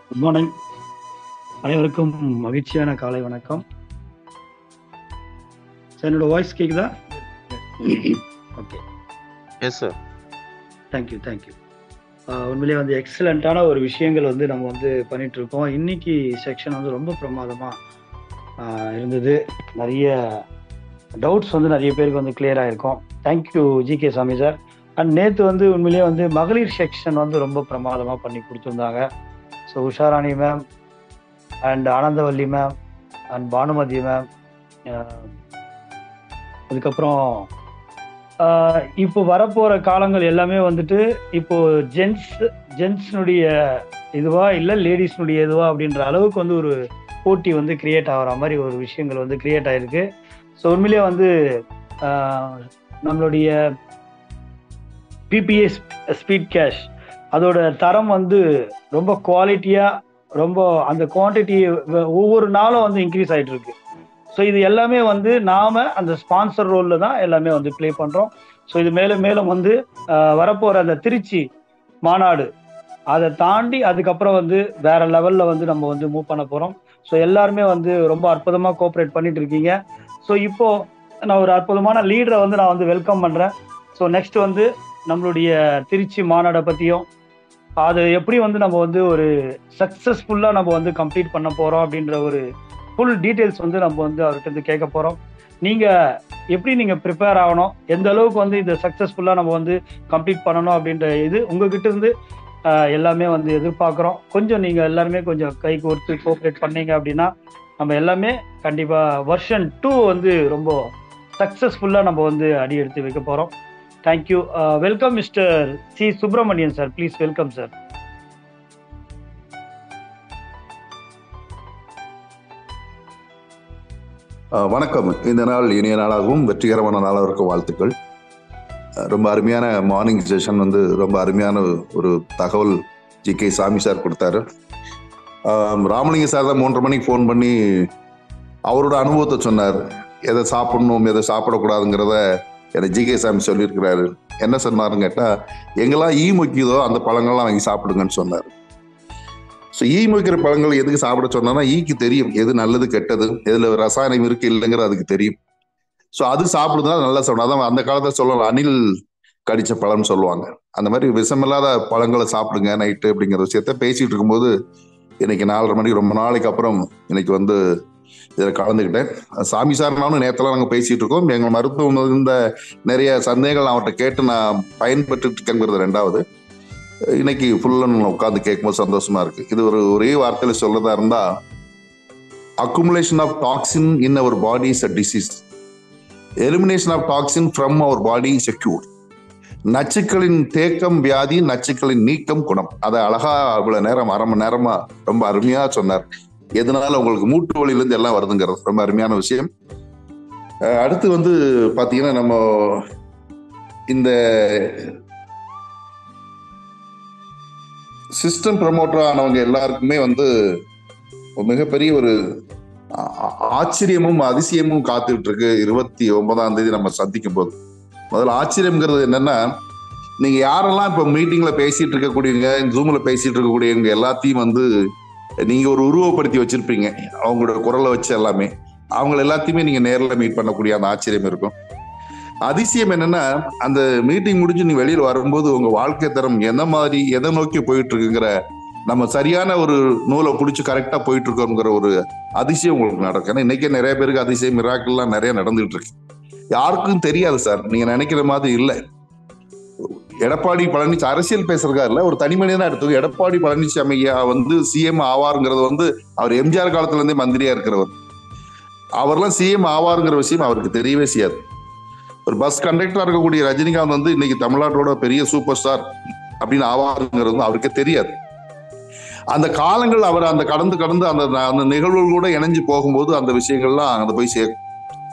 Good morning. அனைவருக்கும் மகிழ்ச்சியான காலை வணக்கம். சார், என்னோட வாய்ஸ் கேக்குதா? Okay, yes sir. தேங்க்யூ. உண்மையிலேயே வந்து எக்ஸலண்ட்டான ஒரு விஷயங்கள் வந்து நம்ம வந்து பண்ணிட்டு இருக்கோம். இன்னைக்கு செக்ஷன் வந்து ரொம்ப பிரமாதமா இருந்தது. நிறைய டவுட்ஸ் வந்து நிறைய பேருக்கு வந்து கிளியர் ஆயிருக்கும். தேங்க்யூ ஜிகே சாமி சார். அண்ட் நேற்று வந்து உண்மையிலேயே வந்து மகளிர் செக்ஷன் வந்து ரொம்ப பிரமாதமாக பண்ணி கொடுத்துருந்தாங்க. So Usharani ma'am and Anandavalli ma'am and Bhanumathi ma'am, அதுக்கப்புறம் இப்போ வரப்போற காலங்கள் எல்லாமே வந்துட்டு இப்போ ஜென்ஸ்னுடைய இதுவா இல்லை லேடிஸ்னுடைய இதுவா அப்படின்ற அளவுக்கு வந்து ஒரு போட்டி வந்து கிரியேட் ஆகிற மாதிரி ஒரு விஷயங்கள் வந்து கிரியேட் ஆயிருக்கு. ஸோ உண்மையிலேயே வந்து நம்மளுடைய பிபிஏ ஸ்பீட் கேஷ் அதோட தரம் வந்து ரொம்ப குவாலிட்டியா, ரொம்ப அந்த குவான்டிட்டி ஒவ்வொரு நாளும் வந்து இன்க்ரீஸ் ஆகிட்டு இருக்கு. ஸோ இது எல்லாமே வந்து நாம அந்த ஸ்பான்சர் ரோல்ல தான் எல்லாமே வந்து ப்ளே பண்றோம். ஸோ இது மேலும் மேலும் வந்து வரப்போற அந்த திருச்சி மாநாடு அதை தாண்டி அதுக்கப்புறம் வந்து வேற லெவல்ல வந்து நம்ம வந்து மூவ் பண்ண போறோம். ஸோ எல்லாருமே வந்து ரொம்ப அற்புதமா கோஆப்ரேட் பண்ணிட்டு இருக்கீங்க. ஸோ இப்போ நான் ஒரு அற்புதமான லீடரை வந்து நான் வந்து வெல்கம் பண்றேன். ஸோ நெக்ஸ்ட் வந்து நம்மளுடைய திருச்சி மாநாடை பத்தியும் அது எப்படி வந்து நம்ம வந்து ஒரு சக்சஸ்ஃபுல்லா நம்ம வந்து கம்ப்ளீட் பண்ண போறோம் அப்படின்ற ஒரு ஃபுல் டீட்டெயில்ஸ் வந்து நம்ம வந்து அவர்கிட்ட இருந்து கேட்க போறோம். நீங்க எப்படி நீங்க ப்ரிப்பேர் ஆகணும், எந்த அளவுக்கு வந்து இதை சக்சஸ்ஃபுல்லா நம்ம வந்து கம்ப்ளீட் பண்ணணும் அப்படின்ற இது உங்ககிட்ட இருந்து எல்லாமே வந்து எதிர்பார்க்குறோம். கொஞ்சம் நீங்க எல்லாருமே கொஞ்சம் கை கோர்த்து கோஆப்ரேட் பண்ணீங்க அப்படின்னா நம்ம எல்லாமே கண்டிப்பா வெர்ஷன் 2 வந்து ரொம்ப சக்சஸ்ஃபுல்லா நம்ம வந்து அடி எடுத்து வைக்க போறோம். Thank you. Welcome mister C Subramanian sir, please welcome sir. வணக்கம். இந்த நாள் இனிய நாளாகவும் வெற்றிகரமான நாளாக இருக்க வாழ்த்துக்கள். ரொம்ப அருமையான மார்னிங் செஷன் வந்து ரொம்ப அருமையான ஒரு தகவல் ஜிகே சாமி சார் கொடுத்தாரு. ராமலிங்க சார் தான் 3:30 மணிக்கு ஃபோன் பண்ணி அவரோட அனுபவத்தை சொன்னார். எதை சாப்பிடணும் எதை சாப்பிடக்கூடாதுங்கிறத எனக்கு ஜிகே சாமி சொல்லியிருக்கிறாரு. என்ன சொன்னாருன்னு கேட்டால், எங்கெல்லாம் ஈ முக்கியதோ அந்த பழங்கள்லாம் வாங்கி சாப்பிடுங்கன்னு சொன்னார். ஸோ ஈ முக்கிற பழங்கள் எதுக்கு சாப்பிட சொன்னா, ஈக்கு தெரியும் எது நல்லது கெட்டது, எதுல ரசாயனம் இருக்கு இல்லைங்கிறது அதுக்கு தெரியும். ஸோ அது சாப்பிடுறதுனால நல்லா சாப்பிடும். அதான் அந்த காலத்தில் சொல்லுவாங்க, அணில் கடிச்ச பழம்னு சொல்லுவாங்க. அந்த மாதிரி விஷமில்லாத பழங்களை சாப்பிடுங்க நைட்டு அப்படிங்கிற விஷயத்த பேசிட்டு இருக்கும்போது இன்னைக்கு 4:30 மணிக்கு ரொம்ப நாளைக்கு அப்புறம் இன்னைக்கு வந்து இதில் கலந்துக்கிட்டேன். சாமி சார் நானும் நேரத்தெல்லாம் நாங்கள் பேசிட்டு இருக்கோம். எங்கள் மருத்துவம் இருந்த நிறைய சந்தேகங்கள் அவர்கிட்ட கேட்டு நான் பயன்பட்டு இருக்கேங்கிறது 2வது. இன்னைக்கு ஃபுல்லா உட்காந்து கேட்கும்போது சந்தோஷமா இருக்கு. இது ஒரே வார்த்தையில சொல்லதா இருந்தா, accumulation of toxin in our body is a disease, elimination of toxin from our body is a cure. நச்சுக்களின் தேக்கம் வியாதி, நச்சுக்களின் நீக்கம் குணம். அதை அழகா இவ்வளவு நேரம் 1/2 மணி நேரமா ரொம்ப அருமையா சொன்னார். எதனால உங்களுக்கு மூட்டு வலியிலிருந்து எல்லாம் வருதுங்கிறது ரொம்ப அருமையான விஷயம். அடுத்து வந்து பாத்தீங்கன்னா, நம்ம இந்த சிஸ்டம் ப்ரமோட்டர் ஆனவங்க எல்லாருக்குமே வந்து மிகப்பெரிய ஒரு ஆச்சரியமும் அதிசயமும் காத்துட்டு இருக்கு 29ஆம் தேதி நம்ம சந்திக்கும் போது. முதல்ல ஆச்சரியம்ங்கிறது என்னன்னா, நீங்க யாரெல்லாம் இப்ப மீட்டிங்ல பேசிட்டு இருக்கக்கூடியவங்க, ஜூம்ல பேசிட்டு இருக்கக்கூடியவங்க எல்லாத்தையும் வந்து நீங்க ஒரு உருவப்படுத்தி வச்சிருப்பீங்க, அவங்களோட குரலை வச்சு எல்லாமே. அவங்க எல்லாத்தையுமே நீங்க நேரில் மீட் பண்ணக்கூடிய அந்த ஆச்சரியம் இருக்கும். அதிசயம் என்னன்னா, அந்த மீட்டிங் முடிஞ்சு நீ வெளியில வரும்போது உங்க வாழ்க்கை தரம் எந்த மாதிரி எதை நோக்கி போயிட்டு இருக்குங்கிற, நம்ம சரியான ஒரு நூலை பிடிச்சி கரெக்டா போயிட்டு இருக்கோங்கிற ஒரு அதிசயம் உங்களுக்கு நடக்கும். ஏன்னா இன்னைக்கே நிறைய பேருக்கு அதிசயம் மிராக்கள்லாம் நிறைய நடந்துட்டு இருக்கு. யாருக்கும் தெரியாது சார், நீங்க நினைக்கிற மாதிரி இல்லை. எடப்பாடி பழனிசாமி அரசியல் பேசுறதா இல்ல, ஒரு தனி மனிதனா எடுத்து எடப்பாடி பழனிசாமி ஐயா வந்து சிஎம் ஆவாருங்கிறது வந்து அவர் எம்ஜிஆர் காலத்துல இருந்தே மந்திரியா இருக்கிறவர். அவர்லாம் சிஎம் ஆவாருங்கிற விஷயம் அவருக்கு தெரியவே செய்யாது. ஒரு பஸ் கண்டக்டரா இருக்கக்கூடிய ரஜினிகாந்த் வந்து இன்னைக்கு தமிழ்நாட்டோட பெரிய சூப்பர் ஸ்டார் அப்படின்னு ஆவாருங்கிறது அவருக்கே தெரியாது. அந்த காலங்கள் அவர் அந்த கடந்து அந்த நிகழ்வுகளோட இணைஞ்சு போகும்போது அந்த விஷயங்கள்லாம் அங்க போய் சேர்க்கும்.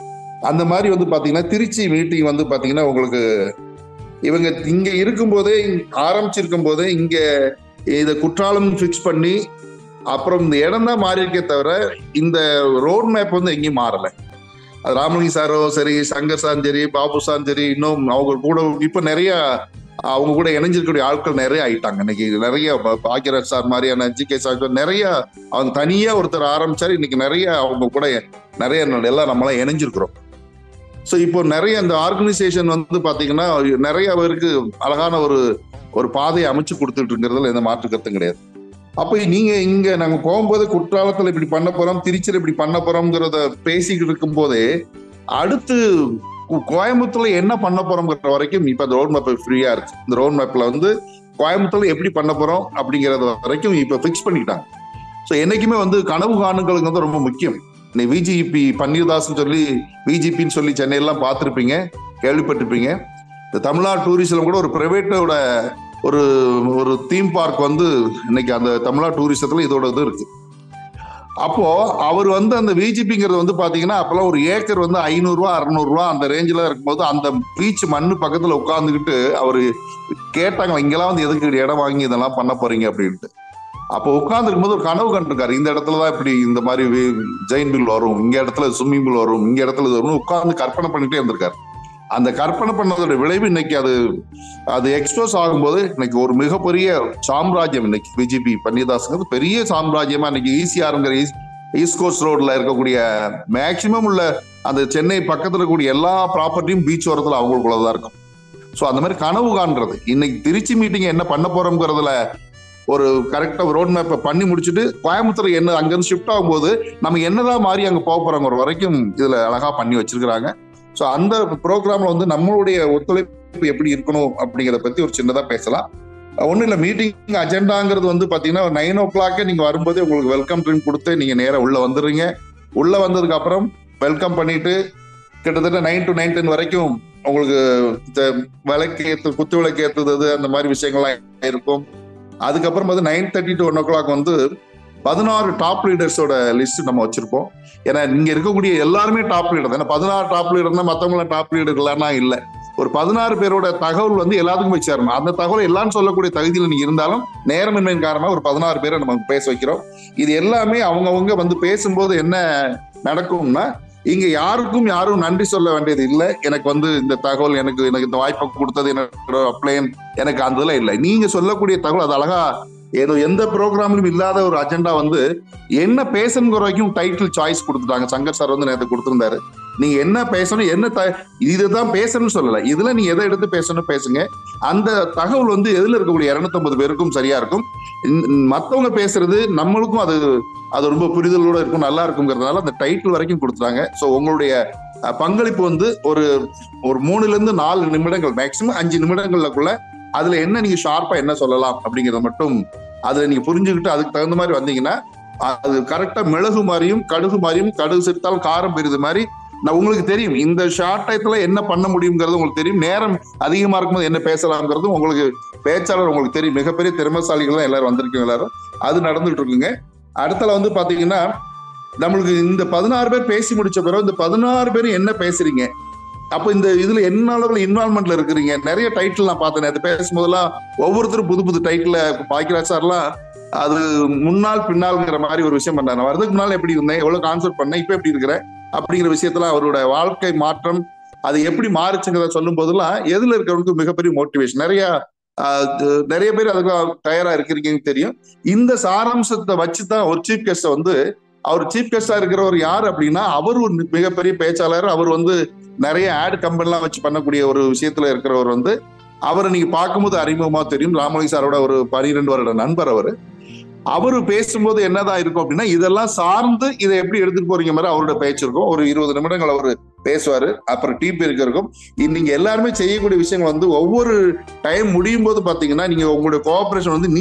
அந்த மாதிரி வந்து பாத்தீங்கன்னா, திருச்சி மீட்டிங் வந்து பாத்தீங்கன்னா, உங்களுக்கு இவங்க இங்க இருக்கும்போதே ஆரம்பிச்சிருக்கும் போதே இங்க இதை குற்றாலம் பிக்ஸ் பண்ணி அப்புறம் இந்த இடம் தான் மாறி இருக்கே தவிர இந்த ரோட் மேப் வந்து எங்கேயும் மாறலை. அது ராமலிங்க சாரோ சரி, சங்கர் சாரும் சரி, பாபு சாரும் சரி, இன்னும் அவங்க கூட இப்ப நிறைய அவங்க கூட இணைஞ்சிருக்கக்கூடிய ஆட்கள் நிறைய ஆயிட்டாங்க. இன்னைக்கு நிறைய பாக்யராஜ் சார் மாதிரியான ஜி.கே. சார் நிறைய அவங்க தனியா ஒருத்தர் ஆரம்பிச்சாரு. இன்னைக்கு நிறைய அவங்க கூட நிறைய எல்லாம் நம்மளாம் இணைஞ்சிருக்கிறோம். ஸோ இப்போ நிறைய இந்த ஆர்கனைசேஷன் வந்து பாத்தீங்கன்னா நிறைய பேருக்கு அழகான ஒரு பாதையை அமைச்சு கொடுத்துட்டு இருக்கிறதுல எந்த மாற்று கருத்தும் கிடையாது. அப்ப நீங்க இங்க நாங்க போகும்போது குற்றாலத்துல இப்படி பண்ண போறோம், திருச்சியில இப்படி பண்ண போறோம்ங்கிறத பேசிக்கிட்டு இருக்கும் போதே அடுத்து கோயம்புத்தூர்ல என்ன பண்ண போறோம்ங்கிற வரைக்கும் இப்ப அந்த ரோட் மேப் ஃப்ரீயா இருக்கு. இந்த ரோட் மேப்ல வந்து கோயம்புத்தூர்ல எப்படி பண்ண போறோம் அப்படிங்கறது வரைக்கும் இப்ப பிக்ஸ் பண்ணிட்டாங்க. ஸோ என்னைக்குமே வந்து கனவு காணுங்களுக்கு வந்து ரொம்ப முக்கியம். நீ விஜிபி பன்னீர்தாசன் சொல்லி விஜிபின்னு சொல்லி சென்னையெல்லாம் பார்த்துருப்பீங்க, கேள்விப்பட்டிருப்பீங்க. இந்த தமிழ்நாடு டூரிசம் கூட ஒரு பிரைவேட்டோட ஒரு தீம் பார்க் வந்து இன்னைக்கு அந்த தமிழ்நாடு டூரிசத்துல இதோட இது இருக்கு. அப்போ அவர் வந்து அந்த விஜிபிங்கிறது வந்து பாத்தீங்கன்னா அப்பெல்லாம் ஒரு ஏக்கர் வந்து 500 ரூபா 600 ரூபா அந்த ரேஞ்சில இருக்கும்போது அந்த பீச் மண்ணு பக்கத்துல உட்கார்ந்துக்கிட்டு அவரு கேட்டாங்க, இங்கெல்லாம் வந்து எதுக்கு இடம் வாங்கி இதெல்லாம் பண்ண போறீங்க அப்படின்ட்டு. அப்போ உட்கார்ந்து இருக்கும்போது ஒரு கனவு கண்டிருக்காரு, இந்த இடத்துலதான் இப்படி இந்த மாதிரி ஜெயின் பில் வரும், இங்க இடத்துல ஸ்விம்மிங் பூல் வரும், இங்க இடத்துல இது வரும்னு உட்கார்ந்து கற்பனை பண்ணிட்டே இருந்திருக்காரு. அந்த கற்பனை பண்ணதோட விளைவு இன்னைக்கு அது எக்ஸ்போஸ் ஆகும்போது இன்னைக்கு ஒரு மிகப்பெரிய சாம்ராஜ்யம், இன்னைக்கு விஜிபி பன்னீர்தாசன் பெரிய சாம்ராஜ்யமா இன்னைக்கு ஈசிஆர்ங்கிற ஈஸ்ட் கோஸ்ட் ரோட்ல இருக்கக்கூடிய மேக்சிமம் உள்ள அந்த சென்னை பக்கத்துல இருக்கக்கூடிய எல்லா ப்ராப்பர்ட்டியும் பீச் ஓரத்துல அவங்களுக்குள்ளதான் இருக்கும். ஸோ அந்த மாதிரி கனவு காண்றது இன்னைக்கு திருச்சி மீட்டிங் என்ன பண்ண போறோம்ங்கிறதுல ஒரு கரெக்டா ரோட் மேப்பை பண்ணி முடிச்சுட்டு கோயம்புத்தூர் என்ன அங்கிருந்து ஷிஃப்ட் ஆகும்போது நம்ம என்னதான் மாறி அங்க போக போறோங்கிற வரைக்கும் இதுல அழகா பண்ணி வச்சிருக்கிறாங்க. ஸோ அந்த ப்ரோக்ராம்ல வந்து நம்மளுடைய ஒத்துழைப்பு எப்படி இருக்கணும் அப்படிங்கிறத பத்தி ஒரு சின்னதா பேசலாம். ஒன்றும் இல்லை, மீட்டிங் அஜெண்டாங்கிறது வந்து பாத்தீங்கன்னா 9 o'clock நீங்க வரும்போது உங்களுக்கு வெல்கம் ட்ரிங்க் கொடுத்து நீங்க நேரம் உள்ள வந்துடுறீங்க. உள்ள வந்ததுக்கு அப்புறம் வெல்கம் பண்ணிட்டு கிட்டத்தட்ட 9 to 9:10 வரைக்கும் உங்களுக்கு விளக்கு குத்து விளக்கு ஏற்றுறது அந்த மாதிரி விஷயங்கள்லாம் இருக்கும். அதுக்கப்புறம் வந்து 9:30 to 1 o'clock வந்து 16 டாப் லீடர்ஸோட லிஸ்ட் நம்ம வச்சிருப்போம். ஏன்னா இங்க இருக்கக்கூடிய எல்லாருமே டாப் லீடர். ஏன்னா 16 டாப் லீடர்னா மற்றவங்களாம் டாப் லீடர் இல்லைன்னா இல்லை. ஒரு 16 பேரோட தகவல் வந்து எல்லாத்துக்கும் போய் சேரணும். அந்த தகவல் எல்லாரும் சொல்லக்கூடிய தகுதியில் நீங்க இருந்தாலும் நேரமின்மையின் காரணமா ஒரு 16 பேரை நம்ம பேச வைக்கிறோம். இது எல்லாமே அவங்கவுங்க வந்து பேசும்போது என்ன நடக்கும்னா, இங்க யாரும் நன்றி சொல்ல வேண்டியது இல்லை. எனக்கு வந்து இந்த தகவல் எனக்கு இந்த வாய்ப்பை கொடுத்தது என்னோட அப்ளைன் எனக்கு அந்த இதெல்லாம் இல்லை. நீங்க சொல்லக்கூடிய தகவல் அது அழகா ஏதோ எந்த ப்ரோக்ராம்லயும் இல்லாத ஒரு அஜெண்டா வந்து என்ன பேசணுங்கிற வரைக்கும் டைட்டில் சாய்ஸ் கொடுத்துட்டாங்க. சங்கர் சார் வந்து நேற்று கொடுத்திருந்தாரு. நீங்க என்ன பேசணும், இதுதான் பேசணும்னு சொல்லல, இதுல நீங்க எதை எடுத்து பேசணும் பேசுங்க. அந்த தகவல் வந்து எதுல இருக்கக்கூடிய 250 பேருக்கும் சரியா இருக்கும். மத்தவங்க பேசுறது நம்மளுக்கும் அது ரொம்ப புரிதலோட இருக்கும், நல்லா இருக்குங்கிறதுனால அந்த டைட்டில் வரைக்கும் கொடுத்துட்டாங்க. ஸோ உங்களுடைய பங்களிப்பு வந்து ஒரு 3 to 4 நிமிடங்கள், மேக்சிமம் 5 நிமிடங்களுக்குள்ள அதுல என்ன நீங்க ஷார்ப்பா என்ன சொல்லலாம் அப்படிங்கறத மட்டும் அதை நீங்க புரிஞ்சுக்கிட்டு அதுக்கு தகுந்த மாதிரி வந்தீங்கன்னா அது கரெக்டா மிளகு மாதிரியும் கடுகு மாதிரியும், கடுகு சேர்த்தால் காரம் பெறுது மாதிரி உங்களுக்கு தெரியும். இந்த ஷார்ட் டயத்துல என்ன பண்ண முடியுங்கிறது உங்களுக்கு தெரியும். நேரம் அதிகமா இருக்கும்போது என்ன பேசலாம்ங்கிறது உங்களுக்கு பேச்சாளர் உங்களுக்கு தெரியும். மிகப்பெரிய திறமைசாலிகள் தான் எல்லாரும் வந்திருக்கீங்க, எல்லாரும் அது நடந்துட்டு இருக்குங்க. அடுத்தல வந்து பாத்தீங்கன்னா நம்மளுக்கு இந்த 16 பேர் பேசி முடிச்ச பிறகு இந்த 16 பேரும் என்ன பேசுறீங்க, அப்ப இந்த இதுல என்ன அளவுல இன்வால்மெண்ட்ல இருக்கிறீங்க. நிறைய டைட்டில் நான் பார்த்தேன் நேற்று பேசும்போதெல்லாம் ஒவ்வொருத்தரும் புது டைட்டில். பாக்கியராஜ் சார்லாம் அது முன்னாள் பின்னால்ங்கிற மாதிரி ஒரு விஷயம் பண்ணாரு. வரதுக்கு முன்னால எப்படி இருந்தேன், எவ்வளவு கான்செப்ட் பண்ணேன், இப்ப எப்படி இருக்கிறேன் அப்படிங்கிற விஷயத்துல அவரோட வாழ்க்கை மாற்றம் அது எப்படி மாறுச்சுங்கிறத சொல்லும் போதெல்லாம் எதுல இருக்கிறவங்களுக்கு மிகப்பெரிய மோட்டிவேஷன். நிறைய பேர் அதுக்கு தயாரா இருக்கிறீங்கன்னு தெரியும். இந்த சாராம்சத்தை வச்சுதான் ஒரு சீஃப் கெஸ்ட வந்து அவர் சீஃப் கெஸ்டா இருக்கிறவர் யார் அப்படின்னா அவர் ஒரு மிகப்பெரிய பேச்சாளர். அவர் வந்து நிறைய ஆட் கம்பெனிலாம் வச்சு பண்ணக்கூடிய ஒரு விஷயத்துல இருக்கிறவர் வந்து அவரை நீங்க பார்க்கும்போது அறிமுகமா தெரியும். ராமலிங்க சாரோட ஒரு 12 வருட நண்பர். அவரு பேசும்போது என்னதான் இருக்கும் அப்படின்னா இதெல்லாம் சார்ந்து இதை எப்படி எடுத்துட்டு போறீங்க மாதிரி அவரோட பேச்சு இருக்கும். ஒரு 20 நிமிடங்கள் அவரு பேசுவாரு. அப்புறம் டீ பேருக்கு இருக்கும். நீங்க எல்லாருமே செய்யக்கூடிய விஷயங்கள் வந்து ஒவ்வொரு டைம் முடியும் போது பாத்தீங்கன்னா நீங்க உங்களுடைய கோஆபரேஷன் வந்து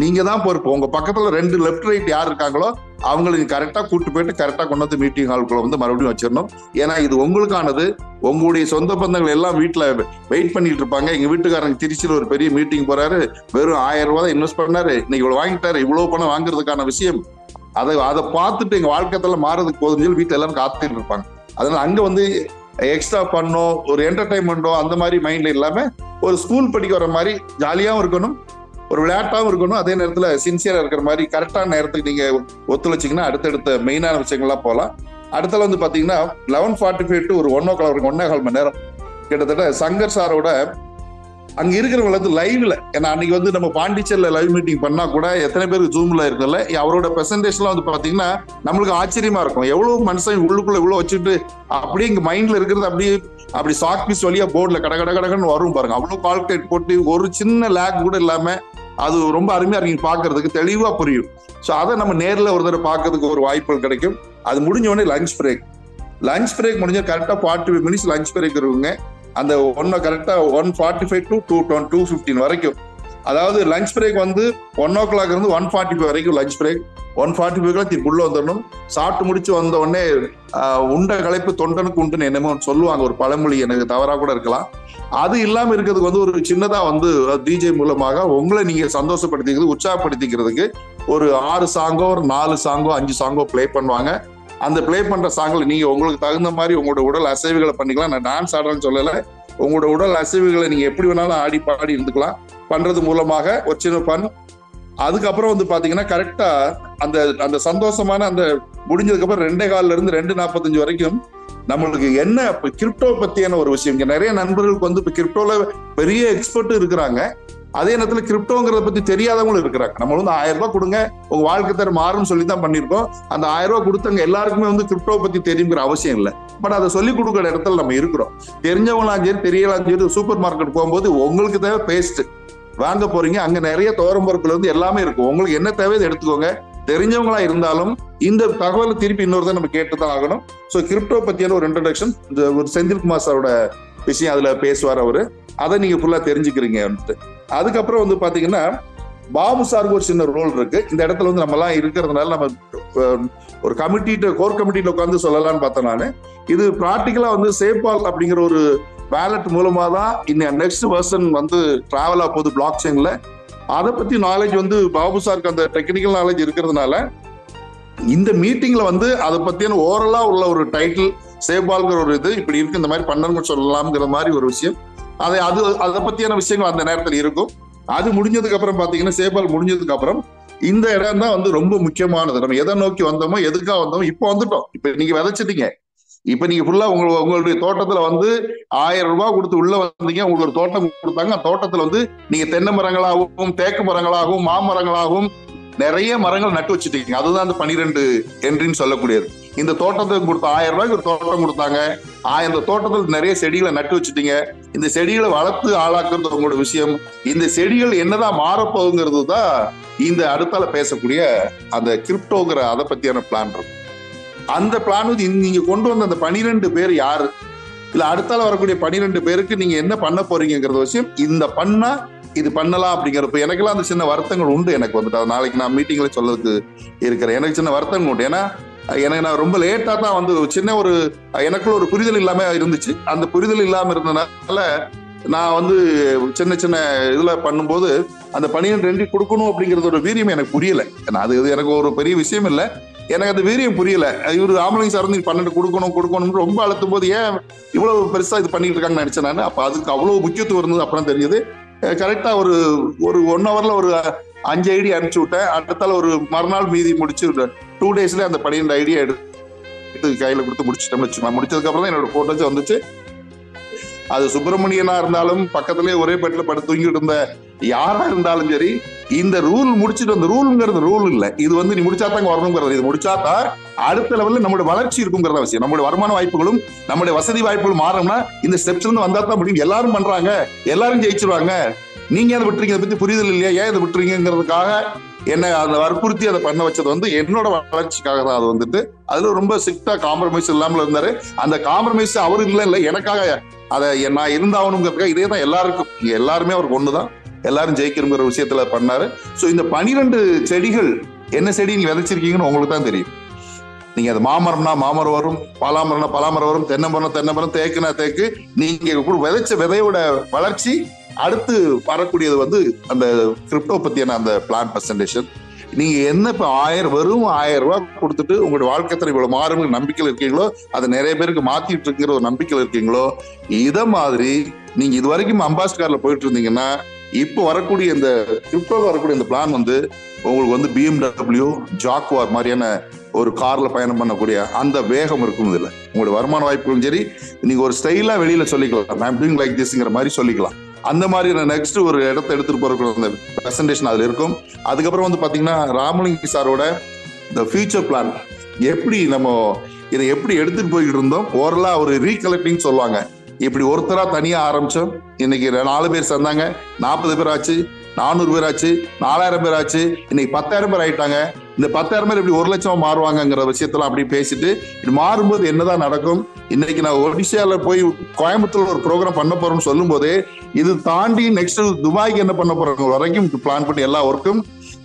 நீங்க தான் பொறுப்பு. உங்க பக்கத்துல 2 லெஃப்ட் ரைட் யார் இருக்காங்களோ அவங்களை நீங்க கரெக்டா கூட்டு போயிட்டு கரெக்டா கொண்டு வந்து மீட்டிங் ஹால்குள்ள வந்து மறுபடியும் வச்சிடணும். ஏன்னா இது உங்களுக்கானது. உங்களுடைய சொந்த பந்தங்கள் எல்லாம் வீட்டுல வெயிட் பண்ணிட்டு இருப்பாங்க. எங்க வீட்டுக்காரங்க திருச்சியில் ஒரு பெரிய மீட்டிங் போறாரு, வெறும் 1000 ரூபாய் தான் இன்வெஸ்ட் பண்ணாரு, இன்னைக்கு இவ்வளவு வாங்கிட்டாரு, இவ்வளவு பணம் வாங்குறதுக்கான விஷயம் அதை பார்த்துட்டு எங்க வாழ்க்கையில மாறதுக்கு போதும் சொல்லி வீட்டுல எல்லாரும் காத்துட்டு இருப்பாங்க. அதனால அங்க வந்து எக்ஸ்ட்ரா பண்ணோ ஒரு என்டர்டைன்மெண்டோ அந்த மாதிரி மைண்ட்ல இல்லாம ஒரு ஸ்கூல் படிக்க வர மாதிரி ஜாலியாவும் இருக்கணும், ஒரு விளையாட்டாவும் இருக்கணும், அதே நேரத்துல சின்சியரா இருக்கிற மாதிரி கரெக்டான நேரத்துக்கு நீங்க ஒத்துழைச்சிங்கன்னா அடுத்தடுத்த மெயினான விஷயங்கள்லாம் போகலாம். அடுத்தல வந்து பாத்தீங்கன்னா 11:45 to ஒரு 1 o'clock 1.25 மணி நேரம் கிட்டத்தட்ட சங்கர் சாரோட அங்க இருக்கிறவங்க வந்து லைவ்ல, ஏன்னா அன்னைக்கு வந்து நம்ம பாண்டிச்சேரியில லைவ் மீட்டிங் பண்ணா கூட எத்தனை பேருக்கு ஜூம்ல இருக்குல்ல, அவரோட பிரசன்டேஷன்லாம் வந்து பாத்தீங்கன்னா நம்மளுக்கு ஆச்சரியமா இருக்கும். எவ்வளவு மனுஷன் உள்ளுக்குள்ள இவ்வளவு வச்சுட்டு அப்படியே இங்க மைண்ட்ல இருக்கிறது அப்படி சாக் பீஸ் வழியா போர்ட்ல கடகடன்னு வரும் பாருங்க. அவ்வளவு கால்குலேட் போட்டு ஒரு சின்ன லேக் கூட இல்லாம அது ரொம்ப அருமையா இருக்கு பாக்குறதுக்கு, தெளிவா புரியும். ஸோ அதை நம்ம நேரில் ஒரு தடவை பார்க்கறதுக்கு ஒரு வாய்ப்புகள் கிடைக்கும். அது முடிஞ்ச உடனே லஞ்ச் பிரேக் முடிஞ்ச கரெக்டா 45 மினிட்ஸ் லஞ்ச் பிரேக் இருக்குங்க. அந்த கரெக்டா 1:45 to 2:15 வரைக்கும். அதாவது லஞ்ச் பிரேக் வந்து 1 o'clock இருந்து 1:45 வரைக்கும் லஞ்ச் பிரேக். 1:45 திருப்பி உள்ள வந்துடணும். சாப்பிட்டு முடிச்சு வந்த உடனே உண்ட களைப்பு தொண்டனுக்கு உண்டுன்னு என்னமோ சொல்லுவாங்க, ஒரு பழமொழி, எனக்கு தவறா கூட இருக்கலாம். அது இல்லாம இருக்கிறதுக்கு வந்து ஒரு சின்னதா வந்து டிஜே மூலமாக உங்களை நீங்க சந்தோஷப்படுத்திக்கிறது, உற்சாகப்படுத்திக்கிறதுக்கு ஒரு 6 சாங்கோ, ஒரு 4 சாங்கோ 5 சாங்கோ பிளே பண்ணுவாங்க. அந்த பிளே பண்ற சாங்ல நீங்க உங்களுக்கு தகுந்த மாதிரி உங்களோட உடல் அசைவுகளை பண்ணிக்கலாம். நான் டான்ஸ் ஆடுறேன்னு சொல்லல, உங்களோட உடல் அசைவுகளை நீங்க எப்படி வேணாலும் ஆடி பாடி இருந்துக்கலாம். பண்றது மூலமாக ஒரு சின்ன ஃபன். அதுக்கப்புறம் வந்து பாத்தீங்கன்னா கரெக்டா அந்த சந்தோஷமான அந்த முடிஞ்சதுக்கு அப்புறம் 2:15 இருந்து 2:45 வரைக்கும் நம்மளுக்கு என்ன கிரிப்டோ பத்தியான ஒரு விஷயம். இங்க நிறைய நண்பர்களுக்கு வந்து இப்ப கிரிப்டோல பெரிய எக்ஸ்பர்ட் இருக்கிறாங்க, அதே நேரத்துல கிரிப்டோங்கிறத பத்தி தெரியாதவங்களும் இருக்கிறாங்க. நம்ம வந்து 1000 ரூபாய் கொடுங்க உங்க வாழ்க்கை தர மாறும் சொல்லி தான் பண்ணிருக்கோம். அந்த 1000 ரூபாய் கொடுத்தவங்க எல்லாருக்குமே வந்து கிரிப்டோ பத்தி தெரியுங்கிற அவசியம் இல்லை. பட் அதை சொல்லிக் கொடுக்குற இடத்துல நம்ம இருக்கிறோம். தெரிஞ்சவங்களாம் சரி தெரியலாம் சரி, சூப்பர் மார்க்கெட் போகும்போது உங்களுக்கு தேவை பேஸ்ட் வாங்க போறீங்க, அங்க நிறைய துவரம்பருப்புல வந்து எல்லாமே இருக்கும். உங்களுக்கு என்ன தேவை எடுத்துக்கோங்க. தெரிஞ்சவங்களா இருந்தாலும் இந்த தகவலை திருப்பி இன்னொரு தான் நம்ம கேட்டுதான் ஆகணும். ஸோ கிரிப்டோ பத்தியான ஒரு இன்ட்ரோடக்ஷன், ஒரு செந்தில்குமார் சாரோட விஷயம் அதுல பேசுவார் அவரு, அதை நீங்க ஃபுல்லா தெரிஞ்சுக்கிறீங்க. அதுக்கப்புறம் வந்து பாத்தீங்கன்னா பாபு சாருக்கு ஒரு சின்ன ரோல் இருக்கு இந்த இடத்துல. வந்து நம்ம எல்லாம் இருக்கிறதுனால நம்ம ஒரு கோர் கமிட்டியில உட்காந்து சொல்லலாம்னு பார்த்தேன் நானு. இது பிராக்டிக்கலா வந்து சேஃபால் அப்படிங்கிற ஒரு வேலட் மூலமா தான் இந்த நெக்ஸ்ட் வெர்ஷன் வந்து டிராவலா போகுது பிளாக் செயின்ல. அதை பத்தி நாலேஜ் வந்து பாபு சாருக்கு அந்த டெக்னிக்கல் நாலேஜ் இருக்கிறதுனால இந்த மீட்டிங்ல வந்து அதை பத்தியான ஓரலா உள்ள ஒரு டைட்டில் சேஃபால்ங்கிற ஒரு இது இப்படி இருக்கு, இந்த மாதிரி பண்ணணும்னு சொல்லலாம்ங்கிற மாதிரி ஒரு விஷயம். அதை பத்தியான விஷயங்கள் அந்த நேரத்தில் இருக்கும். அது முடிஞ்சதுக்கு அப்புறம் பாத்தீங்கன்னா சேஃபால் முடிஞ்சதுக்கு அப்புறம் இந்த இடம் தான் வந்து ரொம்ப முக்கியமானது. நம்ம எதை நோக்கி வந்தோமோ எதுக்காக வந்தோமோ இப்போ வந்துட்டோம். இப்ப நீங்க விதைச்சிட்டீங்க, இப்ப நீங்க ஃபுல்லா உங்களுடைய தோட்டத்துல வந்து 1000 ரூபாய் கொடுத்து உள்ள வந்தீங்க, உங்களுக்கு ஒரு தோட்டம் கொடுத்தாங்க. அந்த தோட்டத்துல வந்து நீங்க தென்னை மரங்களாகவும் தேக்கு மரங்களாகவும் மாமரங்களாகவும் நிறைய மரங்கள் நட்டு வச்சுட்டீங்க. அதுதான் அந்த 12 என்ட்ரின்னு சொல்லக்கூடியது. இந்த தோட்டத்துக்கு கொடுத்த 1000 ரூபாய்க்கு ஒரு தோட்டம் கொடுத்தாங்க. அந்த தோட்டத்தில் நிறைய செடிகளை நட்டு வச்சுட்டீங்க. இந்த செடிகளை வளர்த்து ஆளாக்குறது உங்களோட விஷயம். இந்த செடிகள் என்னதான் மாறப்போகுங்கிறது தான் இந்த அடுத்தால பேசக்கூடிய அந்த கிரிப்டோங்கிற அதை பத்தியான பிளான் இருக்கும். அந்த பிளான் வந்து நீங்க கொண்டு வந்த அந்த 12 பேர் யாரு, இல்ல அடுத்தால வரக்கூடிய 12 பேருக்கு நீங்க என்ன பண்ண போறீங்கிறது விஷயம். இந்த பண்ணா இது பண்ணலாம் அப்படிங்கிறப்ப எனக்கெல்லாம் அந்த சின்ன வருத்தங்கள் உண்டு. எனக்கு வந்துட்டு நாளைக்கு நான் மீட்டிங்ல சொல்லதுக்கு இருக்கிறேன். எனக்கு சின்ன வருத்தங்கள் உண்டு. ஏன்னா எனக்கு நான் ரொம்ப லேட்டா தான் வந்து சின்ன ஒரு எனக்குள்ள ஒரு புரிதல் இல்லாம இருந்துச்சு. அந்த புரிதல் இல்லாம இருந்ததுனால நான் வந்து சின்ன சின்ன இதுல பண்ணும்போது அந்த 12 கொடுக்கணும் அப்படிங்கிறது ஒரு வீரியம் எனக்கு புரியல. அது எனக்கு ஒரு பெரிய விஷயம் இல்லை, எனக்கு அந்த வீரியம் புரியல. இவரு ஆம்பளைங்க சார் வந்து 12 கொடுக்கணும் ரொம்ப அழுத்தும் போது ஏன் இவ்வளவு பெருசா இது பண்ணிட்டு இருக்காங்கன்னு நினைச்சேன் நான். அப்ப அதுக்கு அவ்வளவு முக்கியத்துவம் இருந்தது அப்புறம் தெரிஞ்சது. கரெக்டா ஒரு 1 hourல ஒரு 5 ஐடி அனுப்பிச்சு விட்டேன். அடுத்தால ஒரு மறுநாள் மீதி முடிச்சு 2 daysல அந்த 12 ஐடியா எடுத்து கையில கொடுத்து முடிச்சுட்டோம்னு வச்சுக்கலாம். முடிச்சதுக்கு அப்புறம் தான் என்னோட போட்டோஸ் வந்துச்சு. அது சுப்பிரமணியனா இருந்தாலும் பக்கத்திலேயே ஒரே பெட்ல படுத்து தூங்கிட்டு இருந்த யாரா இருந்தாலும் சரி, இந்த ரூல் முடிச்சுட்டு அந்த ரூல்ங்கிறது ரூல் இல்லை. இது வந்து நீ முடிச்சாத்தாங்க வரணுங்கிறது. இது முடிச்சாதான் அடுத்த லெவல்ல நம்மளுடைய வளர்ச்சி இருக்குங்கிறத விஷயம். நம்மளுடைய வருமான வாய்ப்புகளும் நம்மளுடைய வசதி வாய்ப்புகளும் மாறணும்னா இந்த ஸ்டெப்ஸ்ல இருந்து வந்தா தான் முடியும். எல்லாரும் பண்றாங்க, எல்லாரும் ஜெயிச்சிருவாங்க, நீங்க அதை விட்டுறீங்க, அதை பத்தி புரிதல் இல்லையா, ஏன் இதை விட்டுறீங்கிறதுக்காக என்ன அதை வற்புறுத்தி அதை பண்ண வச்சது வந்து என்னோட வளர்ச்சிக்காக தான். அது வந்துட்டு அதுல ரொம்ப ஸ்ட்ரிக்டா காம்ப்ரமைஸ் இல்லாமல் இருந்தாரு. அந்த காம்ப்ரமைஸ் அவரு இல்லை எனக்காக அதை நான் இருந்தாகணுங்கிறதுக்காக. இதே தான் எல்லாருக்கும், எல்லாருமே அவருக்கு ஒண்ணுதான், எல்லாரும் ஜெயிக்கணுங்கிற விஷயத்துல பண்ணாரு. சோ இந்த 12 செடிகள் என்ன செடி நீங்க விதைச்சிருக்கீங்கன்னு உங்களுக்கு தான் தெரியும். நீங்க அது மாமரம்னா மாமரம் வரும், பலாமரம்னா பலாமரம் வரும், தென்னை மரம் தேக்குனா தேக்கு. நீங்க விதைச்ச விதையோட வளர்ச்சி அடுத்து வரக்கூடியது வந்து அந்த கிரிப்டோ பத்தியான அந்த பிளான் பிரசன்டேஷன். நீங்க என்ன இப்ப வெறும் 1000 ரூபாய் கொடுத்துட்டு உங்களுடைய வாழ்க்கை தரம் இவ்வளவு மாறும் நம்பிக்கையில் இருக்கீங்களோ, அதை நிறைய பேருக்கு மாத்திட்டு இருக்கிற ஒரு நம்பிக்கையில் இருக்கீங்களோ, இத மாதிரி நீங்க இது வரைக்கும் அம்பாஸ்டர் கார்ல போயிட்டு இருந்தீங்கன்னா இப்போ வரக்கூடிய இந்த கிரிப்டோல வரக்கூடிய இந்த பிளான் வந்து உங்களுக்கு வந்து BMW ஜாக்குவார் மாதிரியான ஒரு கார்ல பயணம் பண்ணக்கூடிய அந்த வேகம் இருக்கும். இதுல உங்களுடைய வருமான வாய்ப்புகளும் சரி, நீங்க ஒரு ஸ்டைலா வெளியில சொல்லிக்கலாம், ஐம் டூயிங் லைக் திஸ்ங்கிற மாதிரி சொல்லிக்கலாம். அந்த மாதிரி நெக்ஸ்ட் ஒரு இடத்த எடுத்துட்டு போற பிரசன்டேஷன் அதுல இருக்கும். அதுக்கப்புறம் வந்து பாத்தீங்கன்னா ராமலிங்க சாரோட இந்த ஃபியூச்சர் பிளான், எப்படி நம்ம இதை எப்படி எடுத்துட்டு போய்கிட்டு இருந்தோம், ஓரலா ஒரு ரீகலெக்டிங் சொல்லுவாங்க. இப்படி ஒருத்தரா தனியா ஆரம்பிச்சோம், இன்னைக்கு 4 பேர் சேர்ந்தாங்க, 40 பேர் ஆச்சு, 400 பேர் ஆச்சு, 4000 பேர் ஆச்சு, இன்னைக்கு 10,000 பேர் ஆயிட்டாங்க. இந்த 10,000 பேர் இப்படி 1,00,000 மாறுவாங்கிற விஷயத்தெல்லாம் அப்படி பேசிட்டு இது மாறும்போது என்னதான் நடக்கும். இன்னைக்கு நான் ஒடிஷால போய் கோயம்புத்தூர்ல ஒரு ப்ரோக்ராம் பண்ண போறோம்னு சொல்லும் போதே இது தாண்டி நெக்ஸ்ட் துபாய்க்கு என்ன பண்ண போறோம் வரைக்கும் பிளான் பண்ணி எல்லா ஒர்க்கும்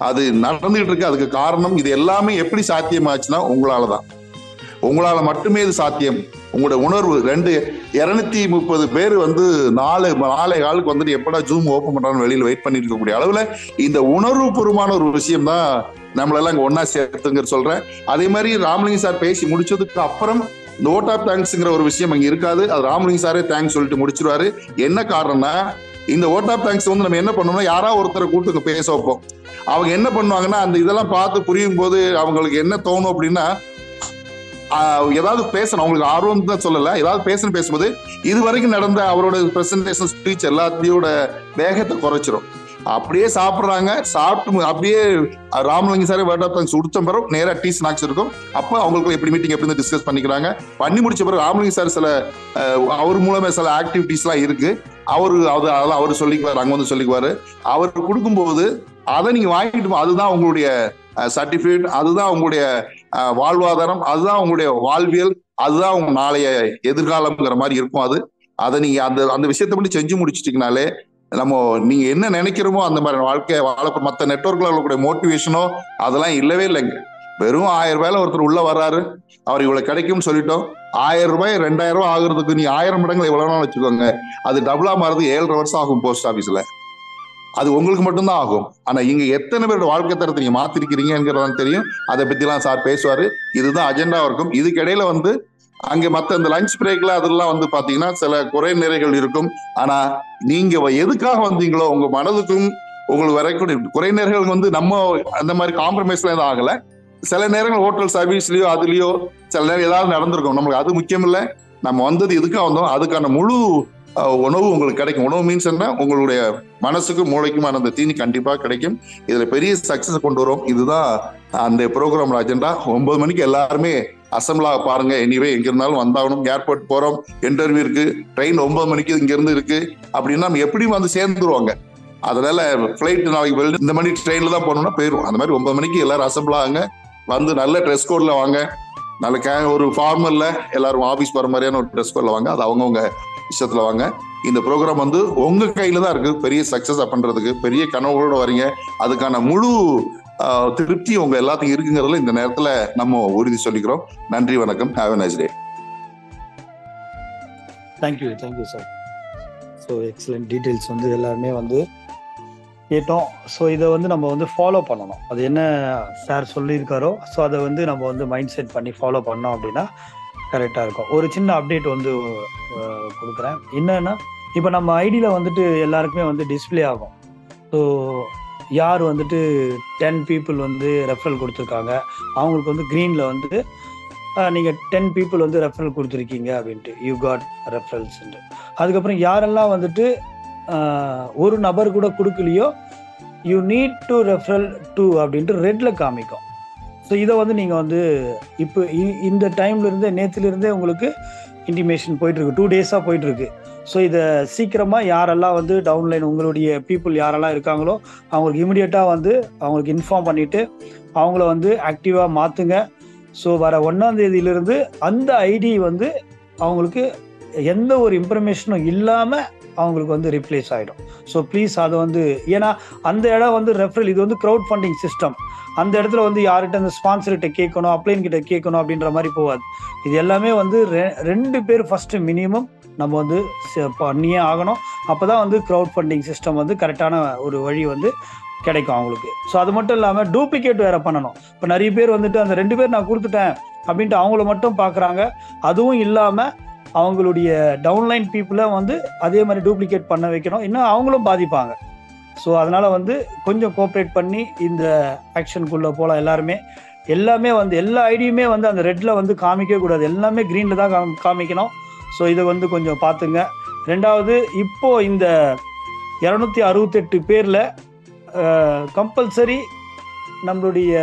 அது நடந்துகிட்டு இருக்கு. அதுக்கு காரணம் இது எல்லாமே எப்படி சாத்தியமாச்சுன்னா உங்களாலதான், உங்களால மட்டுமே இது சாத்தியம். உங்களோட உணர்வு 230 பேர் வந்து 4 காலுக்கு வந்துட்டு எப்படா ஜூம் ஓப்பன் பண்றான்னு வெளியில வெயிட் பண்ணிட்டு இருக்கக்கூடிய அளவுல இந்த உணர்வு பூர்வமான ஒரு விஷயம் தான் நம்மளெல்லாம் இங்க ஒன்னா சேர்த்துங்கிற சொல்றேன். அதே மாதிரி ராமலிங்க சார் பேசி முடிச்சதுக்கு அப்புறம் இந்த ஓட் ஆஃப் தேங்க்ஸ்ங்கிற ஒரு விஷயம் அங்க இருக்காது. அது ராமலிங்க சாரே தேங்க்ஸ் சொல்லிட்டு முடிச்சிருவாரு. என்ன காரணம்னா இந்த ஓட் ஆஃப் தேங்க்ஸ் வந்து நம்ம என்ன பண்ணோம்னா யாராவது ஒருத்தரை கூப்பிட்டு பேச வைப்போம். அவங்க என்ன பண்ணுவாங்கன்னா அந்த இதெல்லாம் பார்த்து புரியும் போது அவங்களுக்கு என்ன தோணும் அப்படின்னா ஏதாவது பேசணும், அவங்களுக்கு ஆர்வம் தான் சொல்லல, ஏதாவது பேசும்போது இது வரைக்கும் நடந்த அவரோட பிரசன்டேஷன் ஸ்பீச் எல்லாத்தையோட வேகத்தை குறைச்சிரும். அப்படியே சாப்பிடுறாங்க, சாப்பிட்டு அப்படியே ராமலிங்க சாரே வேர்ட் ஆஃப் தேங்க்ஸ் கொடுத்த பிறகு நேரா டீ ஸ்நாக்ஸ் இருக்கும். அப்போ அவங்களுக்கு எப்படி மீட்டிங் எப்படி டிஸ்கஸ் பண்ணிக்கிறாங்க. பண்ணி முடிச்ச பிறகு ராமலிங்க சார் சில அவர் மூலமா சில ஆக்டிவிட்டிஸ் எல்லாம் இருக்கு, அதெல்லாம் அவர் சொல்லிக்குவாரு, அங்க வந்து சொல்லிக்குவாரு. அவர் கொடுக்கும்போது அதை நீங்க வாங்கிட்டு அதுதான் உங்களுடைய சர்டிபிகேட், அதுதான் உங்களுடைய வாழ்வாதாரம், அதுதான் உங்களுடைய வாழ்வியல், அதுதான் உங்க நாளைய எதிர்காலம்ங்கிற மாதிரி இருக்கும். அதை நீங்க அந்த விஷயத்தை மட்டும் செஞ்சு முடிச்சிட்டீங்கனாலே நம்ம நீங்க என்ன நினைக்கிறோமோ அந்த மாதிரி வாழ்க்கையை வாழ. மற்ற நெட்வொர்க்ல உங்களுடைய மோட்டிவேஷனோ அதெல்லாம் இல்லவே இல்லைங்க. வெறும் 1000 ரூபாயில ஒருத்தர் உள்ள வர்றாரு, அவர் இவ்வளவு கிடைக்கும்னு சொல்லிட்டோம். 1000 ரூபாய் 2000 ரூபாய் ஆகுறதுக்கு நீ 1000 மடங்குல எவ்வளவு நாள் வச்சுக்கோங்க, அது டபுளா மாறுது 7.5 வருஷம் ஆகும் போஸ்ட் ஆபீஸ்ல. அது உங்களுக்கு மட்டும்தான் ஆகும். ஆனா இங்க எத்தனை பேரோட வாழ்க்கை தரத்தை நீங்க மாத்திருக்கிறீங்கிறதான் தெரியும். அதை பத்தி எல்லாம் சார் பேசுவாரு. இதுதான் அஜெண்டா இருக்கும். இதுக்கு இடையில வந்து அங்க மத்த இந்த லஞ்ச் பிரேக்ல அதெல்லாம் வந்து பாத்தீங்கன்னா சில குறை நிறைகள் இருக்கும். ஆனா நீங்க எதுக்காக வந்தீங்களோ உங்க மனதுக்கும் உங்களுக்கு வரக்கூடிய குறை நிறைகள் வந்து நம்ம அந்த மாதிரி காம்ப்ரமைஸ்ல எதுவும் ஆகல. சில நேரங்கள் ஹோட்டல் சர்வீஸ்லயோ அதுலயோ சில நேரம் ஏதாவது நடந்திருக்கும். நம்மளுக்கு அது முக்கியம் இல்லை. நம்ம வந்தது எதுக்காக வந்தோம், அதுக்கான முழு உணவு உங்களுக்கு கிடைக்கும். உணவு மீன்ஸ் என்ன, உங்களுடைய மனசுக்கும் மூளைக்குமான அந்த தீனி கண்டிப்பா கிடைக்கும். இதுல பெரிய சக்சஸ் கொண்டு வரும். இதுதான் அந்த ப்ரோக்ராம் அஜெண்டா. 9 மணிக்கு எல்லாருமே அசம்பிளா பாருங்க. எனிவே எங்க இருந்தாலும் வந்தாகணும். ஏர்போர்ட் போறோம், இன்டர்வியூ இருக்கு, ட்ரெயின் 9 மணிக்கு இங்க இருந்து இருக்கு அப்படின்னா நம்ம எப்படியும் வந்து சேர்ந்துருவாங்க. அதனால பிளைட் நாளைக்கு இந்த மணி ட்ரெயின்ல தான் போகணும்னா போயிடும். அந்த மாதிரி 9 மணிக்கு எல்லாரும் அசம்பிள் ஆகுங்க. வந்து நல்ல ட்ரெஸ் கோட்ல வாங்க, நல்ல ஒரு ஃபார்மல்ல எல்லாரும் ஆபீஸ் போற மாதிரியான ஒரு ட்ரெஸ் கோட்ல வாங்க. அது அவங்கவுங்க விஷயத்துல வாங்க. இந்த ப்ரோக்ராம் வந்து உங்க கையில தான் இருக்கு. பெரிய சக்சஸ் பண்றதுக்கு பெரிய கனவுகளோட வரீங்க. அதுக்கான முழு திருப்தி உங்க எல்லாத்துக்கும் இருக்குங்கிறதுல இந்த நேரத்துல நம்ம உறுதி சொல்லிக்கிறோம். நன்றி, வணக்கம். Have a nice day. Thank you sir. So excellent details வந்து எல்லாருமே வந்து கேட்டோம். ஸோ இதை வந்து நம்ம வந்து ஃபாலோ பண்ணணும். அது என்ன சார் சொல்லியிருக்காரோ ஸோ அதை வந்து நம்ம வந்து மைண்ட் செட் பண்ணி ஃபாலோ பண்ணோம் அப்படின்னா கரெக்டாக இருக்கும். ஒரு சின்ன அப்டேட் வந்து கொடுக்குறேன். என்னன்னா இப்போ நம்ம ஐடியில் வந்துட்டு எல்லாருக்குமே வந்து டிஸ்பிளே ஆகும். ஸோ யார் வந்துட்டு 10 people வந்து ரெஃபரல் கொடுத்துருக்காங்க அவங்களுக்கு வந்து க்ரீனில் வந்துட்டு நீங்கள் 10 people வந்து ரெஃபரல் கொடுத்துருக்கீங்க அப்படின்ட்டு யூ காட் ரெஃபரல்ஸ்ன்ட்டு. அதுக்கப்புறம் யாரெல்லாம் வந்துட்டு ஒரு நபர் கூட கொடுக்கலையோ you need to referral to அப்படின்ட்டு ரெட்ல காமிக்கும். ஸோ இதை வந்து நீங்கள் வந்து இப்போ இந்த டைம்லேருந்தே நேற்றுலேருந்தே உங்களுக்கு இன்டிமேஷன் போயிட்டுருக்கு. 2 days போயிட்டுருக்கு. ஸோ இதை சீக்கிரமாக யாரெல்லாம் வந்து டவுன்லைன் உங்களுடைய பீப்புள் யாரெல்லாம் இருக்காங்களோ அவங்களுக்கு இமிடியேட்டாக வந்து அவங்களுக்கு இன்ஃபார்ம் பண்ணிவிட்டு அவங்கள வந்து ஆக்டிவாக மாற்றுங்க. ஸோ வர 1ஆம் தேதியிலிருந்து அந்த ஐடி வந்து அவங்களுக்கு எந்த ஒரு இன்ஃபர்மேஷனும் இல்லாமல் அவங்களுக்கு வந்து ரிப்ளேஸ் ஆகிடும். ஸோ ப்ளீஸ் அதை வந்து ஏன்னா அந்த இடம் வந்து ரெஃபரல் இது வந்து க்ரௌட் ஃபண்டிங் சிஸ்டம். அந்த இடத்துல வந்து யார்கிட்ட அந்த ஸ்பான்சர்கிட்ட கேட்கணும் அப்ளைன் கிட்ட கேட்கணும் அப்படின்ற மாதிரி போகாது. இது எல்லாமே வந்து 2 பேர் ஃபஸ்ட்டு மினிமம் நம்ம வந்து பண்ணியே ஆகணும். அப்போ தான் வந்து க்ரௌட் ஃபண்டிங் சிஸ்டம் வந்து கரெக்டான ஒரு வழி வந்து கிடைக்கும் அவங்களுக்கு. ஸோ அது மட்டும் இல்லாமல் டூப்ளிகேட் வேறு பண்ணணும். இப்போ நிறைய பேர் வந்துட்டு அந்த 2 பேர் நான் கொடுத்துட்டேன் அப்படின்ட்டு அவங்கள மட்டும் பார்க்குறாங்க. அதுவும் இல்லாமல் அவங்களுடைய டவுன்லைன் பீப்புளை வந்து அதே மாதிரி டூப்ளிகேட் பண்ண வைக்கணும். இன்னும் அவங்களும் பாதிப்பாங்க. ஸோ அதனால் வந்து கொஞ்சம் கோஆப்ரேட் பண்ணி இந்த ஆக்ஷனுக்குள்ளே போகலாம். எல்லாமே வந்து எல்லா ஐடியுமே வந்து அந்த ரெட்டில் வந்து காமிக்கவே கூடாது. எல்லாமே க்ரீனில் தான் காமிக்கணும். ஸோ இதை வந்து கொஞ்சம் பார்த்துங்க. 2வது இப்போ இந்த 268 பேரில் கம்பல்சரி நம்மளுடைய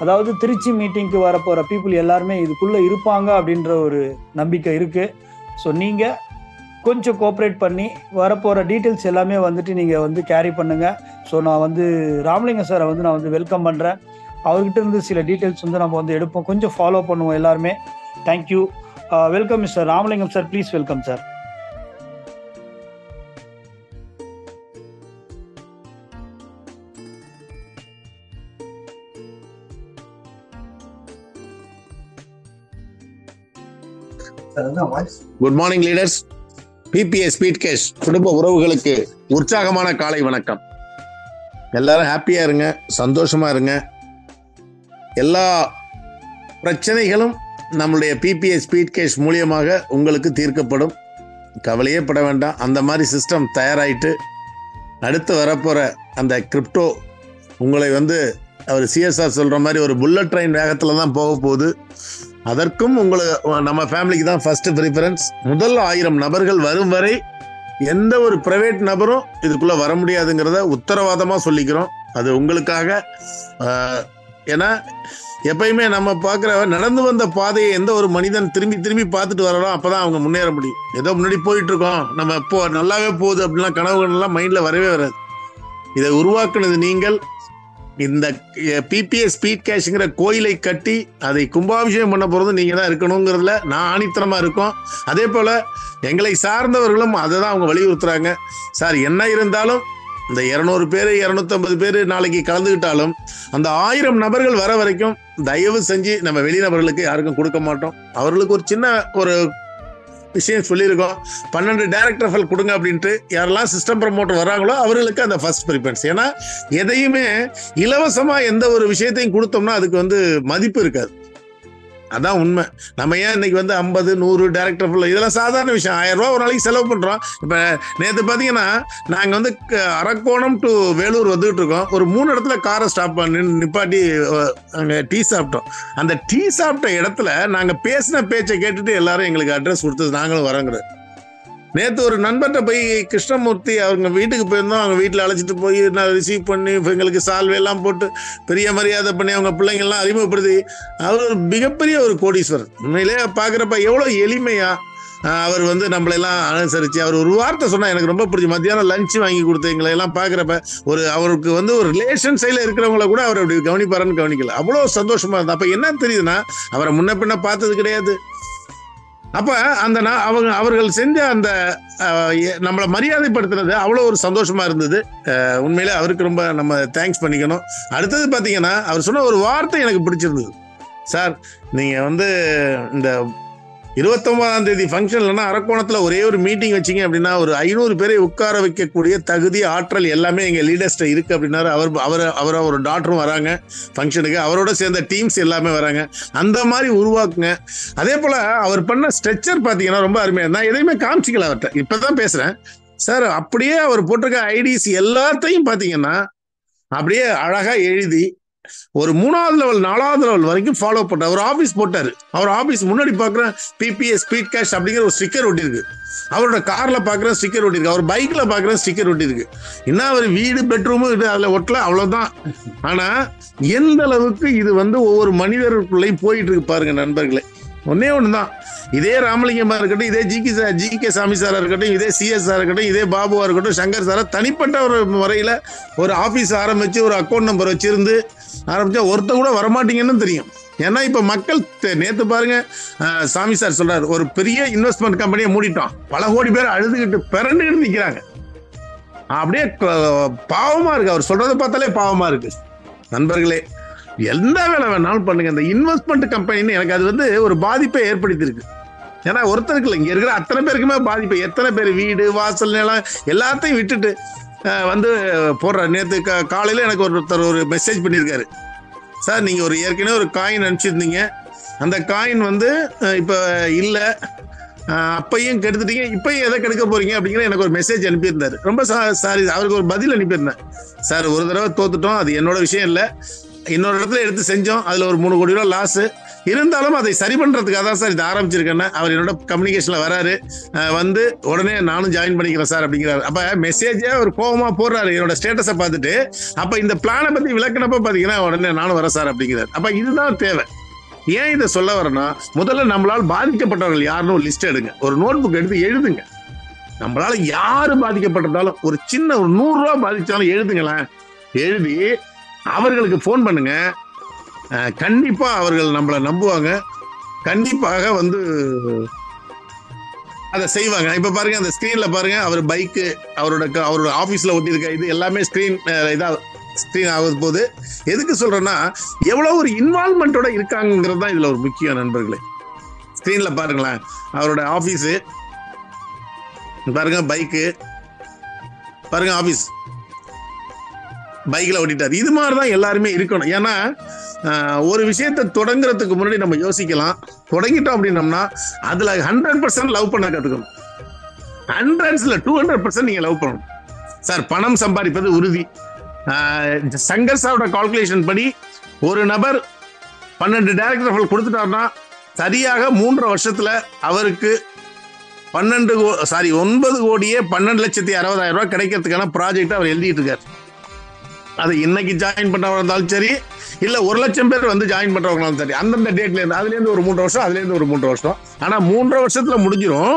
அதாவது திருச்சி மீட்டிங்க்கு வரப்போகிற பீப்புள் எல்லாருமே இதுக்குள்ளே இருப்பாங்க அப்படின்ற ஒரு நம்பிக்கை இருக்குது. ஸோ நீங்கள் கொஞ்சம் கோஆப்ரேட் பண்ணி வரப்போகிற டீட்டெயில்ஸ் எல்லாமே வந்துட்டு நீங்கள் வந்து கேரி பண்ணுங்கள். ஸோ நான் வந்து ராமலிங்கம் சாரை வந்து நான் வந்து வெல்கம் பண்ணுறேன். அவர்கிட்ட இருந்து சில டீட்டெயில்ஸ் வந்து நம்ம வந்து எடுப்போம், கொஞ்சம் ஃபாலோ பண்ணுவோம் எல்லாருமே. Thank you. Welcome mister Ramalingam sir, please welcome sir. Good morning leaders. PBS Speedcash குடும்ப உறவுகளுக்கு உற்சாகமான காலை வணக்கம். எல்லாரும் ஹாப்பியா இருங்க, சந்தோஷமா இருங்க. எல்லா பிரச்சனைகளும் நம்மளுடைய பிபிஎஸ் ஸ்பீட்கேஷ் மூலியமாக உங்களுக்கு தீர்க்கப்படும். கவலையே பட வேண்டாம். அந்த மாதிரி சிஸ்டம் தயாராயிட்டு அடுத்து வரப்போற அந்த கிரிப்டோ உங்களை வந்து அவர் சிஎஸ்ஆர் சொல்ற மாதிரி ஒரு புல்லட் ட்ரெயின் வேகத்துல தான் போக போகுது. அதற்கும் நம்ம ஃபேமிலிக்கு தான் ஃபர்ஸ்ட் ப்ரிஃபரன்ஸ். முதல் 1000 நபர்கள் வரும் வரை எந்த ஒரு பிரைவேட் நபரும் இதுக்குள்ள வர முடியாதுங்கிறத உத்தரவாதமா சொல்லிக்கிறோம். அது உங்களுக்காக. ஏன்னா எப்பயுமே நம்ம பார்க்குற நடந்து வந்த பாதையை எந்த ஒரு மனிதன் திரும்பி திரும்பி பார்த்துட்டு வரலாம், அப்பதான் அவங்க முன்னேற முடியும். ஏதோ முன்னாடி போயிட்டு இருக்கோம், நம்ம இப்போ நல்லாவே போகுது அப்படின்லாம் கனவுகள்லாம் மைண்ட்ல வரவே வராது. இதை உருவாக்குனது நீங்கள். இந்த பிபிஎஸ் ஸ்பீட்கேஷ்ங்கிற கோயிலை கட்டி அதை கும்பாபிஷேகம் பண்ண போறது நீங்க தான் இருக்கணுங்கிறதுல நான் ஆணித்தனமா இருக்கோம். அதே போல எங்களை சார்ந்தவர்களும் அதை தான் அவங்க வலியுறுத்துறாங்க. சார் என்ன இருந்தாலும் இந்த 200 பேர் 250 பேர் நாளைக்கு கலந்துக்கிட்டாலும் அந்த 1000 நபர்கள் வர வரைக்கும் தயவு செஞ்சு நம்ம வெளிநபர்களுக்கு யாருக்கும் கொடுக்க மாட்டோம். அவர்களுக்கு ஒரு சின்ன ஒரு விஷயம் சொல்லியிருக்கோம், 12 டைரக்டர் ஃபைல் கொடுங்க அப்படின்ட்டு. யாரெல்லாம் சிஸ்டம் ப்ரமோட்டர் வராங்களோ அவர்களுக்கு அந்த ஃபர்ஸ்ட் ப்ரிஃபரன்ஸ். ஏன்னா எதையுமே இலவசமா எந்த ஒரு விஷயத்தையும் கொடுத்தோம்னா அதுக்கு வந்து மதிப்பு இருக்காது. அதான் உண்மை. நம்ம ஏன் இன்னைக்கு வந்து 50 100 டைரக்டர் ஃபுல் இதெல்லாம் சாதாரண விஷயம். 1000 ரூபா ஒரு நாளைக்கு செலவு பண்றோம். இப்ப நேற்று பாத்தீங்கன்னா நாங்க வந்து அரக்கோணம் டு வேலூர் வந்துகிட்டு இருக்கோம். ஒரு 3 இடத்துல காரை ஸ்டாப் பண்ணி நிப்பாட்டி அங்க டீ சாப்பிட்டோம். அந்த டீ சாப்பிட்ட இடத்துல நாங்க பேசின பேச்சை கேட்டுட்டு எல்லாரும் எங்களுக்கு அட்ரஸ் கொடுத்தது, நாங்களும் வரோங்கிற. நேற்று ஒரு நண்பர்கிட்ட போய் கிருஷ்ணமூர்த்தி அவங்க வீட்டுக்கு போயிருந்தோம். அவங்க வீட்டில் அழைச்சிட்டு போய் நான் ரிசீவ் பண்ணி எங்களுக்கு சால்வையெல்லாம் போட்டு பெரிய மரியாதை பண்ணி அவங்க பிள்ளைங்கள்லாம் அறிமுகப்படுத்தி அவர் ஒரு மிகப்பெரிய ஒரு கோடீஸ்வரர். உண்மையிலே பார்க்குறப்ப எவ்வளோ எளிமையா அவர் வந்து நம்மளெல்லாம் அனுசரித்து அவர் ஒரு வார்த்தை சொன்னால் எனக்கு ரொம்ப பிடிச்சி. மத்தியானம் லஞ்சு வாங்கி கொடுத்து எங்களை எல்லாம் பார்க்குறப்ப அவருக்கு வந்து ஒரு ரிலேஷன் சைடில் இருக்கிறவங்கள கூட அவர் அப்படி கவனிப்பாருன்னு கவனிக்கல. அவ்வளோ சந்தோஷமா இருந்தது. அப்போ என்ன தெரியுதுன்னா அவரை முன்ன பின்ன பார்த்தது கிடையாது. அப்ப அந்த அவர்கள் செஞ்ச அந்த நம்மளை மரியாதைப்படுத்துறது அவ்வளோ ஒரு சந்தோஷமா இருந்தது. உண்மையிலே அவருக்கு ரொம்ப நம்ம தேங்க்ஸ் பண்ணிக்கணும். அடுத்தது பார்த்தீங்கன்னா அவர் சொன்ன ஒரு வார்த்தை எனக்கு பிடிச்சிருந்தது. சார் நீங்க வந்து இந்த 29ஆம் தேதி ஃபங்க்ஷன்லன்னா அரக்கோணத்தில் ஒரே ஒரு மீட்டிங் வச்சிங்க அப்படின்னா ஒரு 500 பேரை உட்கார வைக்கக்கூடிய தகுதி ஆற்றல் எல்லாமே எங்கள் லீடர்ஸ்ட்ட இருக்கு அப்படின்னாரு. அவரோட டாக்டரும் வராங்க ஃபங்க்ஷனுக்கு, அவரோட சேர்ந்த டீம்ஸ் எல்லாமே வராங்க. அந்த மாதிரி உருவாக்குங்க. அதே போல் அவர் பண்ண ஸ்ட்ரெச்சர் பார்த்தீங்கன்னா ரொம்ப அருமையாக. நான் எதையுமே காமிச்சிக்கல அவர்கிட்ட, இப்போ தான் பேசுகிறேன் சார். அப்படியே அவர் போட்டிருக்க ஐடிஸ் எல்லாத்தையும் பார்த்தீங்கன்னா அப்படியே அழகாக எழுதி ஒரு 3வது லெவல் 4வது லெவல் வரைக்கும் ஃபாலோ பண்ண ஒரு ஆபீஸ் போட்டாரு. அவர் ஆபீஸ் முன்னாடி பாக்குறேன் பிபிஎஸ் ஸ்பீட்கேஷ் அப்படிங்கிற ஒரு ஸ்டிக்கர் ஒட்டி இருக்கு. அவரோட கார்ல பாக்குறேன் ஸ்டிக்கர் ஒட்டி இருக்கு. அவர் பைக்ல பாக்குறேன் ஸ்டிக்கர் ஒட்டி இருக்கு. இன்னும் அவர் வீடு பெட்ரூமும் அதுல ஒட்டல, அவ்வளவுதான். ஆனா எந்த அளவுக்கு இது வந்து ஒவ்வொரு மனிதருக்குள்ளேயும் போயிட்டு இருக்கு பாருங்க நண்பர்களே. ஒன்னே ஒண்ணுதான், இதே ராமலிங்கமா இருக்கட்டும், இதே ஜி.கே. சாமி சாரா இருக்கட்டும், இதே சிஎஸ் சார் இருக்கட்டும், இதே பாபுவா இருக்கட்டும், சங்கர் சாரா தனிப்பட்ட ஒரு முறையில ஒரு ஆபீஸ் ஆரம்பிச்சு ஒரு அக்கௌண்ட் நம்பர் வச்சிருந்து ஆரம்பிச்சா ஒருத்த கூட வரமாட்டீங்கன்னு தெரியும். ஏன்னா இப்ப மக்கள் நேத்து பாருங்க சாமி சார் சொல்றாரு ஒரு பெரிய இன்வெஸ்ட்மெண்ட் கம்பெனியை மூடிட்டோம், பல கோடி பேர் அழுதுகிட்டு பிறண்டுகிட்டு நிக்கிறாங்க. அப்படியே பாவமா இருக்கு. அவர் சொல்றதை பார்த்தாலே பாவமா இருக்கு. நண்பர்களே, எந்த வேலை வேணாலும் பண்ணுங்க. இந்த இன்வெஸ்ட்மெண்ட் கம்பெனின்னு எனக்கு அது வந்து ஒரு பாதிப்பை ஏற்படுத்தியிருக்கு. ஏன்னா ஒருத்தருக்கு இல்லை, இங்க இருக்கிற அத்தனை பேருக்குமே பாதிப்பு. எத்தனை பேர் வீடு வாசல் நிலம் எல்லாத்தையும் விட்டுட்டு வந்து போடுற. நேற்று காலையில எனக்கு ஒருத்தர் ஒரு மெசேஜ் பண்ணியிருக்காரு. சார் நீங்க ஒரு ஏற்கனவே ஒரு காயின் அனுப்பிச்சிருந்தீங்க, அந்த காயின் வந்து இப்ப இல்ல, அப்பையும் கெடுத்துட்டீங்க, இப்பயும் எதை கெடுக்க போறீங்க அப்படிங்கிற எனக்கு ஒரு மெசேஜ் அனுப்பியிருந்தாரு. ரொம்ப சாரி, அவருக்கு ஒரு பதில் அனுப்பியிருந்தேன். சார் ஒரு தடவை தோத்துட்டோம், அது என்னோட விஷயம் இல்லை, இன்னொரு இடத்துல எடுத்து செஞ்சோம், அதுல ஒரு 3 கோடி ரூபா லாஸ். இருந்தாலும் அதை சரி பண்றதுக்காக தான் சார் இதை ஆரம்பிச்சிருக்கேன்னா அவர் என்னோட கம்யூனிகேஷன்ல வராரு, வந்து உடனே நானும் ஜாயின் பண்ணிக்கிறேன் சார் அப்படிங்கிறாரு. அப்ப மெசேஜே ஒரு கோபமா போடுறாரு என்னோட ஸ்டேட்டஸை பார்த்துட்டு. அப்ப இந்த பிளானை பத்தி விளக்கினப்ப பாத்தீங்கன்னா உடனே நானும் வரேன் சார் அப்படிங்கிறாரு. அப்ப இதுதான் தேவை. ஏன் இதை சொல்ல வரேன்னா, முதல்ல நம்மளால் பாதிக்கப்பட்டவர்கள் யாருன்னு ஒரு லிஸ்ட் எடுங்க, ஒரு நோட் புக் எடுத்து எழுதுங்க. நம்மளால யாரு பாதிக்கப்பட்டிருந்தாலும் ஒரு சின்ன ஒரு 100 ரூபாய் பாதிச்சாலும் எழுதுங்களேன். எழுதி அவர்களுக்கு போன் பண்ணுங்க. கண்டிப்பா அவர்கள் நம்மளை நம்புவாங்க, கண்டிப்பாக வந்து அதை செய்வாங்க. இப்ப பாருங்க, அந்த ஸ்கிரீன்ல பாருங்க, அவர் பைக்கு அவரோட ஆபீஸ்ல ஒட்டியிருக்க இது எல்லாமே ஸ்கிரீன் ஆகுது போது. எதுக்கு சொல்றேன்னா, எவ்வளவு ஒரு இன்வால்மெண்டோட இருக்காங்கிறது தான் இதுல ஒரு முக்கியம் நண்பர்களே. ஸ்கிரீன்ல பாருங்களேன், அவரோட ஆபீஸ் பாருங்க, பைக்கு பாருங்க, ஆபீஸ் பைக்ல ஓட்டிட்டாரு. இது மாதிரிதான் எல்லாருமே இருக்கணும். ஏன்னா ஒரு விஷயத்தை தொடங்குறதுக்கு முன்னாடி நம்ம யோசிக்கலாம். தொடங்கிட்டோம் அப்படின்னம்னா அதுல 100% லவ் பண்ண கத்துக்கணும். 200% நீங்க லவ் பண்ணணும் சார். பணம் சம்பாதிப்பது உறுதி. சங்கர் சாரோட கால்குலேஷன் படி ஒரு நபர் 12 டைரக்டர் கொடுத்துட்டாருன்னா சரியாக 3.5 வருஷத்துல அவருக்கு 9 கோடியே 12,60,000 ரூபாய் கிடைக்கிறதுக்கான ப்ராஜெக்ட் அவர் எழுதிட்டு இருக்காரு. அது இன்னைக்கு ஜாயின் பண்றவங்க இருந்தாலும் சரி, இல்ல 1 லட்சம் பேர் வந்து ஜாயின் பண்றவங்களாலும் சரி, அந்தந்த டேட்ல இருந்து அதுல இருந்து ஒரு 3 வருஷம், அதுல இருந்து ஒரு 3 வருஷம். ஆனா 3.5 வருஷத்துல முடிஞ்சிடும்.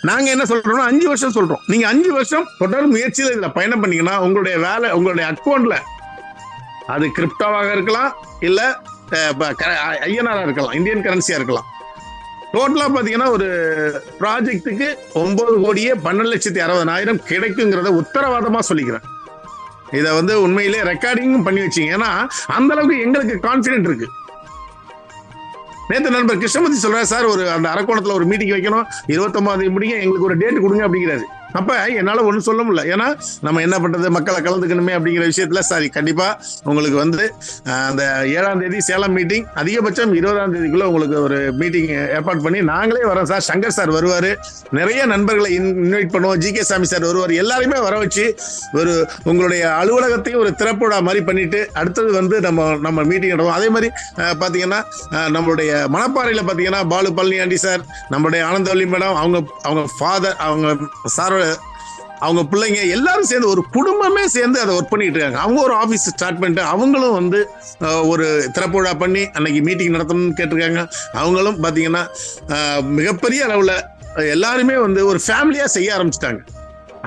நாங்க என்ன சொல்றோம்னா 5 வருஷம் சொல்றோம். நீங்க 5 வருஷம் தொடர் முயற்சியில இதுல பயணம் பண்ணீங்கன்னா உங்களுடைய வேலை உங்களுடைய அக்கௌண்ட்ல, அது கிரிப்டோவாக இருக்கலாம், இல்ல ஐஎன்ஆர் இருக்கலாம், இந்தியன் கரன்சியா இருக்கலாம். டோட்டலா பாத்தீங்கன்னா ஒரு ப்ராஜெக்டுக்கு 9 கோடியே 12,60,000 கிடைக்குங்கிறத உத்தரவாதமா சொல்லிக்கிறேன். இதை வந்து உண்மையிலே ரெக்கார்டிங் பண்ணி வச்சீங்க. ஏன்னா அந்த அளவுக்கு எங்களுக்கு கான்பிடென்ட் இருக்கு. நேற்று நண்பர் கிருஷ்ணமூர்த்தி சொல்றாரு, சார் ஒரு அந்த அரக்கோணத்துல ஒரு மீட்டிங் வைக்கணும், 29 முடிங்க, எங்களுக்கு ஒரு டேட் கொடுங்க அப்படிங்கிறாரு. அப்ப என்னால ஒண்ணும் சொல்ல முடியல. ஏன்னா நம்ம என்ன பண்றது, மக்களை கலந்துக்கணுமே அப்படிங்கிற விஷயத்துல சரி கண்டிப்பா உங்களுக்கு வந்து அந்த 7ஆம் தேதி சேலம் மீட்டிங், அதிகபட்சம் 20ஆம் தேதிக்குள்ள உங்களுக்கு ஒரு மீட்டிங் ஏற்பாடு பண்ணி நாங்களே வரோம் சார். சங்கர் சார் வருவாரு, நிறைய நண்பர்களை இன்வைட் பண்ணுவோம், ஜிகே சாமி சார் வருவார், எல்லாருமே வர வச்சு ஒரு உங்களுடைய அலுவலகத்தையும் ஒரு திறப்பு விழா மாதிரி பண்ணிட்டு அடுத்தது வந்து நம்ம மீட்டிங் நடக்கும். அதே மாதிரி பாத்தீங்கன்னா நம்மளுடைய மணப்பாறையில பாத்தீங்கன்னா பாலு பழனியாண்டி சார், நம்மளுடைய ஆனந்தவல்லி மேடம், அவங்க ஃபாதர், அவங்க சார், அவங்க பிள்ளைங்க எல்லாரும் சேர்ந்து ஒரு குடும்பமே சேர்ந்து அதை ஒர்க் பண்ணிட்டு இருக்காங்க. அவங்க ஒரு ஆபீஸ் ஸ்டார்ட் பண்ணிட்டு அவங்களும் வந்து ஒரு திறப்பு விழா பண்ணி அன்னைக்கு மீட்டிங் நடத்தணும்னு கேட்டிருக்காங்க. அவங்களும் பாத்தீங்கன்னா மிகப்பெரிய அளவுல எல்லாருமே வந்து ஒரு ஃபேமிலியா செய்ய ஆரம்பிச்சிட்டாங்க.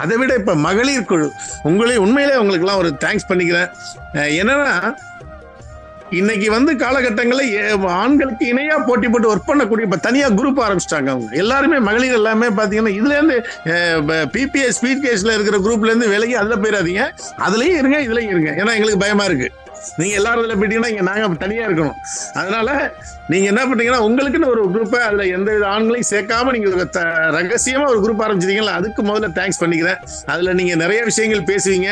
அதை விட இப்ப மகளிர் குழு, உண்மையிலே உங்களுக்கு எல்லாம் ஒரு தேங்க்ஸ் பண்ணிக்கிறேன். என்னன்னா இன்னைக்கு வந்து காலகட்டங்களில் ஆண்களுக்கு இணையா போட்டி போட்டு ஒர்க் பண்ணக்கூடிய இப்ப தனியா குரூப் ஆரம்பிச்சிட்டாங்க. அவங்க எல்லாருமே மகளிர் எல்லாமே பாத்தீங்கன்னா இதுல இருந்து பிபிஎஸ் ஸ்பீட் கேஸ்ல இருக்கிற குரூப்ல இருந்து விலகி அதுல போயிடாதீங்க, அதுலயும் இருங்க இதுலயும் இருங்க. ஏன்னா எங்களுக்கு பயமா இருக்கு, நீங்க எல்லாரும் இதுல போயிட்டீங்கன்னா இங்க நாங்க தனியா இருக்கணும். அதனால நீங்க என்ன பண்றீங்கன்னா உங்களுக்குன்னு ஒரு குரூப்பை அதுல எந்த வித ஆண்களையும் சேர்க்காம நீங்க ரகசியமா ஒரு குரூப் ஆரம்பிச்சிருக்கீங்களா, அதுக்கு முதல்ல தேங்க்ஸ் பண்ணிக்கிறேன். அதுல நீங்க நிறைய விஷயங்கள் பேசுவீங்க,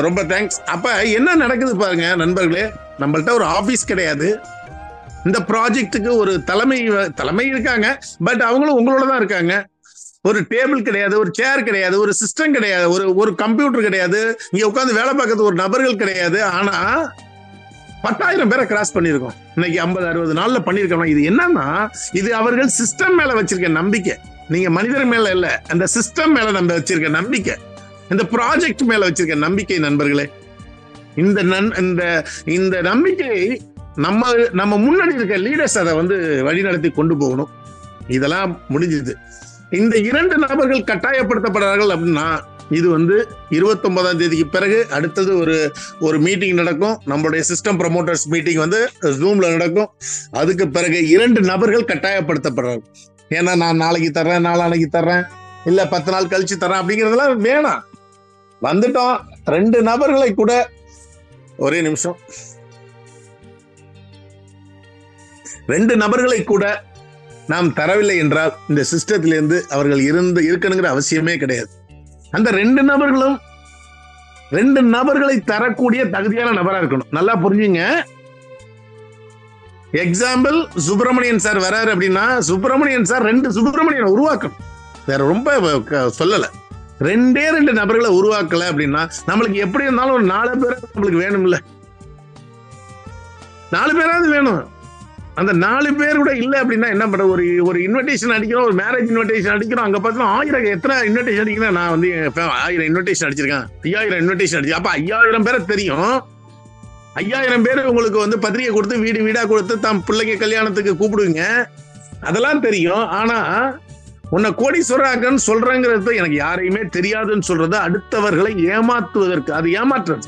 ரொம்ப தேங்க்ஸ். அப்ப என்ன நடக்குது பாருங்க நண்பர்களே, நம்மள்ட்ட ஒரு ஆபீஸ் கிடையாது, இந்த ப்ராஜெக்டுக்கு ஒரு தலைமை இருக்காங்க, பட் அவங்களும் உங்களோட தான் இருக்காங்க. ஒரு டேபிள் கிடையாது, ஒரு சேர் கிடையாது, ஒரு சிஸ்டம் கிடையாது, ஒரு கம்ப்யூட்டர் கிடையாது, இங்க உட்காந்து வேலை பார்க்கறது ஒரு நபர்கள் கிடையாது. ஆனா 10,000 பேரை கிராஸ் பண்ணிருக்கோம் இன்னைக்கு 50-60 நாள்ல பண்ணிருக்கோம். இது என்னன்னா இது அவர்கள் சிஸ்டம் மேல வச்சிருக்க நம்பிக்கை. நீங்க மனிதர் மேல இல்ல, அந்த சிஸ்டம் மேல நம்ம வச்சிருக்க நம்பிக்கை, இந்த ப்ராஜெக்ட் மேல வச்சிருக்க நம்பிக்கை நண்பர்களே. இந்த நம்பிக்கை நம்ம முன்னாடி இருக்க லீடர்ஸ் அதை வந்து வழிநடத்தி கொண்டு போகணும். இதெல்லாம் முடிஞ்சது. இந்த 2 நபர்கள் கட்டாயப்படுத்தப்படுறார்கள் அப்படின்னா இது வந்து 29ஆம் தேதிக்கு பிறகு அடுத்தது ஒரு மீட்டிங் நடக்கும். நம்மளுடைய சிஸ்டம் ப்ரமோட்டர்ஸ் மீட்டிங் வந்து ஜூம்ல நடக்கும். அதுக்கு பிறகு 2 நபர்கள் கட்டாயப்படுத்தப்படுறாங்க. ஏன்னா நான் நாளைக்கு தர்றேன், நாளானைக்கு தர்றேன், இல்ல 10 நாள் கழிச்சு தர்றேன் அப்படிங்கிறதெல்லாம் வேணாம். வந்துட்டோம் 2 நபர்களை கூட, ஒரே நிமிஷம், 2 நபர்களை கூட நாம் தரவில்லை என்றால் இந்த சிஸ்டத்திலிருந்து அவர்கள் இருக்கணுங்கிற அவசியமே கிடையாது. அந்த 2 நபர்களும் 2 நபர்களை தரக்கூடிய தகுதியான நபரா இருக்கணும். நல்லா புரிஞ்சுங்க. எக்ஸாம்பிள், சுப்பிரமணியன் சார் வராரு அப்படின்னா சுப்பிரமணியன் சார் 2 சுப்பிரமணியன் உருவாக்கணும், வேற ரொம்ப சொல்லல. 2 நபர்களை உருவாக்கல அப்படின்னா நம்மளுக்கு எப்படி இருந்தாலும் ஒரு 4 பேர் நம்மளுக்கு வேணும்ல, 4 பேராவது வேணும். அந்த 4 பேர் கூட இல்ல அப்படின்னா என்ன பண்ற? ஒரு இன்விடேஷன் அடிக்கிறோம், ஒரு மேரேஜ் இன்விடேஷன் அடிக்கிறோம், அங்க பார்த்தா 1000 எத்தனை இன்விடேஷன் அடிக்கிறேன். நான் வந்து 1000 இன்விடேஷன் அடிச்சிருக்கேன், 5000 இன்விடேஷன் அடிச்சு. அப்ப 5000 பேரை தெரியும். 5000 பேர் உங்களுக்கு வந்து பத்திரிகை கொடுத்து வீடு வீடா கொடுத்து தம் பிள்ளைங்க கல்யாணத்துக்கு கூப்பிடுவீங்க, அதெல்லாம் தெரியும். ஆனா உன்னை கோடீஸ்வரராகன்னு சொல்றேங்கிறது எனக்கு யாரையுமே தெரியாதுன்னு சொல்றது அடுத்தவர்களை ஏமாத்துவதற்கு. அது ஏமாற்றுறது,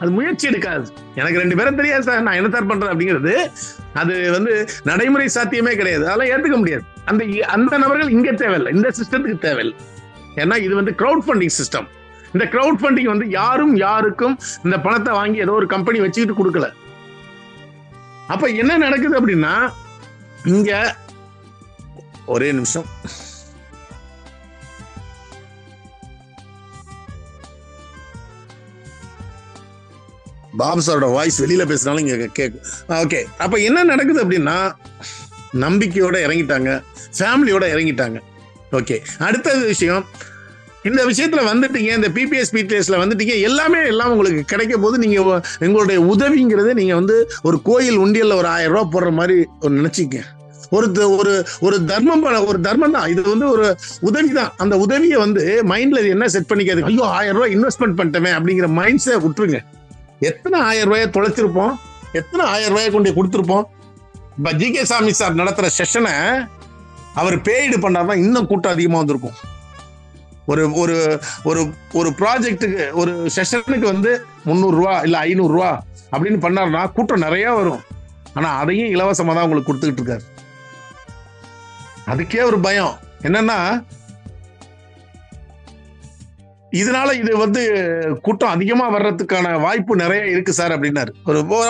அது முயற்சி எடுக்காது. எனக்கு 2 பேரும் தெரியாது சார், நான் என்ன சார் பண்றேன் அப்படிங்கிறது அது வந்து நடைமுறை சாத்தியமே கிடையாது. அதெல்லாம் ஏத்துக்க முடியாது. அந்த நபர்கள் இங்க தேவையில்லை, இந்த சிஸ்டத்துக்கு தேவையில்லை. ஏன்னா இது வந்து கிரவுட் ஃபண்டிங் சிஸ்டம். இந்த கிரவுட் ஃபண்டிங் வந்து யாரும் யாருக்கும் இந்த பணத்தை வாங்கி ஏதோ ஒரு கம்பெனி வச்சுக்கிட்டு கொடுக்கல. அப்ப என்ன நடக்குது அப்படின்னா, இங்க ஒரே நிமிஷம், பாபு சாரோட வாய்ஸ் வெளியில பேசினாலும் இங்க கேட்கும். ஓகே, அப்ப என்ன நடக்குது அப்படின்னா, நம்பிக்கையோட இறங்கிட்டாங்க, ஃபேமிலியோட இறங்கிட்டாங்க. ஓகே, அடுத்தது விஷயம், இந்த விஷயத்துல வந்துட்டீங்க, இந்த பிபிஎஸ் பிடிஎஸ்ல வந்துட்டீங்க, எல்லாம் உங்களுக்கு கிடைக்க போது நீங்க உங்களுடைய உதவிங்கிறது நீங்க வந்து ஒரு கோயில் உண்டியல்ல ஒரு 1000 ரூபாய் போடுற மாதிரி நினைச்சிக்க. ஒரு தர்மம் தான் இது, வந்து ஒரு உதவி தான். அந்த உதவியை வந்து மைண்ட்ல என்ன செட் பண்ணிக்காது, ஐயோ 1000 ரூபாய் இன்வெஸ்ட்மெண்ட் பண்ணிட்டேன் அப்படிங்கிற மைண்ட் செட் விட்டுருங்க. எத்தனை 1000 ரூபாயை தொலைச்சிருப்போம், எத்தனை 1000 ரூபாயை கொண்டு கொடுத்துருப்போம். இப்ப ஜி.கே. சாமி சார் நடத்துற செஷனை அவர் பேய்டு பண்ணாருன்னா இன்னும் கூட்டம் அதிகமா வந்திருக்கும். ஒரு ஒரு ஒரு ஒரு ப்ராஜெக்டுக்கு ஒரு செஷனுக்கு வந்து 300 ரூபா இல்ல 500 ரூபா அப்படின்னு பண்ணாருன்னா கூட்டம் நிறைய வரும். ஆனா அதையும் இலவசமா தான் உங்களுக்கு கொடுத்துக்கிட்டு இருக்காரு. அதுக்கே ஒரு பயம் என்னன்னா, இதனால இது வந்து கூட்டம் அதிகமா வர்றதுக்கான வாய்ப்பு நிறைய இருக்கு சார் அப்படின்னாரு.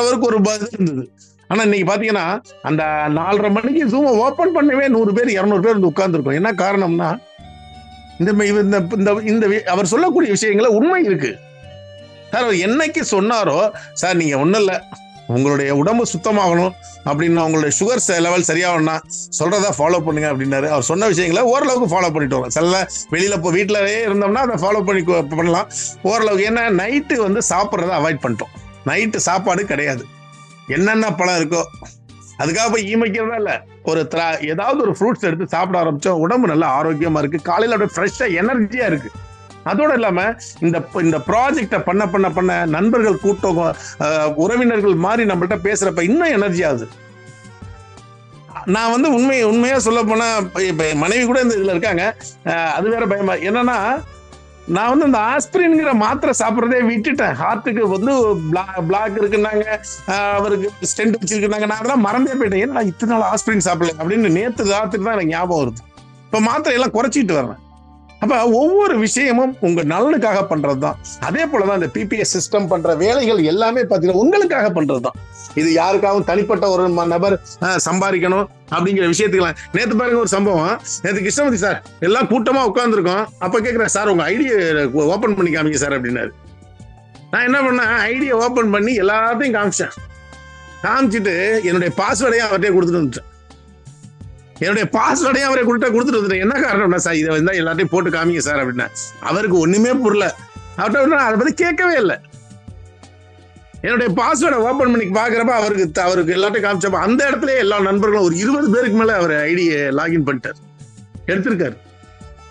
அவருக்கு ஒரு பதில் இருந்தது. ஆனா இன்னைக்கு பாத்தீங்கன்னா அந்த 4:30 மணிக்கு ஜூமை ஓபன் பண்ணவே 100 பேர் 200 பேர் வந்து உட்கார்ந்துருக்கோம். என்ன காரணம்னா, இந்த அவர் சொல்லக்கூடிய விஷயங்கள உண்மை இருக்கு சார். அவர் என்னைக்கு சொன்னாரோ, சார் நீங்க ஒண்ணும் இல்ல, உங்களுடைய உடம்பு சுத்தமாகணும் அப்படின்னா, உங்களுடைய சுகர் லெவல் சரியாகணும்னா சொல்றதா ஃபாலோ பண்ணுங்க அப்படின்னாரு. அவர் சொன்ன விஷயங்களை ஓரளவுக்கு ஃபாலோ பண்ணிட்டு வரோம். சில வெளியில வீட்டிலே இருந்தோம்னா அதை ஃபாலோ பண்ணலாம் ஓரளவுக்கு. ஏன்னா நைட்டு வந்து சாப்பிட்றத அவாய்ட் பண்ணிட்டோம். நைட்டு சாப்பாடு கிடையாது, என்னென்ன பழம் இருக்கோ அதுக்காக போய் ஈமைக்கிறதா இல்ல, ஏதாவது ஒரு ஃப்ரூட்ஸ் எடுத்து சாப்பிட ஆரம்பிச்சோம், உடம்பு நல்லா ஆரோக்கியமா இருக்கு, காலையில அப்படியே ஃப்ரெஷ்ஷா எனர்ஜியா இருக்கு. அதோட இல்லாம இந்த ப்ராஜெக்ட பண்ண நண்பர்கள் கூட்டம், உறவினர்கள் மாதிரி நம்மள்ட்ட பேசுறப்ப இன்னும் எனர்ஜி ஆகுது. நான் வந்து உண்மையா சொல்ல போனா, இப்ப மனைவி கூட இந்த இதுல இருக்காங்க, அது வேற பயமா. என்னன்னா, நான் வந்து இந்த ஆஸ்பிரின்ங்கிற மாத்திரை சாப்பிட்றதே விட்டுட்டேன். ஹார்ட்டுக்கு வந்து பிளாக் இருக்குன்னாங்க, அவருக்கு ஸ்டென்ட் வச்சிருக்குனாங்க, நான் அதெல்லாம் மறந்தே போயிட்டேன். ஏன்னா இத்தனை நாள் ஆஸ்பிரின் சாப்பிடல அப்படின்னு நேற்று ராத்திரி தான் எனக்கு ஞாபகம் வருது. இப்ப மாத்திரை எல்லாம் குறைச்சிட்டு வர்றேன். அப்ப ஒவ்வொரு விஷயமும் உங்க நலனுக்காக பண்றதுதான். அதே போலதான் இந்த பிபிஎஸ் சிஸ்டம் பண்ற வேலைகள் எல்லாமே பாத்தீங்கன்னா உங்களுக்காக பண்றதுதான். இது யாருக்காகவும் தனிப்பட்ட ஒரு நபர் சம்பாதிக்கணும் அப்படிங்கிற விஷயத்துக்கு. நேத்து பாருங்க ஒரு சம்பவம். நேற்று கிருஷ்ணமூர்த்தி சார் எல்லாம் கூட்டமா உட்காந்துருக்கோம். அப்ப கேட்கிறேன், சார் உங்க ஐடியா ஓபன் பண்ணி காமிங்க சார் அப்படின்னாரு. நான் என்ன பண்ணேன், ஐடியா ஓபன் பண்ணி எல்லாத்தையும் காமிச்சிட்டு என்னுடைய பாஸ்வேர்டையும் அவர்கிட்ட கொடுத்துட்டு வந்துட்டேன். என்னுடைய பாஸ்வேர்டையும் அவரை கொடுத்துட்டு வந்துட்டேன். என்ன காரணம்னா, சார் இதை வந்து எல்லாத்தையும் போட்டு காமிங்க சார் அப்படின்னா. அவருக்கு ஒண்ணுமே புரியல. அவர்கிட்ட அதை பத்தி கேட்கவே இல்லை. என்னுடைய பாஸ்வேர்டை ஓபன் பண்ணி பாக்குறப்ப அவருக்கு எல்லாத்தையும் காமிச்சப்ப அந்த இடத்துல எல்லா நண்பர்களும் ஒரு 20 பேருக்கு மேல அவர் ஐடியை லாகின் பண்ணிட்டார், எடுத்திருக்காரு.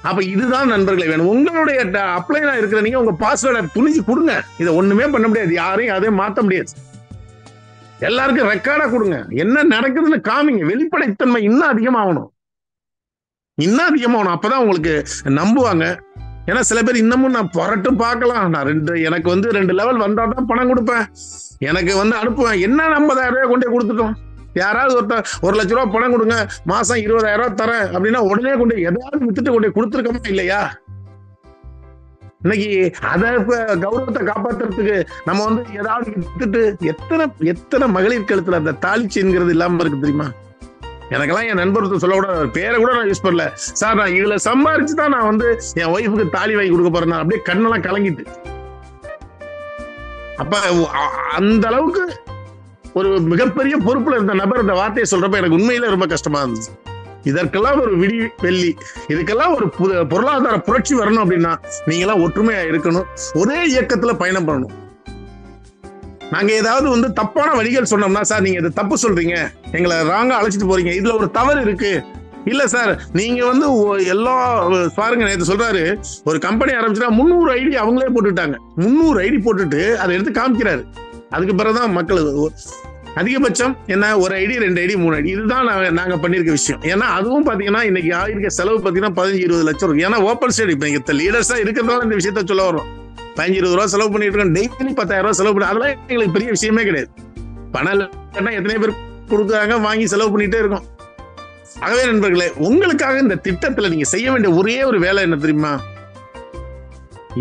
அப்ப இதுதான் நண்பர்களை வேணும். உங்களுடைய அப்ளைனா இருக்கிற நீங்க உங்க பாஸ்வேர்டை துணிஞ்சு கொடுங்க. இதை ஒண்ணுமே பண்ண முடியாது, யாரையும் அதே மாத்த முடியாது. எல்லாருக்கும் ரெக்கார்டா கொடுங்க, என்ன நடக்குதுன்னு காமிங்க. வெளிப்படைத்தன்மை இன்னும் அதிகமாகணும். அப்பதான் உங்களுக்கு நம்புவாங்க. ஏன்னா சில பேர் இன்னமும் நான் புரட்டும் பார்க்கலாம், நான் எனக்கு வந்து 2 லெவல் வந்தா தான் பணம் கொடுப்பேன், எனக்கு வந்து அனுப்புவேன். என்ன 50,000 ரூபாய் கொண்டே கொடுத்துட்டோம். யாராவது ஒருத்தர் 1 லட்ச ரூபாய் பணம் கொடுங்க, மாசம் 20,000 ரூபாய் தரேன் அப்படின்னா உடனே கொண்டு எதாவது வித்துட்டு கொண்டே கொடுத்துருக்கோமா இல்லையா? இன்னைக்கு அத கௌரவத்தை காப்பாத்துறதுக்கு நம்ம வந்து ஏதாவது வித்துட்டு எத்தனை மகளிர் கழுத்துல அந்த தாளிச்சுங்கிறது இல்லாம இருக்கு தெரியுமா? எனக்கெல்லாம் என் நண்பர் சொல்ல கூட பேரை கூட நான் யூஸ் பண்ணல. சார் நான் இதுல சம்பாரிச்சுதான் நான் வந்து என் ஒய்ஃபுக்கு தாலி வாங்கி கொடுக்க போறேன். அப்படியே கண்ணெல்லாம் கலங்கிட்டு. அப்ப அந்த அளவுக்கு ஒரு மிகப்பெரிய பொறுப்புல இருந்த நபர் இந்த வார்த்தையை சொல்றப்ப எனக்கு உண்மையில ரொம்ப கஷ்டமா இருந்துச்சு. இதற்கெல்லாம் ஒரு வெள்ளி, இதுக்கெல்லாம் ஒரு பொருளாதார புரட்சி வரணும் அப்படின்னா நீங்க எல்லாம் ஒற்றுமையா இருக்கணும், ஒரே இயக்கத்துல பயணம் பண்ணணும். நாங்க ஏதாவது வந்து தப்பான வழிகள் சொன்னோம்னா, சார் நீங்க இது தப்பு சொல்றீங்க, எங்களை ராங்கா அழைச்சிட்டு போறீங்க, இதுல ஒரு தவறு இருக்கு. இல்ல சார், நீங்க வந்து எல்லா பாருங்க, நேற்று சொல்றாரு ஒரு கம்பெனி ஆரம்பிச்சுட்டா 300 ஐடி அவங்களே போட்டுட்டாங்க. 300 ஐடி போட்டுட்டு அதை எடுத்து காமிக்கிறாரு. அதுக்கு பிறகுதான் மக்கள் அதிகபட்சம் என்ன, ஒரு ஐடி 2 ஐடி 3 ஐடி, இதுதான் நாங்க பண்ணிருக்க விஷயம். ஏன்னா அதுவும் பாத்தீங்கன்னா இன்னைக்கு ஆயிருக்க செலவு பாத்தீங்கன்னா 15-20 லட்சம் இருக்கு. ஏன்னா ஓப்பன் ஸ்டேட் இப்ப இங்க லீடர்ஸா இருக்கிறதால இந்த விஷயத்த சொல்ல வரும். 15-20 ரூபா செலவு பண்ணிட்டு இருக்கோம், டெய்லி 10,000 ரூபாய் செலவு பண்ணி, அதெல்லாம் எங்களுக்கு பெரிய விஷயமே கிடையாது. பணம் இல்லைன்னா எத்தனை பேர் கொடுக்குறாங்க, வாங்கி செலவு பண்ணிட்டே இருக்கோம். ஆகவே நண்பர்களே, உங்களுக்காக இந்த திட்டத்துல நீங்க செய்ய வேண்டிய ஒரே ஒரு வேலை என்ன தெரியுமா?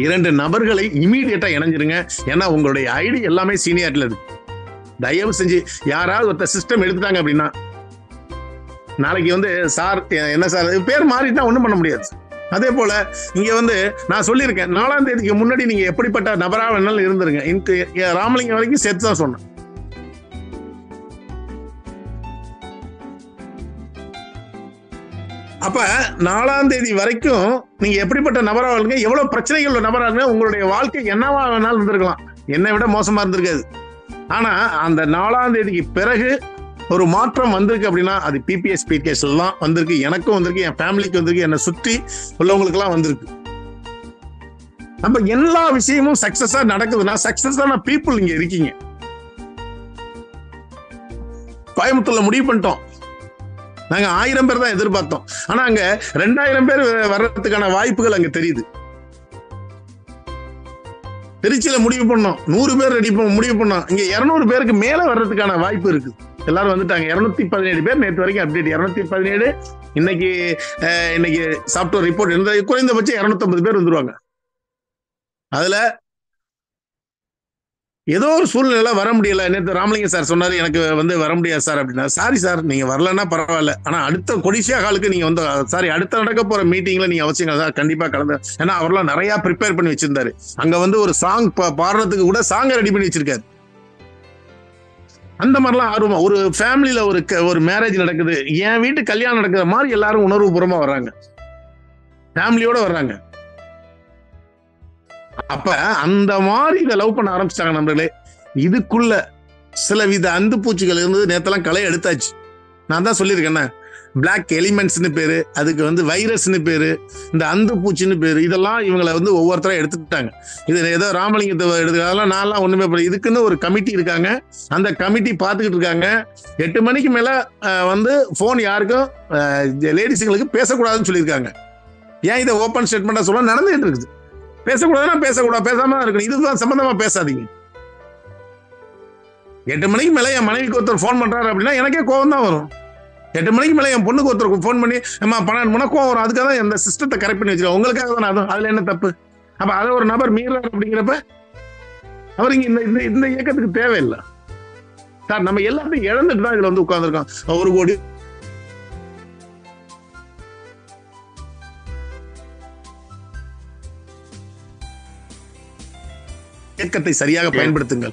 2 நபர்களை இமீடியட்டா இணைஞ்சிருங்க. ஏன்னா உங்களுடைய ஐடி எல்லாமே சீனியர்ல இருக்கு. தயவு செஞ்சு யாராவது ஒருத்தர் சிஸ்டம் எடுத்துட்டாங்க அப்படின்னா, நாளைக்கு வந்து சார் என்ன சார் பேர் மாறிட்டா ஒண்ணும் பண்ண முடியாது. அதே போல இங்க வந்து நான் சொல்லியிருக்கேன், 4ஆம் தேதிக்கு முன்னாடி நீங்க எப்படிப்பட்ட நபரா வேணாலும் இருந்துருங்க. ராமலிங்கம் வரைக்கும் சேர்த்து தான் சொன்னேன். அப்ப 4ஆம் தேதி வரைக்கும் நீங்க எப்படிப்பட்ட நபரா இருங்க, எவ்வளவு பிரச்சனைகள் உள்ள நபரா இருங்க, உங்களுடைய வாழ்க்கை என்னவா வேணாலும் இருந்திருக்கலாம், என்னை விட மோசமா இருந்திருக்காது. ஆனா அந்த 4ஆம் தேதிக்கு பிறகு ஒரு மாற்றம் வந்திருக்கு அப்படின்னா அது பிபிஎஸ் ஸ்பீட் எல்லாம் வந்திருக்கு. எனக்கும் வந்திருக்கு, என் ஃபேமிலிக்கு வந்திருக்கு, என்னை சுற்றி உள்ளவங்களுக்கு எல்லாம் வந்திருக்கு. நம்ம எல்லா விஷயமும் சக்சஸா நடக்குதுன்னா சக்சஸான பீப்புள் இங்க இருக்கீங்க. கோயம்புத்தூர்ல முடிவு பண்ணிட்டோம், நாங்க 1000 பேர் தான் எதிர்பார்த்தோம். ஆனா அங்க 2000 பேர் வர்றதுக்கான வாய்ப்புகள் அங்க தெரியுது. திருச்சியில முடிவு பண்ணோம் 100 பேர் ரெடி முடிவு பண்ணோம், இங்க 200 பேருக்கு மேல வர்றதுக்கான வாய்ப்பு இருக்கு. எல்லாரும் வந்துட்டாங்க. 217 பேர் நேற்று வரைக்கும் அப்டேட். 217 இன்னைக்கு சாப்ட்வேர் ரிப்போர்ட் இருந்த குறைந்தபட்சம் 250 பேர் வந்துருவாங்க. அதுல ஏதோ ஒரு சூழ்நிலை வர முடியல. நேற்று ராமலிங்க சார் சொன்னாரு, எனக்கு வந்து வர முடியாது சார் அப்படின்னா. சாரி சார், நீங்க வரலன்னா பரவாயில்ல, ஆனா அடுத்த கொடிசியா ஹாலுக்கு நீங்க வந்து சாரி அடுத்த நடக்க போற மீட்டிங்ல நீங்க அவசியம் கண்டிப்பா கலந்து. ஏன்னா அவர்லாம் நிறைய ப்ரிப்பேர் பண்ணி வச்சிருந்தாரு. அங்க வந்து ஒரு சாங் பாடுறதுக்கு கூட சாங்க ரெடி பண்ணி வச்சிருக்காரு. அந்த மாதிரிலாம் ஆர்வமா ஒரு ஃபேமிலியில ஒரு மேரேஜ் நடக்குது, என் வீட்டு கல்யாணம் நடக்கிற மாதிரி எல்லாரும் உணர்வு பூர்வமா வர்றாங்க, ஃபேமிலியோட வர்றாங்க. அப்ப அந்த மாதிரி இதை லவ் பண்ண ஆரம்பிச்சிட்டாங்க நண்பர்களே. இதுக்குள்ள சில வித அந்து பூச்சிகள் இருந்து நேத்தெல்லாம் களை எடுத்தாச்சு. நான் தான் சொல்லியிருக்கேன், பிளாக் எலிமெண்ட்ஸ்னு பேரு, அதுக்கு வந்து வைரஸ்னு பேரு, இந்த அந்து பூச்சின்னு பேரு. இதெல்லாம் இவங்களை வந்து ஒவ்வொருத்தரும் எடுத்துட்டாங்க. இது ஏதோ ராமலிங்கத்தை எடுத்துக்கலாம், நான்லாம் ஒண்ணுமே பண்ணல. இதுக்குன்னு ஒரு கமிட்டி இருக்காங்க, அந்த கமிட்டி பார்த்துக்கிட்டு இருக்காங்க. 8 மணிக்கு மேல வந்து போன் யாருக்கும் லேடிஸுங்களுக்கு பேசக்கூடாதுன்னு சொல்லியிருக்காங்க. ஏன் இதை ஓப்பன் ஸ்டேட்மெண்டா சொல்ல நடந்துட்டு இருக்குது. பேசக்கூடாதுன்னா பேசக்கூடாது, பேசாம இருக்கணும். இதுதான் சம்பந்தமா பேசாதீங்க. 8 மணிக்கு மேல என் மனைவிக்கு ஒருத்தர் போன் பண்றாரு அப்படின்னா எனக்கே கோவம் தான் வரும். 8 மணிக்கு மேல என் பொண்ணுக்கு ஒருத்தருக்கு போன் பண்ணி அம்மா 12 மணிக்கு கோவம் வரும். அதுக்காக தான் இந்த சிஸ்டத்தை கரெக்ட் பண்ணி வச்சிருக்கேன், உங்களுக்காக தான். அதுவும் அதுல என்ன தப்பு? அப்ப அதை ஒரு நபர் மீறாரு அப்படிங்கிறப்ப அவர் இங்க இந்த இயக்கத்துக்கு தேவையில்லை சார். நம்ம எல்லாத்தையும் இழந்துட்டு தான் இதுல வந்து உட்கார்ந்துருக்கோம். 1 கோடி இயக்கத்தை சரியாக பயன்படுத்துங்கள்.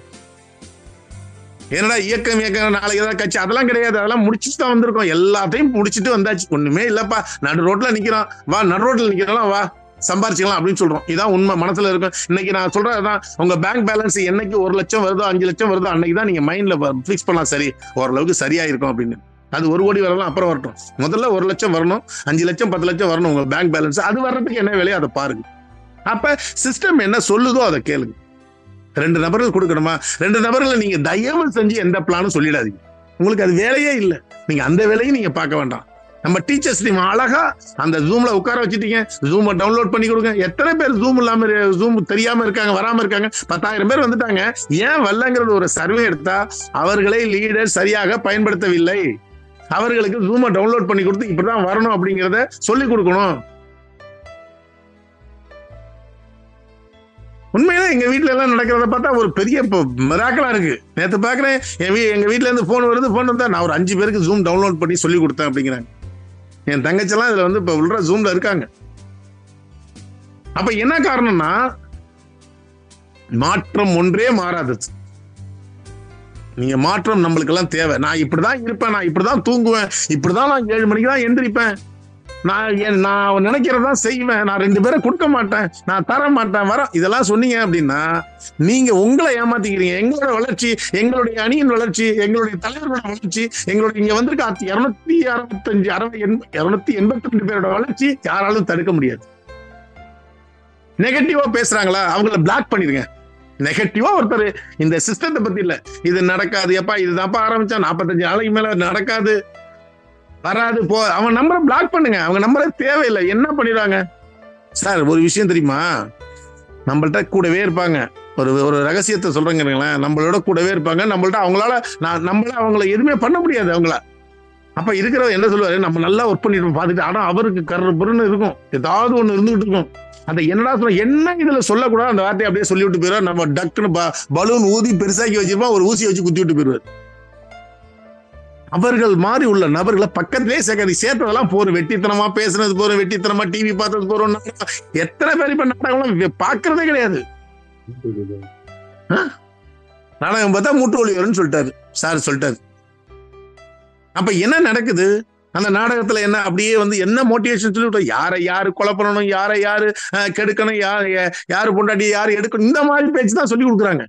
என்னடா இயக்கம் நாளைக்கு ஏதாவது கட்சி, அதெல்லாம் கிடையாது. அதெல்லாம் முடிச்சுட்டு தான் வந்திருக்கோம், எல்லாத்தையும் முடிச்சுட்டு வந்தாச்சு. ஒண்ணுமே இல்லப்பா, நடு ரோட்ல நிக்கிறோம், வா நடு ரோட்ல நிக்கிறோம், வா சம்பாரிச்சுக்கலாம் அப்படின்னு சொல்றோம். இதான் உண்மை மனசுல இருக்கும். இன்னைக்கு நான் சொல்றதுதான், உங்க பேங்க் பேலன்ஸ் என்னைக்கு 1 லட்சம் வருதோ 5 லட்சம் வருதோ அன்னைக்கு தான் நீங்க மைண்ட்ல பிக்ஸ் பண்ணலாம், சரி ஓரளவுக்கு சரியா இருக்கும் அப்படின்னு. அது 1 கோடி வரலாம், அப்புறம் வரட்டும். முதல்ல 1 லட்சம் வரணும், 5 லட்சம் 10 லட்சம் வரணும் உங்க பேங்க் பேலன்ஸ். அது வர்றதுக்கு என்ன வேலையோ அதை பாருங்க. அப்ப சிஸ்டம் என்ன சொல்லுதோ அதை கேளுங்க. 2 நபர்கள் கொடுக்கணுமா, 2 நபர்களை நீங்க தயவு செஞ்சு எந்த பிளானும் சொல்லிடாதீங்க. உங்களுக்கு அது வேலையே இல்லை, நீங்க அந்த வேலையும் நீங்க பார்க்க வேண்டாம். நம்ம டீச்சர்ஸ் டீம் அழகா அந்த ஜூம்ல உட்கார வச்சுட்டீங்க, ஜூமை டவுன்லோட் பண்ணி கொடுங்க. எத்தனை பேர் ஜூம் இல்லாம ஜூம் தெரியாம இருக்காங்க, வராம இருக்காங்க? 10,000 பேர் வந்துட்டாங்க. ஏன் வரலங்கிறது ஒரு சர்வே எடுத்தா அவர்களை லீடர் சரியாக பயன்படுத்தவில்லை. அவர்களுக்கு ஜூமை டவுன்லோட் பண்ணி கொடுத்து இப்படிதான் வரணும் அப்படிங்கிறத சொல்லி கொடுக்கணும். உண்மையில எங்க வீட்டுல எல்லாம் நடக்கிறத பார்த்தா ஒரு பெரிய மிராக்கலா இருக்கு. நேற்று பாக்குறேன், எங்க வீட்டுல இருந்து போன் வருது, போன் வந்தா நான் ஒரு 5 பேருக்கு ஜூம் டவுன்லோட் பண்ணி சொல்லி கொடுத்தேன் அப்படிங்கிறாங்க. என் தங்கச்செல்லாம் இதுல வந்து இப்ப உள்ள ஜூம்ல இருக்காங்க. அப்ப என்ன காரணம்னா மாற்றம் ஒன்றே மாறாதது. நீங்க மாற்றம் நம்மளுக்கு எல்லாம் தேவை. நான் இப்படிதான் இருப்பேன், நான் இப்படிதான் தூங்குவேன், இப்படிதான் நான் 7 மணிக்கு தான் எந்திரிப்பேன், நான் நினைக்கிறதான் செய்வேன், நான் 2 பேரை கொடுக்க மாட்டேன், நான் தர மாட்டேன் வர இதெல்லாம் சொன்னீங்க அப்படின்னா நீங்க உங்களை ஏமாத்திக்கிறீங்க. எங்களோட வளர்ச்சி, எங்களுடைய அணியின் வளர்ச்சி, எங்களுடைய தலைவர்களோட வளர்ச்சி, எங்களுடைய இங்க வந்திருக்க 282 பேரோட வளர்ச்சி யாராலும் தடுக்க முடியாது. நெகட்டிவா பேசுறாங்களா அவங்கள பிளாக் பண்ணிருங்க. நெகட்டிவா ஒருத்தர் இந்த சிஸ்டத்தை பத்தி இல்ல, இது நடக்காது, எப்பா இதுதான்ப்பா ஆரம்பிச்சா 45 நாளைக்கு மேல நடக்காது, வராது, போ, அவன் நம்பரை பிளாக் பண்ணுங்க. அவங்க நம்பரே தேவையில்லை. என்ன பண்ணிடுவாங்க சார்? ஒரு விஷயம் தெரியுமா, நம்மள்ட்ட கூடவே இருப்பாங்க. ஒரு ரகசியத்தை சொல்றேங்க, நம்மளோட கூடவே இருப்பாங்க. நம்மள்ட்ட அவங்கள எதுவுமே பண்ண முடியாது அவங்கள. அப்ப இருக்கிற என்ன சொல்லுவாரு, நம்ம நல்லா ஒர்க் பண்ணிட்டு பார்த்துட்டு, ஆனா அவருக்கு கர்றன்னு இருக்கும், ஏதாவது ஒண்ணு இருந்துகிட்டு இருக்கும். அந்த என்னடா சொல்ல, என்ன இதுல சொல்லக்கூடாது அந்த வார்த்தையை அப்படியே சொல்லி விட்டு போயிடுவார். நம்ம டக்குன்னு பலூன் ஊதி பெருசாக்கி வச்சிருப்போம், ஒரு ஊசி வச்சு குத்தி விட்டு போயிடுவார். அவர்கள் மாதிரி உள்ள நபர்களை பக்கத்திலே சேர்த்ததெல்லாம் போறோம். வெட்டித்தனமா பேசுனது போறோம், வெட்டித்தனமா டிவி பார்த்தது போறோம். எத்தனை பேர் இப்ப நாடகம் பாக்குறதே கிடையாது. நாடகம் பார்த்தா மூட்டு வலி வரும்னு சொல்லிட்டாரு சார், சொல்லிட்டாரு. அப்ப என்ன நடக்குது அந்த நாடகத்துல? என்ன அப்படியே என்ன மோட்டிவேஷன் சொல்லி யாரு கொலை பண்ணணும், யாரு கெடுக்கணும், யாரு பொண்டாட்டி யாரு எடுக்கணும், இந்த மாதிரி பேச்சு தான் சொல்லி கொடுக்குறாங்க.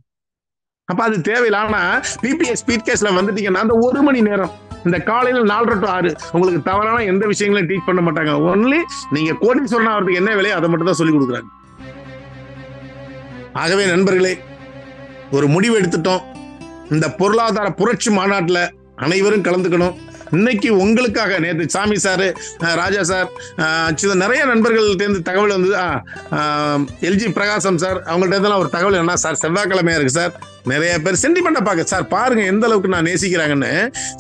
அப்ப அது தேவையில்லை. ஆனா பிபிஎஸ் ஸ்பீட் கேஸ்ல வந்துட்டீங்கன்னா அந்த 1 மணி நேரம், இந்த காலையில 4 to 6 உங்களுக்கு தவறான எந்த விஷயங்களையும் டீச் பண்ண மாட்டாங்க. ஒன்லி நீங்க கோடீஸ்வரன் ஆகிறதுக்கு என்ன வேலையோ அதை மட்டும் தான் சொல்லி கொடுக்குறாங்க. ஆகவே நண்பர்களே, ஒரு முடிவு எடுத்துட்டோம். இந்த பொருளாதார புரட்சி மாநாட்டுல அனைவரும் கலந்துக்கணும். இன்னைக்கு உங்களுக்காக நேற்று சாமி சார், ராஜா சார், நிறைய நண்பர்கள் தகவல் வந்து எல்ஜி பிரகாசம் சார் அவங்கள்ட்ட ஒரு தகவல் என்ன சார், செவ்வாய்க்கிழமையா இருக்கு சார், நிறைய பேர் சென்டிமெண்டா பார்க்க சார், பாருங்க எந்த அளவுக்கு நான் நேசிக்கிறாங்கன்னு.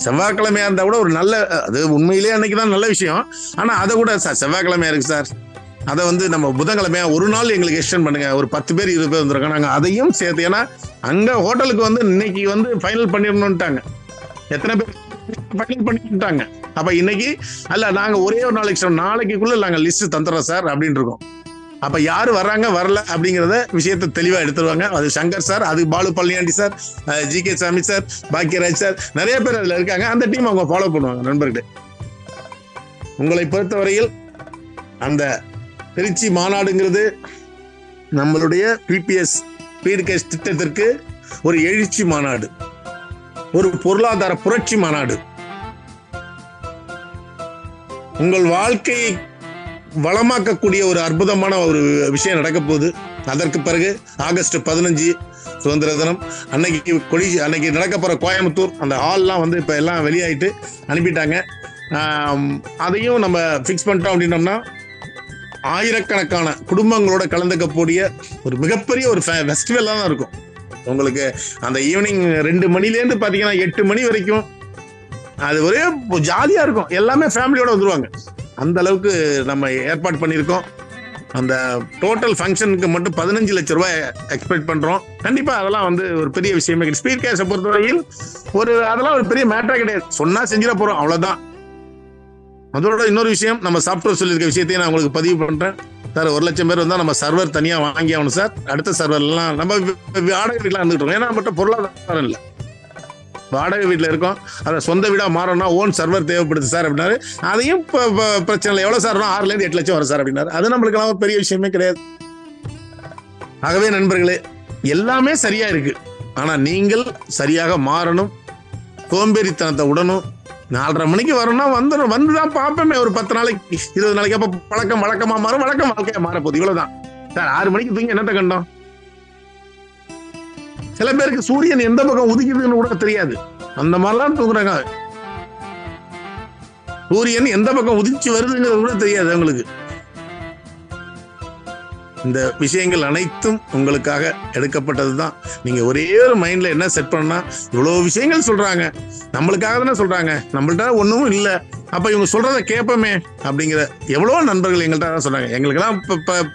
செவ்வாய்க்கிழமையா இருந்தா கூட ஒரு நல்ல, அது உண்மையிலேயே அன்னைக்குதான் நல்ல விஷயம். ஆனா அதை கூட சார் செவ்வாய்க்கிழமையா இருக்கு சார், அதை நம்ம புதன்கிழமையா ஒரு நாள் எங்களுக்கு எக்ஸ்டெண்ட் பண்ணுங்க, ஒரு 10 பேர் 20 பேர் வந்துருக்காங்க, நாங்க அதையும் சேர்த்து. ஏன்னா அங்க ஹோட்டலுக்கு இன்னைக்கு ஃபைனல் பண்ணிடணும்ட்டாங்க. எத்தனை பேர் பண்ணிட்டாங்க. அப்ப இன்னைக்கு அல்ல, நாங்க ஒரே ஒரு நாளைக்குள்ள நாங்க லிஸ்ட் தந்துடுறோம் சார் அப்படின்னு இருக்கோம். அப்ப யாரு வர்றாங்க வரல அப்படிங்கறத விஷயத்தை தெளிவா எடுத்துருவாங்க. அது சங்கர் சார், அது பாலு பழனியாண்டி சார், ஜி.கே. சாமி சார், பாக்கியராஜ் சார், நிறைய பேர் அதுல இருக்காங்க. அந்த டீம் அவங்க ஃபாலோ பண்ணுவாங்க. நண்பர்களே, உங்களை பொறுத்தவரையில் அந்த திருச்சி மாநாடுங்கிறது நம்மளுடைய பிபிஎஸ் ஸ்பீட் கேஸ் திட்டத்திற்கு ஒரு எழுச்சி மாநாடு, ஒரு பொருளாதார புரட்சி மாநாடு. உங்கள் வாழ்க்கையை வளமாக்கக்கூடிய ஒரு அற்புதமான ஒரு விஷயம் நடக்க போகுது. அதற்கு பிறகு ஆகஸ்ட் 15 சுதந்திர தினம் அன்னைக்கு நடக்க போற கோயம்புத்தூர் அந்த ஹால்லாம் இப்ப எல்லாம் வெளியாயிட்டு அனுப்பிட்டாங்க. அதையும் நம்ம பிக்ஸ் பண்ணிட்டோம் அப்படின்னோம்னா ஆயிரக்கணக்கான குடும்பங்களோட கலந்துக்கக்கூடிய ஒரு மிகப்பெரிய ஒரு ஃபெஸ்டிவல் தான் இருக்கும். உங்களுக்கு அந்த ஈவினிங் 2 மணிலேருந்து பாத்தீங்கன்னா 8 மணி வரைக்கும் அது ஒரே ஜாலியா இருக்கும். எல்லாமே ஃபேமிலியோட வந்துருவாங்க. அந்த அளவுக்கு நம்ம ஏற்பாடு பண்ணியிருக்கோம். அந்த டோட்டல் ஃபங்க்ஷனுக்கு மட்டும் 15 லட்சம் ரூபாய் எக்ஸ்பெக்ட் பண்றோம். கண்டிப்பா அதெல்லாம் ஒரு பெரிய விஷயமே. ஸ்பீட் கேஸை பொறுத்தவரையில் அதெல்லாம் ஒரு பெரிய மேட்டரே கிடையாது. சொன்னா செஞ்சிட போறோம், அவ்வளவுதான். அதோட இன்னொரு விஷயம், நம்ம சாஃப்ட்வேர் சொல்லியிருக்க விஷயத்தையும் நான் உங்களுக்கு பதிவு பண்றேன் சார். 1 லட்சம் பேர் வந்தா நம்ம சர்வர் தனியா வாங்கி ஆகணும் சார். அடுத்த சர்வர் எல்லாம் நம்ம வாடகை வீட்டுல இருந்துட்டு, ஏன்னா நம்மகிட்ட பொருளாதாரம் இல்லை, வாடகை வீட்டுல இருக்கோம். அதை சொந்த வீடா மாறணும்னா ஓன் சர்வர் தேவைப்படுது சார் அப்படின்னாரு. அதையும் பிரச்சனை இல்லை, எவ்வளவு சார் 6 to 8 லட்சம் வரும் சார் அப்படின்னாரு. அது நம்மளுக்கு எல்லாம் பெரிய விஷயமே கிடையாது. ஆகவே நண்பர்களே, எல்லாமே சரியா இருக்கு. ஆனா நீங்கள் சரியாக மாறணும், சோம்பேறித்தனத்தை உடனும். 4:30 மணிக்கு வரணும்னா வந்துதான் பார்ப்போமே. ஒரு 10 நாளைக்கு 20 நாளைக்கு அப்ப பழக்கம் வழக்கமா மாறும், வழக்கம் வாழ்க்கையா மாறப்போகுது. இவ்வளவுதான் சார். 6 மணிக்கு தூங்கி என்னத்த கண்டோம்? சில பேருக்கு சூரியன் எந்த பக்கம் உதிக்குதுன்னு கூட தெரியாது, அந்த மாதிரிலாம் தூங்குறாங்க. சூரியன் எந்த பக்கம் உதிச்சு வருதுங்கிறது கூட தெரியாது அவங்களுக்கு. இந்த விஷயங்கள் அனைத்தும் உங்களுக்காக எடுக்கப்பட்டதுதான். நீங்க ஒரே ஒரு மைண்ட்ல என்ன செட் பண்ணா, இவ்வளவு விஷயங்கள் சொல்றாங்க, நம்மளுக்காக தானே சொல்றாங்க, நம்மள்ட்ட ஒண்ணும் இல்லை, அப்ப இவங்க சொல்றத கேட்போமே அப்படிங்கிற எவ்வளவோ நண்பர்கள் எங்கள்கிட்ட தான் சொல்றாங்க. எங்களுக்கெல்லாம்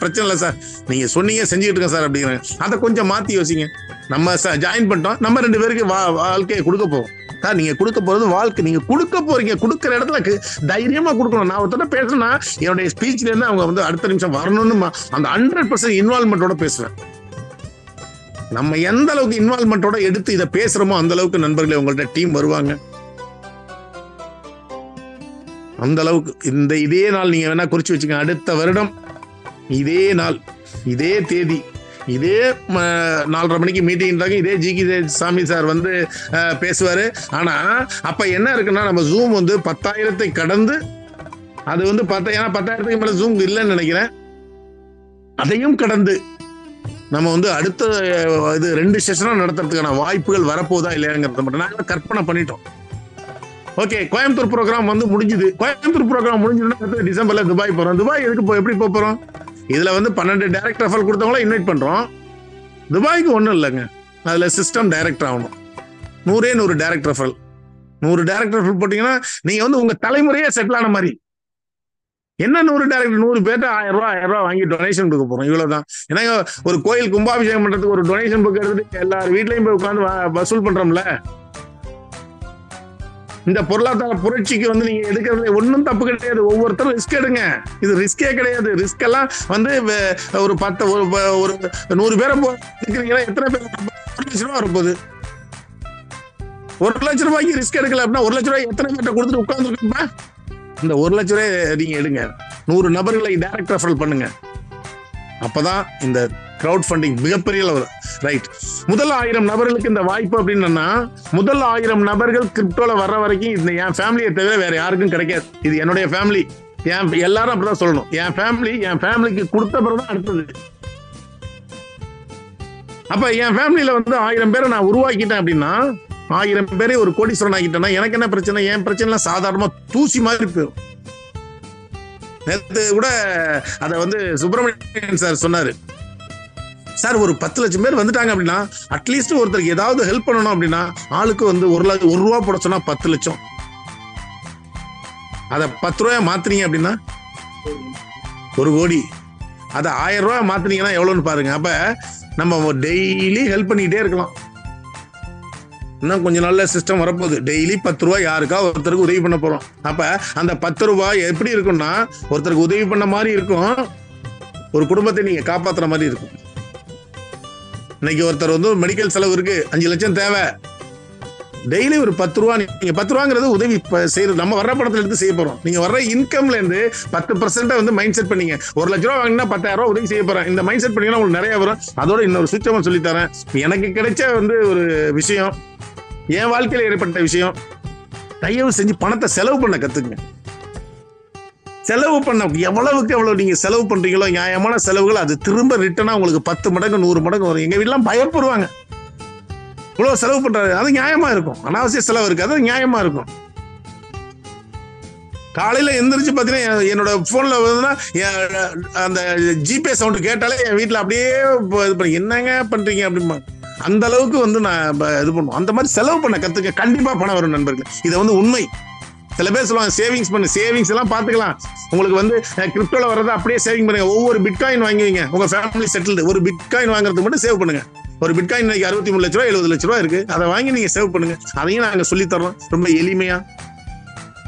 பிரச்சனை இல்லை சார், நீங்க சொன்னீங்க செஞ்சுக்கிட்டு இருக்கேன் சார் அப்படிங்கிறாங்க. அதை கொஞ்சம் மாத்தி யோசிங்க. நம்ம ஜாயின் பண்ணிட்டோம், நம்ம 2 பேருக்கு வாழ்க்கையை கொடுக்க போவோம் சார். நீங்க கொடுக்க போறது வாழ்க்கை, நீங்க கொடுக்க போறீங்க. கொடுக்குற இடத்துல தைரியமா கொடுக்கணும். நான் ஒருத்தர பேசுனா என்னுடைய ஸ்பீச்ல இருந்து அவங்க அடுத்த நிமிஷம் வரணும்னு அந்த 100% இன்வால்மெண்டோட பேசுவேன். நம்ம எந்த அளவுக்கு இன்வால்மெண்டோட எடுத்து இதை பேசுறோமோ அந்த அளவுக்கு நண்பர்களே உங்கள்ட்ட டீம் வருவாங்க. அந்த அளவுக்கு இதே நாள் நீங்க வேணா குறிச்சு வச்சுக்கோங்க. அடுத்த வருடம் இதே நாள், இதே தேதி, இதே 4:30 மணிக்கு மீட்டிங், இதே ஜி.கே. சாமி சார் வந்து பேசுவாரு. ஆனா அப்ப என்ன இருக்குன்னா, நம்ம ஜூம் வந்து 10,000 கடந்து, அது வந்து 10,000க்கு மேல ஜூம் இல்லைன்னு நினைக்கிறேன். அதையும் கடந்து நம்ம வந்து அடுத்த இது 2 செஷனா நடத்துறதுக்கான வாய்ப்புகள் வரப்போதா இல்லையாங்கிறத மட்டும் நாங்க கற்பனை பண்ணிட்டோம். ஓகே, கோயம்புத்தூர் ப்ரோக்ராம் வந்து முடிஞ்சுது. கோயம்புத்தூர் ப்ரோக்ராம் முடிஞ்சதுன்னா டிசம்பர்ல துபாய் போறோம். துபாய் எதுக்கு எப்படி போறோம்? இதுல வந்து 12 டைரக்ட் ரெஃபரல் கொடுத்தவங்கள இன்வைட் பண்றோம். துபாய்க்கு ஒண்ணும் இல்லைங்க, அதுல சிஸ்டம் டைரக்டர் ஆகணும். 100 டைரக்ட் ரெஃபரல், 100 டைரக்ட் ரெஃபரல் போட்டீங்கன்னா நீங்க வந்து உங்க தலைமுறையே செட்டில் ஆன மாதிரி. என்ன 100 டைரக்டர், 100 பேர்ட்ட 1000 ரூபாய் வாங்கி டொனேஷன் கொடுக்க போறோம், இவ்வளவுதான். ஏன்னா ஒரு கோயில் கும்பாபிஷேகம் பண்றதுக்கு ஒரு டொனேஷன் புக் எடுத்துட்டு எல்லாரும் வீட்லயும் போய் உட்காந்து வசூல் பண்றோம்ல. இந்த பொருளாதார புரட்சிக்கு வந்து நீங்க எடுக்கிறது ஒன்றும் தப்பு கிடையாது. ஒவ்வொருத்தரும் ரிஸ்க் எடுங்க. இது ரிஸ்கே கிடையாது. ரிஸ்க் எல்லாம் வந்து ஒரு 100 பேரை எடுக்கிறீங்கன்னா எத்தனை பேர்? 1 லட்சம் ரூபாய் வரப்போகுது. 1 லட்சம் ரூபாய்க்கு ரிஸ்க் எடுக்கல அப்படின்னா 1 லட்சம் ரூபாய் எத்தனை பேர்ட்ட கொடுத்துட்டு உட்காந்துருக்கா? இந்த 1 லட்சம் ரூபாய் நீங்க எடுங்க. 100 நபர்களை டைரக்ட் ரெஃபரல் பண்ணுங்க. அப்பதான் இந்த கிரவுட் ஃபண்டிங் மிகப்பெரிய ரைட். முதல் 1000 நபர்களுக்கு இந்த வாய்ப்பு அப்படின்னா, முதல் 1000 நபர்கள் கிரிப்டோல வர்ற வரைக்கும் இந்த என் ஃபேமிலியை தவிர வேற யாருக்கும் கிடைக்காது. இது என்னுடைய ஃபேமிலி. எல்லாரும் அப்படிதான் சொல்லணும். என் ஃபேமிலிக்கு கொடுத்த பிறகுதான் அடுத்தது. அப்ப என் ஃபேமிலியில வந்து 1000 பேரை நான் உருவாக்கிட்டேன் அப்படின்னா, 1000 பேரை ஒரு கோடீஸ்வரன் ஆகிட்டேன்னா எனக்கு என்ன பிரச்சனை? என் பிரச்சனை சாதாரணமா தூசி மாதிரி போயிடும். நேற்று கூட அத வந்து சுப்பிரமணியன் சார் சொன்னாரு. சார், ஒரு 10 லட்சம் பேர் வந்துட்டாங்க அப்படின்னா அட்லீஸ்ட் ஒருத்தருக்கு ஏதாவது ஹெல்ப் பண்ணணும் அப்படின்னா ஆளுக்கு வந்து 1 ரூபா போட சொன்னா 10 லட்சம். அத 10 ரூபாய் மாத்துறீங்க அப்படின்னா 1 கோடி. அத 1000 ரூபாய் மாத்துனீங்கன்னா எவ்வளவுன்னு பாருங்க. அப்ப நம்ம டெய்லி ஹெல்ப் பண்ணிக்கிட்டே இருக்கலாம். இன்னும் கொஞ்ச நாள்ல சிஸ்டம் வரப்போகுது. டெய்லி 10 ரூபாய் யாருக்கா ஒருத்தருக்கு உதவி பண்ண போறோம். அப்ப அந்த 10 ரூபாய் எப்படி இருக்கும்னா, ஒருத்தருக்கு உதவி பண்ண மாதிரி இருக்கும், ஒரு குடும்பத்தை நீங்க காப்பாத்துற மாதிரி இருக்கும். இன்னைக்கு ஒருத்தர் வந்து மெடிக்கல் செலவு இருக்கு, 5 லட்சம் தேவை. டெய்லி ஒரு 10 ரூபா, நீங்க 10 ரூபாங்கிறது உதவி செய்யறது. நம்ம வர்ற பணத்துல எடுத்து செய்ய போறோம். நீங்க வர்ற இன்கம்ல இருந்து 10% வந்து மைண்ட் செட் பண்ணீங்க. 1 லட்ச ரூபா வாங்கினா 10,000 ரூபாய் உதவி செய்ய போறேன். இந்த மைண்ட் செட் பண்ணீங்கன்னா உங்களுக்கு நிறைய வரும். அதோட இன்னொரு சுத்தமா சொல்லி தரேன். எனக்கு கிடைச்ச வந்து ஒரு விஷயம், என் வாழ்க்கையில ஏற்பட்ட விஷயம். தயவு செஞ்சு பணத்தை செலவு பண்ண கத்துக்குங்க. செலவு பண்ண எவ்வளவுக்கு எவ்வளவு நீங்க செலவு பண்றீங்களோ, நியாயமான செலவுகள் அது திரும்ப ரிட்டர்னா உங்களுக்கு 10 மடங்கு 100 மடங்கு வரும். எங்க வீட்டுலாம் பயப்படுவாங்க, இவ்வளவு செலவு பண்றாரு. அது நியாயமா இருக்கும். அனாவசிய செலவு இருக்கு, அது நியாயமா இருக்கும். காலையில எந்திரிச்சு பாத்தீங்கன்னா என்னோட போன்ல அந்த ஜிபே சவுண்ட் கேட்டாலே என் வீட்டுல அப்படியே இது பண்ணி என்னங்க பண்றீங்க அப்படிமா. அந்த அளவுக்கு வந்து நான் இது பண்ணுவோம். அந்த மாதிரி செலவு பண்ண கத்துக்க, கண்டிப்பா பணம் வரும் நண்பர்கள். இதை வந்து உண்மை. சில பேர் சொல்லுவாங்க சேவிங்ஸ் பண்ணு, சேவிங்ஸ் எல்லாம் பாத்துக்கலாம். உங்களுக்கு வந்து கிரிப்டோல வர்றதை அப்படியே சேவிங் பண்ணுங்க. ஒவ்வொரு பிட்காயின் வாங்குவீங்க, உங்க ஃபேமிலி செட்டில்டு. ஒரு பிட்காயின் வாங்குறதுக்கு மட்டும் சேவ் பண்ணுங்க. ஒரு பிட்காயின் இன்னைக்கு 63 லட்ச ரூபா 70 லட்ச ரூபா இருக்கு. அதை வாங்கி நீங்க சேவ் பண்ணுங்க. அதையும் நாங்க சொல்லி தரோம் ரொம்ப எளிமையா.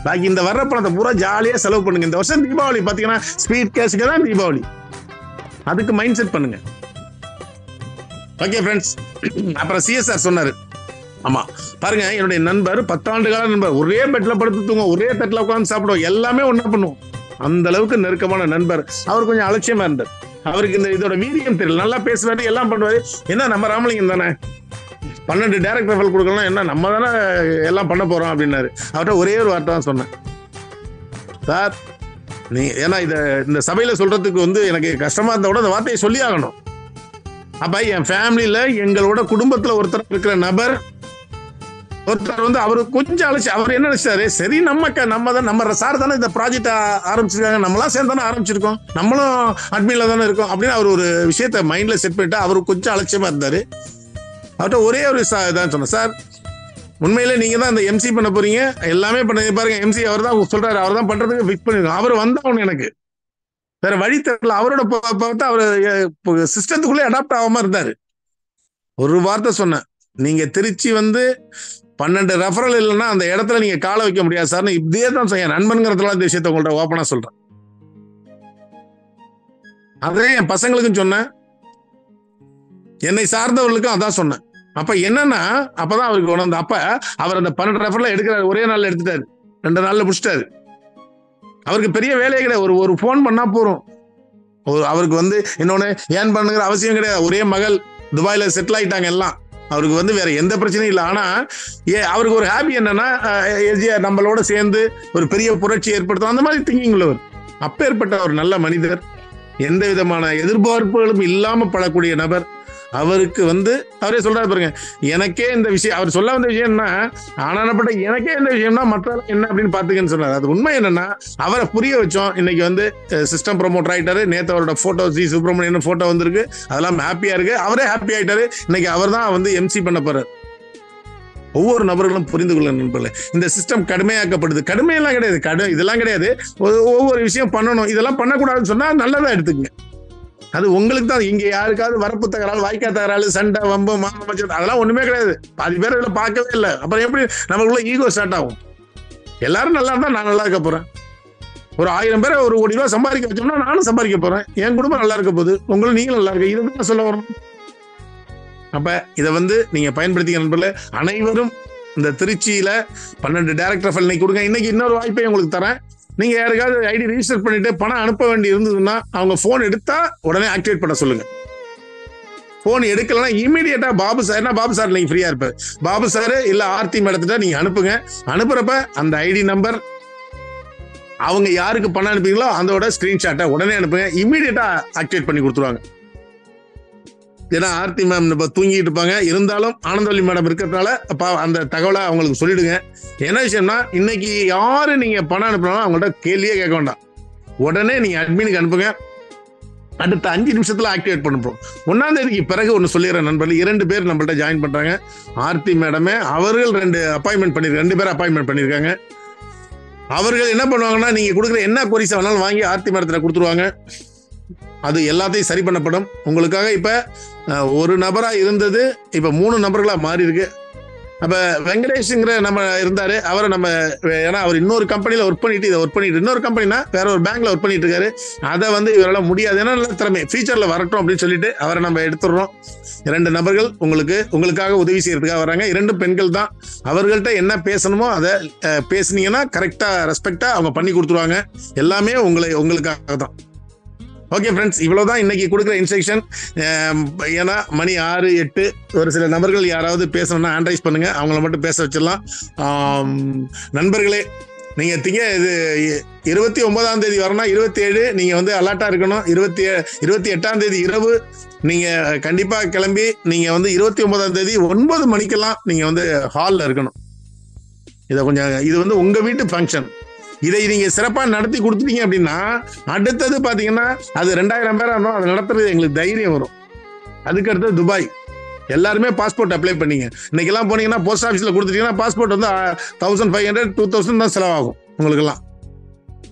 பாக்கி இந்த வர்ற பணத்தை பூரா ஜாலியா செலவு பண்ணுங்க. இந்த வருஷம் தீபாவளி பாத்தீங்கன்னா ஸ்பீட் கேஷ்க்கு தான் தீபாவளி. அதுக்கு மைண்ட் செட் பண்ணுங்க. Okay friends. அப்புறம் சிஎஸ்ஆர் சொன்னாரு. ஆமா பாருங்க, என்னுடைய நண்பர் 10 ஆண்டு கால நண்பர். ஒரே பெட்ல படுத்து தூங்க, ஒரே தட்டுல உட்காந்து சாப்பிடுவோம், எல்லாமே ஒண்ணா பண்ணுவோம். அந்த அளவுக்கு நெருக்கமான நண்பர். அவர் கொஞ்சம் அலட்சியமா இருந்தார். அவருக்கு இந்த இதோட வீரியம் தெரியல. நல்லா பேசுவாரு, எல்லாம் பண்ணுவாரு. என்ன நம்ம ராமலிங்கம் தானே, 12 டைரக்ட் ரெஃபரல் கொடுக்கலாம், என்ன நம்ம தானே எல்லாம் பண்ண போறோம் அப்படின்னாரு. அவர்கிட்ட ஒரே ஒரு வார்த்தை தான் சொன்னேன், சார் நீ ஏன்னா இந்த சபையில சொல்றதுக்கு வந்து எனக்கு கஷ்டமா இருந்தா கூட அந்த வார்த்தையை சொல்லி ஆகணும். அப்ப என் ஃபேமிலியில எங்களோட குடும்பத்துல ஒருத்தர் இருக்கிற நபர் ஒருத்தர் வந்து அவரு கொஞ்சம் அழைச்சு, அவர் என்ன நினைச்சாரு, சரி நம்ம சார் தானே இந்த ப்ராஜெக்ட் ஆரம்பிச்சிருக்காங்க, நம்மளாம் சேர்ந்து தானே ஆரம்பிச்சிருக்கோம், நம்மளும் அட்மின்ல தானே இருக்கோம் அப்படின்னு அவர் ஒரு விஷயத்த மைண்ட்ல செட் பண்ணிட்டு அவரு கொஞ்சம் அலட்சியமா இருந்தாரு. அவர்கிட்ட ஒரே ஒரு இதான் சொன்னேன், சார் உண்மையிலே நீங்க தான் இந்த எம்சி பண்ண போறீங்க, எல்லாமே பண்ண பாருங்க, எம்சி அவர் தான் சொல்றாரு, அவர் தான் பண்றதுக்கு ஃபிக்ஸ் பண்ணிருக்கோம். அவர் வந்தவனு எனக்கு வேற வழி தெரியல. அவரோட பார்த்தா அவர் சிஸ்டத்துக்குள்ளே அடாப்ட் ஆகாம இருந்தாரு. ஒரு வார்த்தை சொன்னேன், நீங்க திருச்சி வந்து 12 ரெஃபரல் இல்லைன்னா அந்த இடத்துல நீங்க காலை வைக்க முடியாது சார்னு இதே தான் செய்ய நண்பன்கிறதுலாம் இந்த விஷயத்த உங்கள்ட்ட ஓப்பனா சொல்றேன். அதே என் பசங்களுக்கும் சொன்னேன், என்னை சார்ந்தவர்களுக்கும் அதான் சொன்னேன். அப்ப என்னன்னா அப்பதான் அவருக்கு உணர்ந்து, அப்ப அவர் அந்த 12 ரெஃபரல் எடுக்கிறாரு, ஒரே நாள்ல எடுத்துட்டாரு, 2 நாள்ல முடிச்சிட்டாரு. அவருக்கு பெரிய வேலையே கிடையாது. ஒரு ஃபோன் பண்ணா போறோம். அவருக்கு வந்து இன்னொன்னு ஏன் பண்ணுங்கிற அவசியம் கிடையாது. ஒரே மகள் துபாயில செட்டில் ஆயிட்டாங்க எல்லாம். அவருக்கு வந்து வேற எந்த பிரச்சனையும் இல்லை. ஆனா அவருக்கு ஒரு ஹாப்பி என்னன்னா நம்மளோட சேர்ந்து ஒரு பெரிய புரட்சி ஏற்படுத்தும் அந்த மாதிரி திங்கிங் உள்ளவர். அப்பேற்பட்ட ஒரு நல்ல மனிதர், எந்த விதமான எதிர்பார்ப்புகளும் இல்லாம படக்கூடிய நபர். அவருக்கு வந்து அவரே சொல்றாரு பாருங்க, எனக்கே இந்த விஷயம், அவர் சொல்ல வந்த விஷயம்னா ஆனானப்பட்ட எனக்கே இந்த விஷயம்னா மற்ற என்ன அப்படின்னு பாத்துக்கன்னு சொன்னார். அது உண்மை என்னன்னா அவரை புரிய வச்சோம். இன்னைக்கு வந்து சிஸ்டம் ப்ரொமோட்டர் ஆயிட்டாரு. நேத்து அவரோட போட்டோ ஜி சுப்பிரமணியன் போட்டோ வந்திருக்கு, அதெல்லாம் ஹாப்பியா இருக்கு. அவரே ஹாப்பி ஆயிட்டாரு. இன்னைக்கு அவர் தான் வந்து எம்சி பண்ண போறாரு. ஒவ்வொரு நபர்களும் புரிந்து கொள்ள நண்பர்களே, இந்த சிஸ்டம் கடுமையாக்கப்படுது. கடுமையெல்லாம் கிடையாது, இதெல்லாம் கிடையாது. ஒவ்வொரு விஷயம் பண்ணணும், இதெல்லாம் பண்ணக்கூடாதுன்னு சொன்னா நல்லதா எடுத்துக்கங்க. அது உங்களுக்கு தான். இங்க யாருக்காவது வரப்பு தகராறு, வாய்க்கா தகராறு, சண்டை, வம்பு, மாமச்சம் அதெல்லாம் ஒண்ணுமே கிடையாது. பாதி பேர் இதுல பார்க்கவே இல்லை. அப்புறம் எப்படி நமக்குள்ள ஈகோ ஸ்டார்ட் ஆகும்? எல்லாரும் நல்லா இருந்தா நான் நல்லா இருக்க போறேன். ஒரு 1000 பேரை 1 கோடி ரூபாய் சம்பாதிக்க வச்சோம்னா நானும் சம்பாதிக்க போறேன். என் குடும்பம் நல்லா இருக்க போகுது, உங்களும் நீங்களும் நல்லா இருக்க. இதுதான் சொல்ல வரணும். அப்ப இதை வந்து நீங்க பயன்படுத்திக்க நண்பர்களே. அனைவரும் இந்த திருச்சியில 12 டைரக்டர் ஃபைல் இன்னைக்கு கொடுங்க. இன்னைக்கு இன்னொரு வாய்ப்பை உங்களுக்கு தரேன். நீங்க யாருக்காவது ஐடி ரிஜிஸ்டர் பண்ணிட்டு பணம் அனுப்ப வேண்டி இருந்ததுன்னா அவங்க போன் எடுத்தா உடனே ஆக்டிவேட் பண்ண சொல்லுங்க. போன் எடுக்கலன்னா இமீடியட்டா பாபு சார் நீங்க ஃப்ரீயா இருப்பாரு. பாபு சார் இல்ல ஆர்த்தி மேடத்திட்ட நீங்க அனுப்புங்க. அனுப்புறப்ப அந்த ஐடி நம்பர், அவங்க யாருக்கு பணம் அனுப்புறீங்களோ அதோட ஸ்கிரீன்ஷாட்டை உடனே அனுப்புங்க. இமீடியட்டா ஆக்டிவேட் பண்ணி கொடுத்துருவாங்க. ஏன்னா ஆர்த்தி மேம் இப்ப தூங்கிட்டு இருப்பாங்க. இருந்தாலும் ஆனந்தவல்லி மேடம் இருக்கிறதுனால அந்த தகவலை அவங்களுக்கு சொல்லிடுங்க. என்ன விஷயம்னா இன்னைக்கு யாரு நீங்க பணம் அனுப்பினாலும் அவங்கள்ட்ட கேள்வியே கேட்க வேண்டாம். உடனே நீங்க அட்மினுக்கு அனுப்புங்க. அடுத்த 5 நிமிஷத்துல ஆக்டிவேட் பண்ணுறோம். 1ஆம் தேதிக்கு பிறகு ஒன்று சொல்லிடுறேன் நண்பர்கள். 2 பேர் நம்மள்ட்ட ஜாயின் பண்றாங்க. ஆர்த்தி மேடமே அவர்கள் 2 பேர் அப்பாயின்மெண்ட் பண்ணிருக்காங்க. அவர்கள் என்ன பண்ணுவாங்கன்னா நீங்க கொடுக்குற என்ன கொரிசா வேணாலும் வாங்கி ஆர்த்தி மேடத்துல கொடுத்துருவாங்க. அது எல்லாத்தையும் சரி பண்ணப்படும். உங்களுக்காக இப்ப ஒரு நபரா இருந்தது இப்ப 3 நபர்களா மாறி இருக்கு. அப்ப வெங்கடேஷ்ங்கிற நம்ம இருந்தாரு. அவரை நம்ம ஏன்னா அவர் இன்னொரு கம்பெனில ஒர்க் பண்ணிட்டு இன்னொரு கம்பெனினா வேற ஒரு பேங்க்ல ஒர்க் பண்ணிட்டு இருக்காரு. அதை வந்து இவரால் முடியாது, ஏன்னா நல்ல திறமை ஃபியூச்சர்ல வரட்டும் அப்படின்னு சொல்லிட்டு அவரை நம்ம எடுத்துடுறோம். 2 நபர்கள் உங்களுக்காக உதவி செய்யறதுக்காக வராங்க. 2 பெண்கள் தான். அவர்கள்ட்ட என்ன பேசணுமோ அதை பேசுனீங்கன்னா கரெக்டா ரெஸ்பெக்டா அவங்க பண்ணி கொடுத்துருவாங்க. எல்லாமே உங்களுக்காக தான். ஓகே ஃப்ரெண்ட்ஸ், இவ்வளவுதான் இன்னைக்கு கொடுக்குற இன்ஸ்ட்ரக்ஷன். ஏன்னா மணி 6, 8 ஒரு சில நபர்கள் யாராவது பேசணும்னா ஹேண்ட் பண்ணுங்க, அவங்கள மட்டும் பேச வச்சிடலாம். நண்பர்களே, நீங்க இது 29ஆம் தேதி வரணும். 27 நீங்க வந்து அலர்ட்டா இருக்கணும். 28ஆம் தேதி இரவு நீங்க கண்டிப்பா கிளம்பி நீங்க வந்து 29ஆம் தேதி 9 மணிக்கெல்லாம் நீங்க வந்து ஹால்ல இருக்கணும். இது வந்து உங்க வீட்டு ஃபங்க்ஷன். இதை நீங்க சிறப்பா நடத்தி கொடுத்துட்டீங்க அப்படின்னா அடுத்தது பாத்தீங்கன்னா அது 2000 பேரா இருந்தாலும் அதை நடத்துறது எங்களுக்கு தைரியம் வரும். அதுக்கு அடுத்தது துபாய். எல்லாருமே பாஸ்போர்ட் அப்ளை பண்ணீங்க. இன்னைக்கு எல்லாம் போனீங்கன்னா போஸ்ட் ஆஃபீஸ்ல கொடுத்துட்டீங்கன்னா பாஸ்போர்ட் வந்து 1500 2000 தான் செலவாகும் உங்களுக்கு எல்லாம்.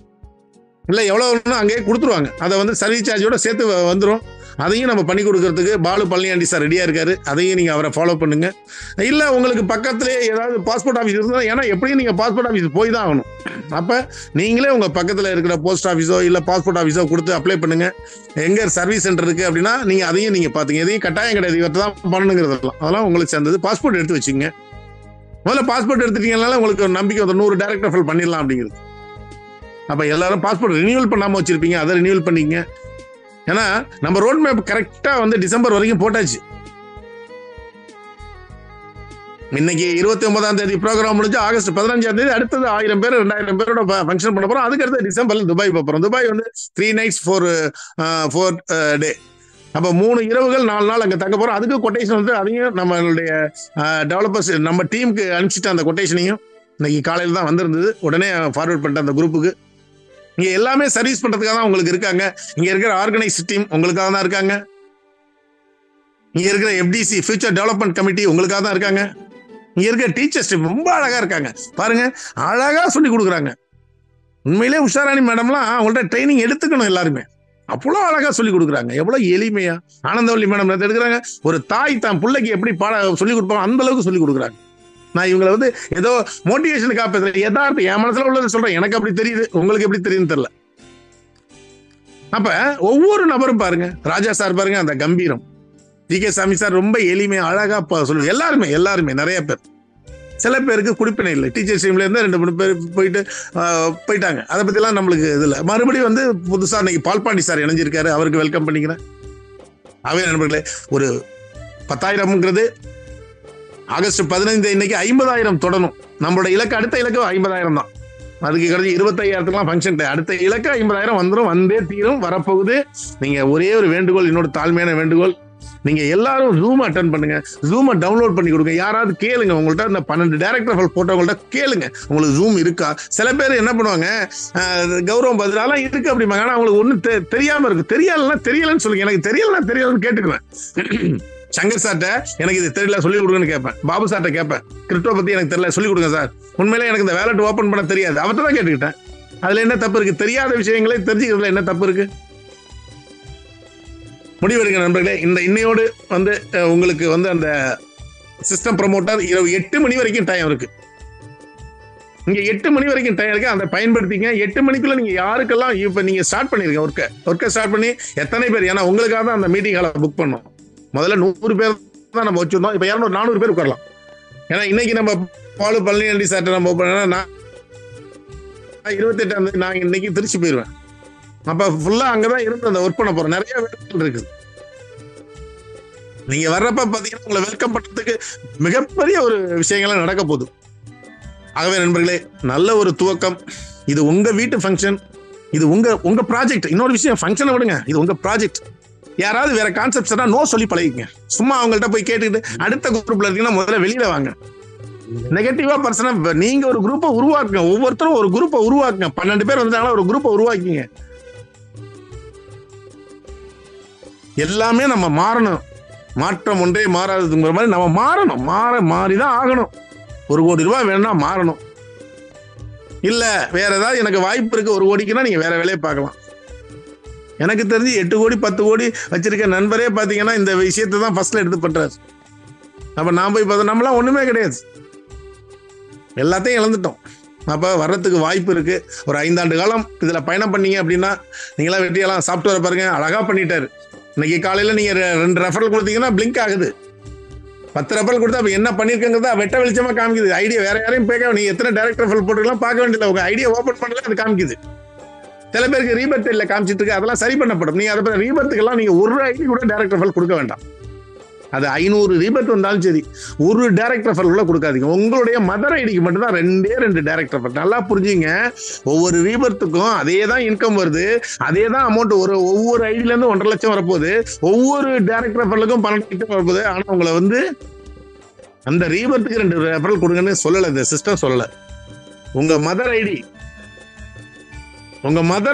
இல்ல எவ்வளவு அங்கேயே கொடுத்துருவாங்க. அதை வந்து சர்வீஸ் சார்ஜோட சேர்த்து வந்துடும். அதையும் நம்ம பண்ணி கொடுக்கறதுக்கு பாலு பழனியாண்டி சார் ரெடியா இருக்காரு. அதையும் நீங்க அவரை ஃபாலோ பண்ணுங்க. இல்ல உங்களுக்கு பக்கத்திலே ஏதாவது பாஸ்போர்ட் ஆஃபீஸ் இருந்தா, ஏன்னா எப்படியும் நீங்க பாஸ்போர்ட் ஆஃபீஸ் போய் தான் ஆகணும். அப்ப நீங்களே உங்க பக்கத்துல இருக்கிற போஸ்ட் ஆஃபீஸோ இல்ல பாஸ்போர்ட் ஆஃபீஸோ கொடுத்து அப்ளை பண்ணுங்க. எங்க சர்வீஸ் சென்டர் இருக்கு அப்படின்னா நீங்க அதையும் நீங்க பாத்துங்க. எதையும் கட்டாயம் கிடையாது, இவர்தான் பண்ணணுங்கிறதெல்லாம். அதெல்லாம் உங்களுக்கு சேர்ந்தது. பாஸ்போர்ட் எடுத்து வச்சுங்க. முதல்ல பாஸ்போர்ட் எடுத்துட்டீங்கனால உங்களுக்கு ஒரு நம்பிக்கை 100 டைரக்டர் ஃபைல் பண்ணிடலாம் அப்படிங்கிறது. அப்ப எல்லாரும் பாஸ்போர்ட் ரினியூவல் பண்ணாம வச்சிருப்பீங்க, அதை ரினியூவல் பண்ணிங்க. ஏன்னா நம்ம ரோட் மேப் கரெக்டா வந்து டிசம்பர் வரைக்கும் போட்டாச்சு. இன்னைக்கு 29ஆம் தேதி ப்ரோக்ராம் முடிஞ்சு ஆகஸ்ட் 15ஆம் தேதி அடுத்தது 1000 பேர் 2000 பேரோட ஃபங்க்ஷன் பண்ண போறோம். அதுக்கு அடுத்து டிசம்பர்ல துபாய் போறோம். துபாய் வந்து 3 nights 4 day. அப்ப 3 இரவுகள் 4 நாள் அங்க தங்க போறோம். அதுக்கு கொட்டேஷன் வந்து அதையும் நம்மளுடைய டெவலப்பர்ஸ் நம்ம டீமுக்கு அனுப்பிச்சுட்டு அந்த கொட்டேஷனையும் இன்னைக்கு காலையில தான் வந்திருந்தது. உடனே ஃபார்வர்ட் பண்ணிட்டு அந்த குரூப்புக்கு. இங்க எல்லாமே சர்வீஸ் பண்றதுக்காக தான் உங்களுக்கு இருக்காங்க. இங்க இருக்கிற ஆர்கனைஸ் டீம் உங்களுக்காக தான் இருக்காங்க. இங்க இருக்கிற FDC ஃபியூச்சர் டெவலப்மெண்ட் கமிட்டி உங்களுக்காக தான் இருக்காங்க. இங்க இருக்கிற டீச்சர்ஸ் டீம் ரொம்ப அழகா இருக்காங்க. பாருங்க, அழகா சொல்லி கொடுக்குறாங்க. உண்மையிலே உஷாராணி மேடம்லாம் அவங்கள்ட்ட ட்ரைனிங் எடுத்துக்கணும். எல்லாருமே அவ்வளோ அழகா சொல்லி கொடுக்குறாங்க. எவ்வளவு எளிமையா ஆனந்தவல்லி மேடம் எடுக்கிறாங்க. ஒரு தாய் தான் பிள்ளைக்கு எப்படி சொல்லி கொடுப்பாங்க அந்த அளவுக்கு சொல்லி கொடுக்குறாங்க. நான் இவங்களை வந்து ஏதோ மோட்டிவேஷனுக்காக பேசுறேன், யதார்த்தம் என் மனசுல உள்ளதை சொல்றேன். எனக்கு அப்படி தெரியுது, உங்களுக்கு எப்படி தெரியுதுன்னு தெரியல. அப்ப ஒவ்வொரு நபரும் பாருங்க, ராஜா சார் பாருங்க, அந்த கம்பீரம். ஜி.கே. சாமி சார் ரொம்ப எளிமையா அழகா சொல்லுவாங்க. எல்லாருமே நிறைய பேர் சில பேருக்கு குடிப்பினை இல்லை. டீச்சர்ஸ் டீம்ல இருந்து 2-3 பேர் போயிட்டாங்க. அதை பத்திலாம் நம்மளுக்கு இதுல மறுபடியும் வந்து புதுசா இன்னைக்கு பால்பாண்டி சார் இணைஞ்சிருக்காரு, அவருக்கு வெல்கம் பண்ணிக்கிறேன். ஆகவே நண்பர்களே, ஒரு 10,000ங்கிறது ஆகஸ்ட் 15 இன்னைக்கு 50,000 தொடரும். நம்மளோட இலக்கு, அடுத்த இலக்கு 50,000 தான். அதுக்கு கிடையாது 25,000க்குலாம் ஃபங்க்ஷன். அடுத்த இலக்கு 50,000 வந்துடும், வந்தே தீரும், வரப்போகுது. நீங்க ஒரே ஒரு வேண்டுகோள், என்னோட தாழ்மையான வேண்டுகோள், நீங்க எல்லாரும் ஜூம் அட்டன் பண்ணுங்க, ஜூமை டவுன்லோட் பண்ணி கொடுங்க. யாராவது கேளுங்க, உங்கள்கிட்ட இந்த 12 டைரக்டர் போட்டோங்கள்ட்ட கேளுங்க, உங்களுக்கு ஜூம் இருக்கா. சில பேர் என்ன பண்ணுவாங்க, கௌரவம் பதிலாலாம் இருக்கு அப்படிம்பாங்க. ஆனா அவங்களுக்கு ஒன்றும் தெரியாம இருக்கு. தெரியலன்னு சொல்லுங்க, எனக்கு தெரியலன்னு கேட்டுக்குவேன். சங்கர் சார்ட்ட எனக்கு இது தெரியல சொல்லி கொடுங்கன்னு கேட்பேன். பாபு சார்ட்ட கேட்பேன், கிரிப்டோ பத்தி எனக்கு தெரியல சொல்லி கொடுங்க சார். உண்மையிலே எனக்கு இந்த வேலட் ஓபன் பண்ண தெரியாது, அவர்கிட்ட தான் கேட்டுக்கிட்டேன். அதுல என்ன தப்பு இருக்கு? தெரியாத விஷயங்களை தெரிஞ்சுக்கிறதுல என்ன தப்பு இருக்கு? முடிவெடுங்க நண்பர்களே. இன்னையோடு வந்து உங்களுக்கு வந்து அந்த சிஸ்டம் ப்ரமோட்டர் இரவு 8 மணி வரைக்கும் டைம் இருக்கு. இங்க 8 மணி வரைக்கும் டைம் இருக்கு, அதை பயன்படுத்திங்க. 8 மணிக்குள்ள நீங்க யாருக்கெல்லாம் இப்ப நீங்க ஸ்டார்ட் பண்ணிருங்க ஒர்க்கை ஸ்டார்ட் பண்ணி எத்தனை பேர், ஏன்னா உங்களுக்காக தான் அந்த மீட்டிங் ஹாலை புக் பண்ணோம். முதல்ல 100 பேர் தான் நம்ம வச்சிருந்தோம், இப்ப 200-400 பேர் உட்காரலாம். ஏன்னா இன்னைக்கு நம்ம பாலு பழனியாண்டி சார்ட்ட நம்ம பண்ணா 28 நான் இன்னைக்கு திருச்சி போயிருவேன். அப்ப ஃபுல்லா அங்கதான் இருந்து அந்த ஒர்க் பண்ண போறோம். நிறைய வேலைகள் இருக்குது. நீங்க வர்றப்ப பாத்தீங்கன்னா உங்களை வெல்கம் பண்றதுக்கு மிகப்பெரிய ஒரு விஷயங்கள்லாம் நடக்க போகுது. ஆகவே நண்பர்களே, நல்ல ஒரு துவக்கம். இது உங்க வீட்டு ஃபங்க்ஷன், இது உங்க ப்ராஜெக்ட். இன்னொரு விஷயம், ஃபங்க்ஷனை விடுங்க, இது உங்க ப்ராஜெக்ட். யாராவது வேற கான்செப்ட்ஸ் நோ சொல்லி பழகிங்க. சும்மா அவங்கள்ட்ட போய் கேட்டுக்கிட்டு அடுத்த குரூப்ல இருக்கீங்கன்னா முதல்ல வெளியில வாங்க. நெகட்டிவா பர்சனா நீங்க ஒரு குரூப்பை உருவாக்குங்க. ஒவ்வொருத்தரும் ஒரு குரூப்பை உருவாக்குங்க. 12 பேர் வந்தாங்களா, ஒரு குரூப்பை உருவாக்கிங்க. எல்லாமே நம்ம மாறணும். மாற்றம் ஒன்றே மாறாதுங்கிற மாதிரி நம்ம மாறணும். மாறிதான் ஆகணும். 1 கோடி ரூபாய் வேணும்னா மாறணும். இல்ல வேற ஏதாவது எனக்கு வாய்ப்பு இருக்கு 1 கோடிக்குன்னா நீங்க வேற வேலையை பார்க்கலாம். எனக்கு தெரிஞ்சு 8 கோடி 10 கோடி வச்சிருக்க நண்பரே பாத்தீங்கன்னா இந்த விஷயத்தை தான் ஃபர்ஸ்ட்ல எடுத்து பண்றாரு. அப்ப நான் போய் பார்த்தா நம்மளாம் ஒண்ணுமே கிடையாது, எல்லாத்தையும் இழந்துட்டோம். அப்ப வர்றதுக்கு வாய்ப்பு இருக்கு. ஒரு 5 ஆண்டு காலம் இதுல பயணம் பண்ணீங்க அப்படின்னா நீங்களாம் வெற்றியெல்லாம் சாப்பிட்டு பாருங்க. அழகா பண்ணிட்டாரு. இன்னைக்கு காலையில நீங்க 2 ரெஃபரல் கொடுத்தீங்கன்னா பிளிங்க் ஆகுது. 10 ரெஃபரல் கொடுத்தா அப்ப என்ன பண்ணிருக்கங்கிறத வெட்ட வெளிச்சமா காமிக்குது. ஐடியா வேற யாரையும் பேக்க, நீங்க எத்தனை டைரக்ட் ரெஃபரல் போட்டுக்கலாம் பார்க்க வேண்டியதில்லை. உங்க ஐடியா ஓபன் பண்ணல, அது காமிக்குது. சில பேருக்கு ரீபர்த் இல்ல காமிச்சிட்டு இருக்கு, அதெல்லாம் சரி பண்ணப்படும். நீங்க அதை ரீபர்த்துக்கெல்லாம் நீங்க ஒரு ஐடி கூட டைரக்ட் ரெஃபரல் கொடுக்க வேண்டாம். அது 500 ரீபர்த் வந்தாலும் சரி, ஒரு டைரக்ட் ரெஃபரல் கூட கொடுக்காதீங்க. உங்களுடைய மதர் ஐடிக்கு மட்டும்தான் 2 டைரக்ட் ரெஃபரல். நல்லா புரிஞ்சுங்க. ஒவ்வொரு ரீபர்த்துக்கும் அதே தான் இன்கம் வருது, அதே தான் அமௌண்ட். ஒவ்வொரு ஐடியில இருந்து 1.5 லட்சம் வரப்போகுது. ஒவ்வொரு டைரக்ட் ரெஃபரலுக்கும் 12 வரப்போகுது. ஆனா உங்களை வந்து அந்த ரீபர்த்துக்கு 2 ரெஃபரல் கொடுங்கன்னு சொல்லல, இந்த சிஸ்டம் சொல்லல. உங்க மதர்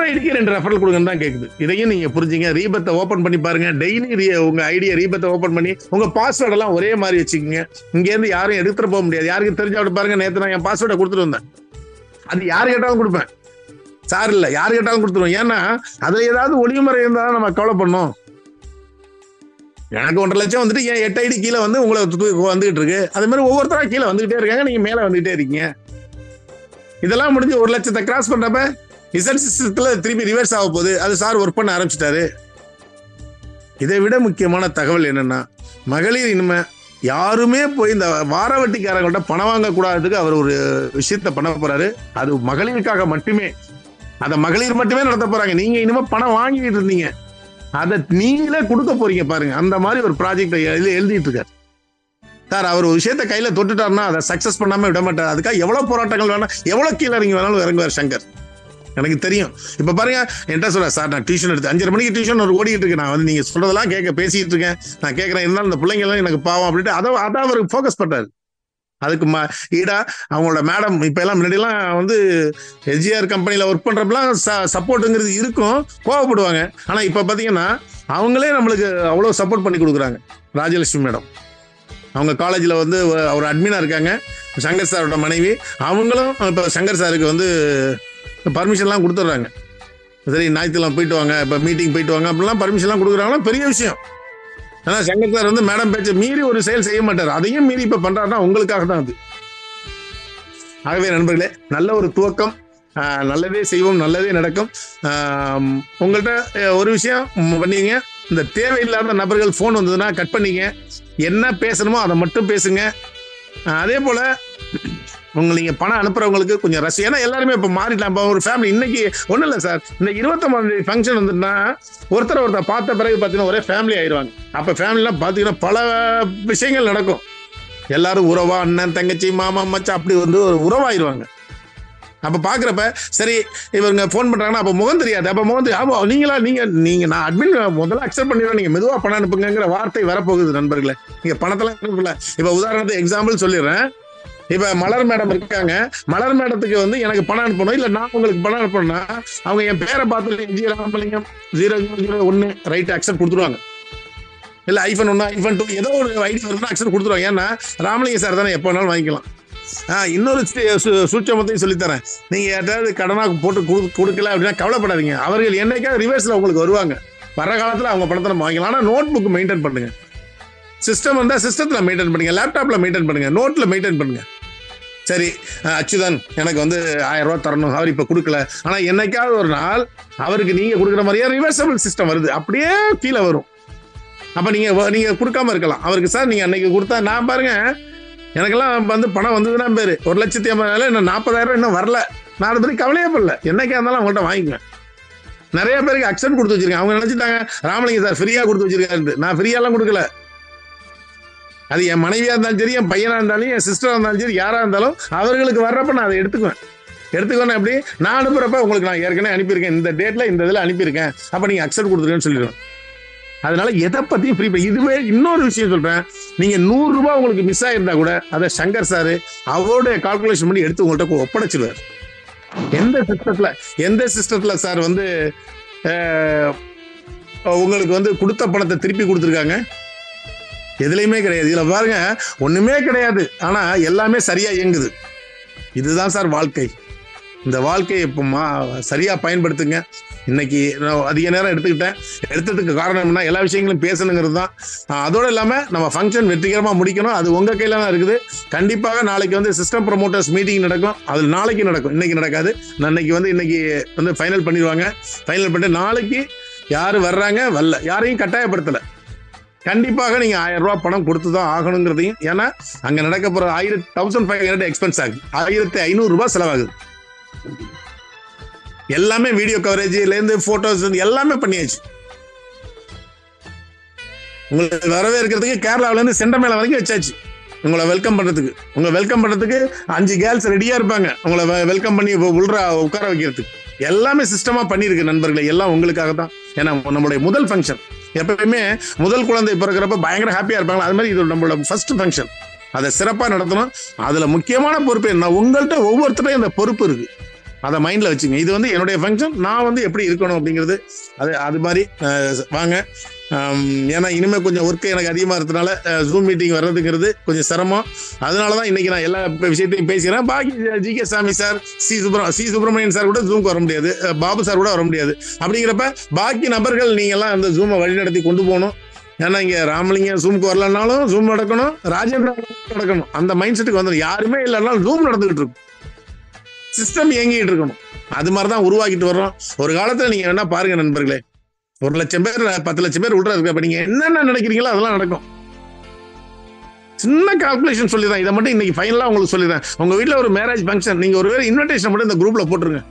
ஐடிக்கு 2 ரெஃபரல் கொடுங்கன்னு தான் கேக்குது. இதையும் நீங்க புரிஞ்சுங்க. ரீபத்தை ஓபன் பண்ணி பாருங்க. டெய்லி உங்க ஐடியா ரீபத்தை ஓபன் பண்ணி உங்க பாஸ்வேர்ட் எல்லாம் ஒரே மாதிரி வச்சுக்கோங்க. இங்க இருந்து யாரும் எடுத்துட்டு போக முடியாது. யாருக்கு தெரிஞ்சா பாருங்க. நேத்து நான் என் பாஸ்வேர்டை கொடுத்துட்டு வந்தேன். அது யாரு கேட்டாலும் கொடுப்பேன் சார், இல்ல யாரு கேட்டாலும் கொடுத்துருவோம். ஏன்னா அதுல ஏதாவது ஒளிமுறை இருந்தா நம்ம கவலை பண்ணோம். எனக்கு 1.5 லட்சம் வந்துட்டு ஏன் 8 ஐடி கீழே வந்து உங்களை வந்துகிட்டு இருக்கு. அதே மாதிரி ஒவ்வொருத்தரா கீழே வந்துகிட்டே இருக்காங்க, நீங்க மேல வந்துகிட்டே இருக்கீங்க. இதெல்லாம் முடிஞ்சு 1 லட்சத்தை கிராஸ் பண்றப்ப ரிசல்ட் சிஸ்டத்துல திரும்பி ரிவர்ஸ் ஆக போகுது. அது சார் ஒர்க் பண்ண ஆரம்பிச்சுட்டாரு. இதை விட முக்கியமான தகவல் என்னன்னா, மகளிர் இனிமே யாருமே போய் இந்த வார வட்டிக்காரங்கள்ட்ட பணம் வாங்க கூடாததுக்கு அவர் ஒரு விஷயத்த பண்ண போறாரு. அது மகளிருக்காக மட்டுமே. அதை மகளிர் மட்டுமே நடத்த போறாங்க. நீங்க இனிமே பணம் வாங்கிட்டு இருந்தீங்க, அதை நீங்களே கொடுக்க போறீங்க பாருங்க. அந்த மாதிரி ஒரு ப்ராஜெக்ட் எழுதிட்டு இருக்காரு சார். அவர் ஒரு விஷயத்த கையில தொட்டுட்டாருன்னா அதை சக்சஸ் பண்ணாம விட மாட்டார். அதுக்காக எவ்வளவு போராட்டங்கள் வேணா, எவ்வளவு கீழே இறங்கி வேணாலும் இறங்குவார் சங்கர். எனக்கு தெரியும். இப்ப பாருங்க, என்கிட்ட சொல்ற சார் நான் டியூஷன் எடுத்து 5:30 மணிக்கு டியூஷன் ஓடிட்டு இருக்கேன். நான் வந்து நீங்க சொல்றதெல்லாம் பேசிட்டு இருக்கேன். நான் கேட்கறேன், இருந்தாலும் இந்த பிள்ளைங்க எல்லாம் எனக்கு பாவம் அப்படின்ட்டு அதான் அவருக்கு ஃபோக்கஸ் பண்றாரு. அதுக்கு ஈடா அவங்களோட மேடம் இப்ப எல்லாம் முன்னாடி எல்லாம் வந்து எஸ்ஜிஆர் கம்பெனில ஒர்க் பண்றப்பெல்லாம் சப்போர்ட்டுங்கிறது இருக்கும், கோவப்படுவாங்க. ஆனா இப்ப பாத்தீங்கன்னா அவங்களே நம்மளுக்கு அவ்வளவு சப்போர்ட் பண்ணி கொடுக்குறாங்க. ராஜலட்சுமி மேடம் அவங்க காலேஜ்ல வந்து ஒரு அட்மினா இருக்காங்க. சங்கர் சாரோட மனைவி. அவங்களும் இப்ப சங்கர் சாருக்கு வந்து பர்மிஷன்லாம் கொடுத்துட்றாங்க. சரி ஞாயிற்றுலாம் போயிட்டு வாங்க, இப்போ மீட்டிங் போயிட்டு வாங்க அப்படிலாம் பர்மிஷன்லாம் கொடுக்குறாங்கன்னா பெரிய விஷயம். ஏன்னா சங்கர் சார் வந்து மேடம் பேச்சை மீறி ஒரு செயல் செய்ய மாட்டார். அதையும் மீறி இப்போ பண்றாருன்னா உங்களுக்காக தான் அது. ஆகவே நண்பர்களே, நல்ல ஒரு துவக்கம். நல்லதே செய்வோம், நல்லதே நடக்கும். உங்கள்கிட்ட ஒரு விஷயம் பண்ணீங்க, இந்த தேவையில்லாத நபர்கள் ஃபோன் வந்ததுன்னா கட் பண்ணிங்க. என்ன பேசணுமோ அதை மட்டும் பேசுங்க. அதே போல நீங்க பணம் அனுப்புறவங்களுக்கு கொஞ்சம் ரசி, ஏன்னா எல்லாருமே இப்ப மாறிடலாம். இப்ப ஒரு ஃபேமிலி இன்னைக்கு ஒண்ணும் இல்லை சார், இந்த 29 ஃபங்க்ஷன் வந்துட்டுனா ஒருத்தர் பார்த்த பிறகு பாத்தீங்கன்னா ஒரே ஃபேமிலி ஆயிடுவாங்க. அப்ப ஃபேமிலிலாம் பாத்தீங்கன்னா பல விஷயங்கள் நடக்கும். எல்லாரும் உறவா, அண்ணன் தங்கச்சி மாமா மச்சான் அப்படி ஒரு உறவாயிருவாங்க. அப்ப பாக்குறப்ப சரி இவங்க போன் பண்றாங்கன்னா அப்ப முகம் தெரியாது. அப்ப முகம் தெரியாது, நீங்க நான் அட்மின் முதல்ல அக்செப்ட் பண்ணிடுறேன், நீங்க மெதுவா பணம் அனுப்புங்கிற வார்த்தை வரப்போகுது நண்பர்களே. நீங்க பணத்தெல்லாம் அனுப்பல. இப்ப உதாரணத்துக்கு எக்ஸாம்பிள் சொல்லிடுறேன். இப்ப மலர் மேடம் இருக்காங்க, மலர் மேடத்துக்கு எனக்கு பணம் அனுப்பணும், இல்ல நான் உங்களுக்கு பணம் அனுப்பணும்னா அவங்க என் பேரை பார்த்து ஜி ராமலிங்கம் 001 ரைட் அக்செப்ட் கொடுத்துருவாங்க. இல்ல ஐஃபன் 1 ஐஃபன் 2 ஏதோ ஒரு ஐடி வருதுன்னா அக்செப்ட் கொடுத்துருவாங்க. ஏன்னா ராமலிங்கம் சார் தானே எப்போ வேணாலும் வாங்கிக்கலாம். இன்னொரு சூட்சமத்தையும் சொல்லித்தரேன். நீங்க ஏதாவது கடனாக போட்டு கொடுக்கல அப்படின்னா கவலைப்படாதீங்க, அவர்கள் என்னைக்காவது ரிவர்ஸ்ல உங்களுக்கு வருவாங்க. வர காலத்துல அவங்க பணத்தை நம்ம வாங்கிக்கலாம். ஆனா நோட் புக் மெயின்டைன் பண்ணுங்க. சிஸ்டம் வந்தா சிஸ்டத்துல மெயின்டைன் பண்ணுங்க, லேப்டாப்ல மெயின்டைன் பண்ணுங்க, நோட்ல மெயின்டைன் பண்ணுங்க. சரி அச்சுதன் எனக்கு 1000 ரூபாய் தரணும், அவர் இப்ப கொடுக்கல, ஆனா என்னைக்காவது ஒரு நாள் அவருக்கு நீங்க கொடுக்குற மாதிரியே ரிவர்சபிள் சிஸ்டம் வருது, அப்படியே கீழே வரும். அப்ப நீங்க கொடுக்காம இருக்கலாம் அவருக்கு. சார் நீங்க அன்னைக்கு கொடுத்தா நான் பாருங்க எனக்கெல்லாம் பணம் வந்ததுன்னா பேரு 1,50,000 இன்னும் 40,000 இன்னும் வரல, நான் அதை பத்தி கவலையே பண்ணல. என்னைக்கா இருந்தாலும் அவங்கள்ட்ட வாங்கிக்குவேன். நிறைய பேருக்கு அக்செப்ட் கொடுத்து வச்சிருக்கேன். அவங்க நினைச்சிட்டாங்க ராமலிங்க சார் ஃப்ரீயா கொடுத்து வச்சிருக்காரு. நான் ஃப்ரீயாலாம் கொடுக்கல. அது என் மனைவியா இருந்தாலும் சரி, என் பையனா இருந்தாலும், என் சிஸ்டரா இருந்தாலும் சரி, யாரா இருந்தாலும் அவர்களுக்கு வர்றப்ப நான் அதை எடுத்துக்குவேன். எப்படி நான் அனுப்புறப்ப உங்களுக்கு நான் ஏற்கனவே அனுப்பியிருக்கேன், இந்த டேட்ல இந்த இதில் அனுப்பியிருக்கேன், அப்ப நீங்க அக்செப்ட் கொடுத்துருக்கேன்னு சொல்லிடுவேன். அதனால எதை பத்தியும் ஃப்ரீ. இதுவே இன்னொரு விஷயம் சொல்றேன், நீங்க 100 ரூபாய் உங்களுக்கு மிஸ் ஆயிருந்தா கூட அதை சங்கர் சாரு அவருடைய கால்குலேஷன் பண்ணி எடுத்து உங்கள்கிட்ட ஒப்படைச்சிருவார். எந்த சிஸ்டத்துல சார் உங்களுக்கு கொடுத்த பணத்தை திருப்பி கொடுத்துருக்காங்க? எதுலையுமே கிடையாது. இதுல பாருங்க ஒண்ணுமே கிடையாது, ஆனா எல்லாமே சரியா இயங்குது. இதுதான் சார் வாழ்க்கை. இந்த வாழ்க்கையை இப்போ சரியா பயன்படுத்துங்க. இன்னைக்கு நான் அதிக நேரம் எடுத்ததுக்கு காரணம் என்ன, எல்லா விஷயங்களும் பேசணுங்கிறது தான். அதோட இல்லாம நம்ம ஃபங்க்ஷன் வெற்றிகரமா முடிக்கணும், அது உங்க கையில தான் இருக்குது. கண்டிப்பாக நாளைக்கு சிஸ்டம் ப்ரொமோட்டர்ஸ் மீட்டிங் நடக்கும். அது நாளைக்கு நடக்கும், இன்னைக்கு நடக்காது. இன்னைக்கு ஃபைனல் பண்ணிடுவாங்க. ஃபைனல் பண்ணிட்டு நாளைக்கு யாரு வர்றாங்க வரல யாரையும் கட்டாயப்படுத்தல. கண்டிப்பாக நீங்க 1000 ரூபாய் பணம் கொடுத்துதான் ஆகணுங்கிறதையும், ஏன்னா அங்க நடக்க போற 1500 எக்ஸ்பென்ஸ் ஆகுது, 1500 ரூபாய் செலவாகுது. எல்லாமே வீடியோ கவரேஜ்ல இருந்து போட்டோஸ் எல்லாமே பண்ணியாச்சு. உங்களுக்கு வரவேற்கிறதுக்கு கேரளாவில இருந்து செண்டமேள வரைக்கும் வச்சாச்சு. உங்களை வெல்கம் பண்றதுக்கு 5 கேர்ள்ஸ் ரெடியா இருப்பாங்க உங்களை வெல்கம் பண்ணி உட்கார வைக்கிறதுக்கு. எல்லாமே சிஸ்டமா பண்ணிருக்கு நண்பர்களே, எல்லாம் உங்களுக்காக தான். ஏன்னா நம்மளுடைய முதல் ஃபங்க்ஷன் எப்பவுமே முதல் குழந்தை பிறக்கிறப்ப பயங்கர ஹாப்பியா இருப்பாங்க. அது மாதிரி இது நம்மளோட ஃபர்ஸ்ட் ஃபங்க்ஷன், அதை சிறப்பா நடத்தணும். அதுல முக்கியமான பொறுப்பு என்ன, உங்கள்கிட்ட ஒவ்வொருத்தரையும் அந்த பொறுப்பு இருக்கு, அதை மைண்ட்ல வச்சுங்க. இது என்னுடைய ஃபங்க்ஷன், நான் எப்படி இருக்கணும் அப்படிங்கிறது அது மாதிரி வாங்க. ஏன்னா இனிமேல் கொஞ்சம் ஒர்க்கு எனக்கு அதிகமாக இருக்கிறதுனால ஜூம் மீட்டிங் வர்றதுங்கிறது கொஞ்சம் சிரமம். அதனாலதான் இன்னைக்கு நான் எல்லா விஷயத்தையும் பேசுகிறேன். பாக்கி ஜி.கே. சாமி சார், சி சுப்பிரமணியன் சார் கூட ஜூம்க்கு வர முடியாது, பாபு சார் கூட வர முடியாது. அப்படிங்கிறப்ப பாக்கி நபர்கள் நீங்கள்லாம் அந்த ஜூமை வழிநடத்தி கொண்டு போகணும். ஏன்னா இங்க ராமலிங்கம் ஜூமுக்கு வரலனாலும் ஜூம் நடக்கணும், ராஜேந்திர நடக்கணும். அந்த மைண்ட் செட்டுக்கு வந்துடும். யாருமே இல்லைனாலும் ஜூம் நடந்துகிட்டு இருக்கும், சிஸ்டம் இயங்கிட்டு இருக்கணும். அது மாதிரிதான் உருவாக்கிட்டு வர்றோம். ஒரு காலத்துல நீங்க என்ன பாருங்க நண்பர்களே, 1,00,000 பேர் 10,00,000 பேர் உள்ள இருக்கு. அப்ப நீங்க என்னென்ன நினைக்கிறீங்களோ அதெல்லாம் நடக்கும். சின்ன கால்குலேஷன் சொல்லிடுறேன், இதை மட்டும் இன்னைக்கு ஃபைனலா உங்களுக்கு சொல்லிடுறேன். உங்க வீட்டுல ஒரு மேரேஜ் ஃபங்க்ஷன், நீங்க ஒரு இன்விடேஷன் மட்டும் இந்த குரூப்ல போட்டுருங்க.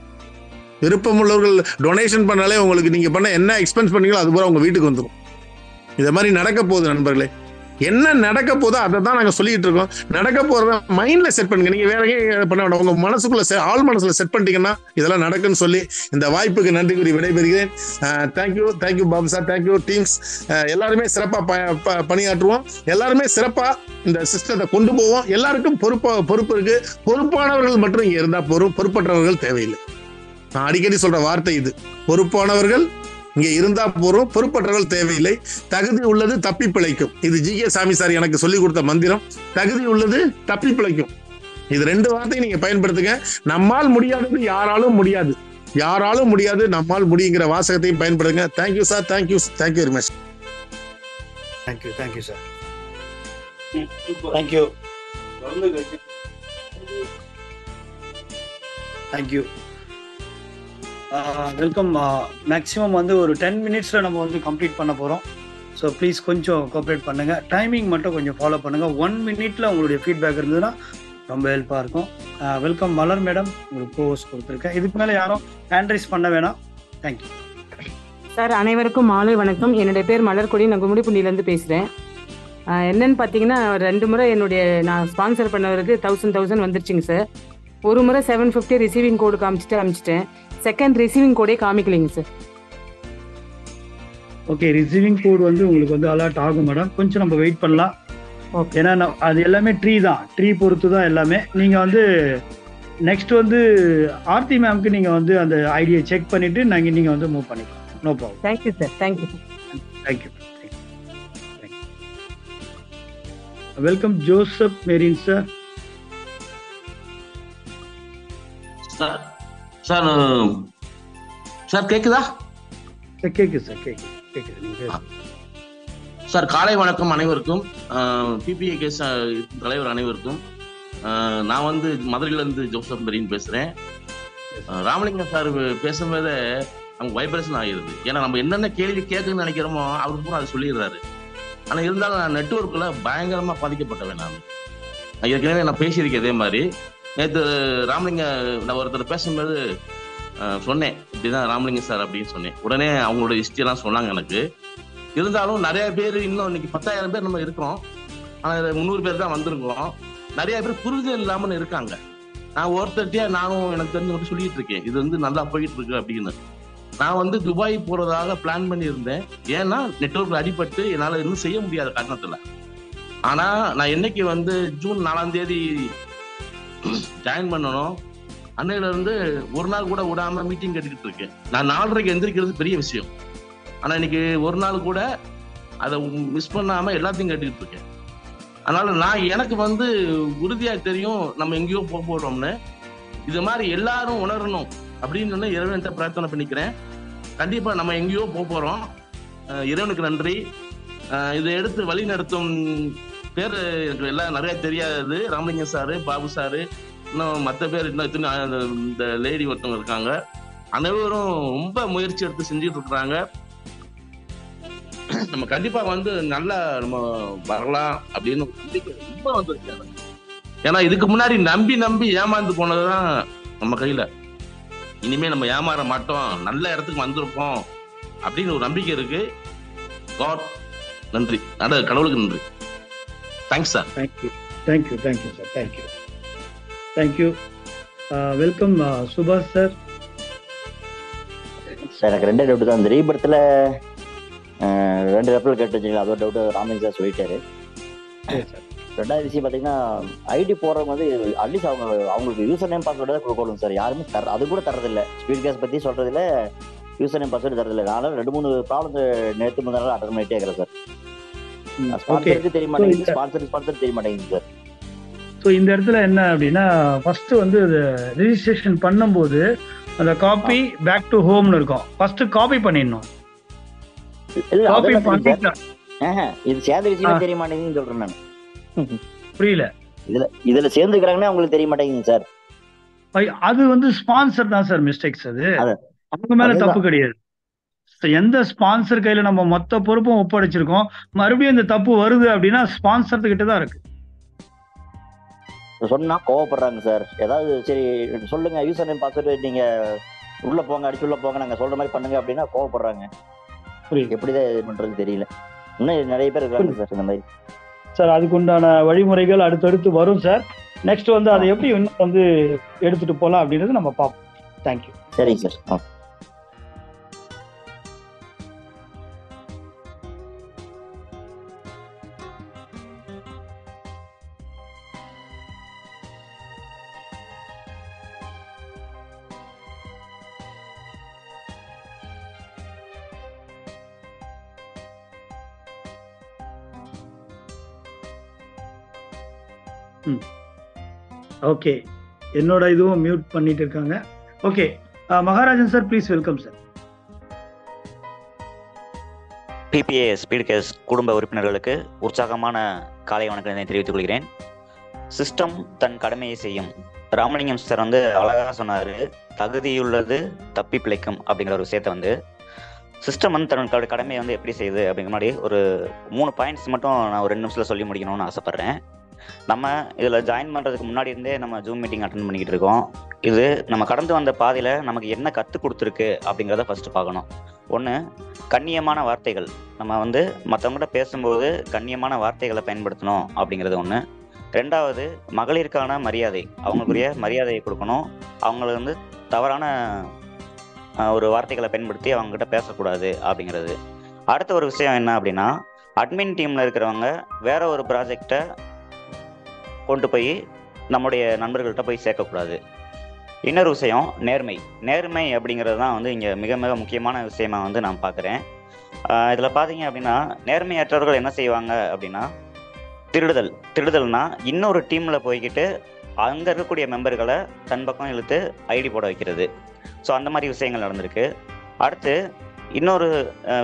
விருப்பம் உள்ளவர்கள் டொனேஷன் பண்ணாலே உங்களுக்கு நீங்க பண்ண என்ன எக்ஸ்பென்ஸ் பண்ணீங்களோ அது பூரா உங்க வீட்டுக்கு வந்துடும். இதை மாதிரி நடக்க போகுது நண்பர்களே. என்ன நடக்க போதோ அதை தான் நாங்க சொல்லிட்டு இருக்கோம். நடக்க போறத மைண்ட்ல செட் பண்ணுங்க. நீங்க வேற பண்ண வேண்டாம், உங்க மனசுக்குள்ள ஆள் மனசுல செட் பண்ணிட்டீங்கன்னா இதெல்லாம் நடக்குன்னு சொல்லி இந்த வாய்ப்புக்கு நன்றி கூறி விடைபெறுகிறேன். Thank you Babu sir, thank you teams. எல்லாருமே சிறப்பா பணியாற்றுவோம், எல்லாருமே சிறப்பா இந்த சிஸ்டத்தை கொண்டு போவோம். எல்லாருக்கும் பொறுப்பு இருக்கு. பொறுப்பானவர்கள் மட்டும் இங்க இருந்தா போறோம், பொறுப்பற்றவர்கள் தேவையில்லை. நான் அடிக்கடி சொல்ற வார்த்தை இது, பொறுப்பானவர்கள் இங்க இருந்தா போறோம், பொறுப்பற்றவர்கள் தேவையில்லை. தகுதி உள்ளது தப்பி பிழைக்கும். இது ஜி.கே. சாமி சார் எனக்கு சொல்லி கொடுத்த மந்திரம். தகுதி உள்ளது தப்பி பிழைக்கும். இது 2 வார்த்தையை நீங்க பயன்படுத்துங்க. நம்மால் முடியாதது யாராலும் முடியாது, நம்மால் முடியுங்கிற வாசகத்தையும் பயன்படுத்துங்க. Thank you sir, thank you very much. Thank you sir, thank you. Welcome. Maximum ஒரு 10 மினிட்ஸில் நம்ம கம்ப்ளீட் பண்ண போகிறோம். ஸோ ப்ளீஸ் கொஞ்சம் கோஆப்ரேட் பண்ணுங்கள். டைமிங் மட்டும் கொஞ்சம் ஃபாலோ பண்ணுங்கள். 1 மினிட்ல உங்களுடைய ஃபீட்பேக் இருந்ததுன்னா ரொம்ப ஹெல்ப்பாக இருக்கும். வெல்கம் மலர் மேடம், உங்களுக்கு கோர்ஸ் கொடுத்துருக்கேன். இதுக்கு மேலே யாரும் ஹேண்ட் ரைஸ் பண்ண வேணாம். Thank you sir. அனைவருக்கும் மாலை வணக்கம். என்னுடைய பேர் மலர்கொடி, நான் கும்மிடிப்பூண்டியிலேருந்து பேசுகிறேன். என்னன்னு பார்த்தீங்கன்னா 2 முறை நான் ஸ்பான்சர் பண்ணவருக்கு 1000 வந்துருச்சுங்க சார். ஒரு முறை 750 ரிசீவிங் கோடு காமிச்சிட்டு அனுப்பிச்சிட்டேன். செகண்ட் ரிசீவிங் கோடே காமிக்கலைங்க சார். ஓகே, ரிசீவிங் கோட் வந்து உங்களுக்கு வந்து அலர்ட் ஆகும் மேடம். கொஞ்சம் நம்ம வெயிட் பண்ணலாம். ஓகே. ஏன்னா அது எல்லாமே ட்ரீ தான், ட்ரீ பொறுத்து தான் எல்லாமே. நீங்கள் வந்து நெக்ஸ்ட் வந்து ஆர்த்தி மேம்க்கு நீங்கள் வந்து அந்த ஐடியை செக் பண்ணிவிட்டு நீங்கள் வந்து மூவ் பண்ணிக்கலாம். No problem. Thank you sir. Thank you. Thank you. Welcome Joseph Merin sir. Sir sir sir கேக்குதா? சார் கேட்குது சார், கேட்குது நீங்கள் சார். காலை வணக்கம் அனைவருக்கும், பிபிஏகேஎஸ் தலைவர் அனைவருக்கும். நான் வந்து மதுரையிலேருந்து ஜோசப் மெரின் பேசுகிறேன். ராமலிங்கம் சார் பேசும்போது அவங்க வைப்ரேஷன் ஆகிடுது. ஏன்னா நம்ம என்னென்ன கேள்வி கேட்கணும்னு நினைக்கிறோமோ அவருக்கு பூரா அதை சொல்லிடுறாரு. ஆனால் இருந்தாலும் நான் நெட்ஒர்க்கில் பயங்கரமாக பாதிக்கப்பட்டவன். நான் ஏற்கனவே நான் பேசியிருக்கேன் இதே மாதிரி. நேற்று ராமலிங்க நான் ஒருத்தர் பேசும்போது சொன்னேன், இப்படிதான் ராமலிங்க சார் அப்படின்னு சொன்னேன். உடனே அவங்களோட ஹிஸ்ட்ரியெல்லாம் சொன்னாங்க எனக்கு. இருந்தாலும் நிறைய பேர் இன்னும் இன்னைக்கு 10,000 பேர் நம்ம இருக்கிறோம். ஆனால் 300 பேர் தான் வந்திருக்கோம். நிறைய பேர் புரிதல் இல்லாமல் இருக்காங்க. நான் ஒருத்தர்கிட்டயே நானும் எனக்கு தெரிஞ்ச மட்டும் சொல்லிட்டு இருக்கேன், இது வந்து நல்லா போயிட்டு இருக்கு அப்படின்னு. நான் வந்து துபாய் போறதாக பிளான் பண்ணி இருந்தேன். ஏன்னா நெட்வொர்க்ல அடிபட்டு என்னால் இன்னும் செய்ய முடியாத காரணத்துல. ஆனா நான் என்னைக்கு வந்து ஜூன் 4ஆம் தேதி ஜாயின் பண்ணணும், அன்னையில இருந்து ஒரு நாள் கூட விடாம மீட்டிங் கேட்டுக்கிட்டு இருக்கேன். நான் 4:30க்கு எந்திரிக்கிறது பெரிய விஷயம். ஆனா இன்னைக்கு ஒரு நாள் கூட அதை மிஸ் பண்ணாம எல்லாத்தையும் கேட்டுக்கிட்டு இருக்கேன். அதனால நான் எனக்கு வந்து உறுதியா தெரியும் நம்ம எங்கேயோ போக போறோம்னு. இது மாதிரி எல்லாரும் உணரணும் அப்படின்னு இறைவன்கிட்ட பிரார்த்தனை பண்ணிக்கிறேன். கண்டிப்பா நம்ம எங்கேயோ போக போறோம். இறைவனுக்கு நன்றி. இதை எடுத்து வழி நடத்தும் பேர் எனக்கு எல்லாம் நிறைய தெரியாது. ராமலிங்கம் சாரு, பாபு சாரு, இன்னும் மற்ற பேர் இன்னும் இந்த லேடி ஒருத்தவங்க இருக்காங்க. அனைவரும் ரொம்ப முயற்சி எடுத்து செஞ்சுட்டு இருக்கிறாங்க. நம்ம கண்டிப்பா வந்து நல்லா நம்ம வரலாம் அப்படின்னு நம்பிக்கை ரொம்ப வந்துருக்காங்க. ஏன்னா இதுக்கு முன்னாடி நம்பி நம்பி ஏமாந்து போனதுதான் நம்ம கையில. இனிமே நம்ம ஏமாற மாட்டோம், நல்ல இடத்துக்கு வந்திருப்போம் அப்படின்னு ஒரு நம்பிக்கை இருக்கு. காட் நன்றி, கடவுளுக்கு நன்றி. Thanks sir. Thank you sir. Thank you. Welcome சுபாஷ் சார். சார் எனக்கு 2 டவுட் தான். இந்த ரீபர்த்தில் 2 ரெஃபரல் கேட்டு வச்சுங்களா, அதோட டவுட்டு ராமலிங் சார் சொல்லிட்டாரு. 2வது விஷயம் பார்த்தீங்கன்னா, ஐடி போடுறவங்க வந்து அட்லீஸ்ட் அவங்களுக்கு யூசர் நேம் பாஸ்வேர்டு தான் கொடுக்கணும் சார். யாருமே அது கூட தரதில்லை. ஸ்பீட் கேஸ் பற்றி சொல்றதில்ல, யூசர் நேம் பாஸ்வேர்டு தரதில்லை. நானும் 2-3 ப்ராப்ளம் நேற்று முதல் அட்டன் பண்ணிட்டே இருக்கிறேன் சார். ஸ்பான்சருக்கு தெரிய மாட்டேங்குது, ஸ்பான்சர் தெரிய மாட்டேங்குது சார். ஸோ இந்த இடத்துல என்ன அப்படின்னா, ஃபர்ஸ்ட் வந்து ரிஜிஸ்ட்ரேஷன் பண்ணும்போது அந்த காப்பி பேக் டு ஹோம்னு இருக்கும். ஃபர்ஸ்ட் காப்பி பண்ணிடணும். காப்பி பண்ணிட்டா இது சேர்ந்த விஷயமே தெரிய மாட்டேங்குதுன்னு சொல்றேன் நான். புரியல. இதுல சேர்ந்துக்கிறாங்கன்னா அவங்களுக்கு தெரிய மாட்டேங்குது சார். அது வந்து ஸ்பான்சர் தான் சார் மிஸ்டேக்ஸ். அது அவங்க மேல தப்பு கிடையாது. எந்த ஸ்பான்சர் கையில நம்ம மொத்த பொறுப்பும் ஒப்படைச்சிருக்கோம், மறுபடியும் இந்த தப்பு வருது அப்படின்னா ஸ்பான்சர் கிட்ட தான் இருக்கு. சொன்னா கோவப்படுறாங்க சார். ஏதாவது சரி சொல்லுங்க, யூசர் நேம் பாஸ்வேர்டு நீங்க உள்ள போங்க, அடிச்சு உள்ள போங்க, நாங்க சொல்ற மாதிரி பண்ணுங்க அப்படின்னா கோவப்படுறாங்க. எப்படிதான் இது பண்றது தெரியல. இன்னும் நிறைய பேர் இருக்காங்க சார் இந்த மாதிரி. சார் அதுக்கு உண்டான வழிமுறைகள் அடுத்தடுத்து வரும் சார். நெக்ஸ்ட் வந்து அதை எப்படி இன்னும் வந்து எடுத்துட்டு போகலாம் அப்படின்றது நம்ம பார்ப்போம். தேங்க்யூ. சரிங்க சார். ஓகே, என்னோட இதுவும் மியூட் பண்ணிட்டு இருக்காங்க. Okay, Maharajan sir please welcome sir. BBA speed gas குடும்ப உறுப்பினர்களுக்கு உற்சாகமான காலை வணக்கத்தை தெரிவித்துக் கொள்கிறேன். சிஸ்டம் தன் கடமையை செய்யும். ராமலிங்கம் சார் வந்து அழகாக சொன்னார், தகுதியுள்ளது தப்பி பிழைக்கும் அப்படிங்கிற ஒரு விஷயத்தை வந்து சிஸ்டம் வந்து தன்னோட கடமையை வந்து எப்படி செய்யுது அப்படிங்கிற மாதிரி ஒரு 3 பாயிண்ட்ஸ் மட்டும் நான் ஒரு 2 நிமிஷத்தில் சொல்லி முடிக்கணும்னு ஆசைப்பட்றேன். நம்ம இதில் ஜாயின் பண்ணுறதுக்கு முன்னாடி இருந்தே நம்ம ஜூம் மீட்டிங் அட்டன் பண்ணிக்கிட்டு இருக்கோம். இது நம்ம கடந்து வந்த பாதையில் நமக்கு என்ன கற்றுக் கொடுத்துருக்கு அப்படிங்கிறத ஃபஸ்ட்டு பார்க்கணும். ஒன்று, கண்ணியமான வார்த்தைகள். நம்ம வந்து மற்றவங்கள்ட்ட பேசும்போது கண்ணியமான வார்த்தைகளை பயன்படுத்தணும் அப்படிங்கிறது ஒன்று. ரெண்டாவது, மகளிருக்கான மரியாதை, அவங்களுக்குரிய மரியாதையை கொடுக்கணும். அவங்கள வந்து தவறான ஒரு வார்த்தைகளை பயன்படுத்தி அவங்ககிட்ட பேசக்கூடாது அப்படிங்கிறது. அடுத்த ஒரு விஷயம் என்ன அப்படின்னா, அட்மின் டீமில் இருக்கிறவங்க வேற ஒரு ப்ராஜெக்டை கொண்டு போய் நம்முடைய நண்பர்கள்ட்ட போய் சேர்க்கக்கூடாது. இன்னொரு விஷயம் நேர்மை. நேர்மை அப்படிங்கிறது தான் வந்து இங்கே மிக மிக முக்கியமான விஷயமா வந்து நான் பார்க்குறேன். இதில் பார்த்தீங்க அப்படின்னா, நேர்மையற்றவர்கள் என்ன செய்வாங்க அப்படின்னா, திருடுதல்னா இன்னொரு டீமில் போய்கிட்டு அங்கே இருக்கக்கூடிய மெம்பர்களை தன் பக்கம் இழுத்து ஐடி போட வைக்கிறது. ஸோ அந்த மாதிரி விஷயங்கள் நடந்திருக்கு. அடுத்து இன்னொரு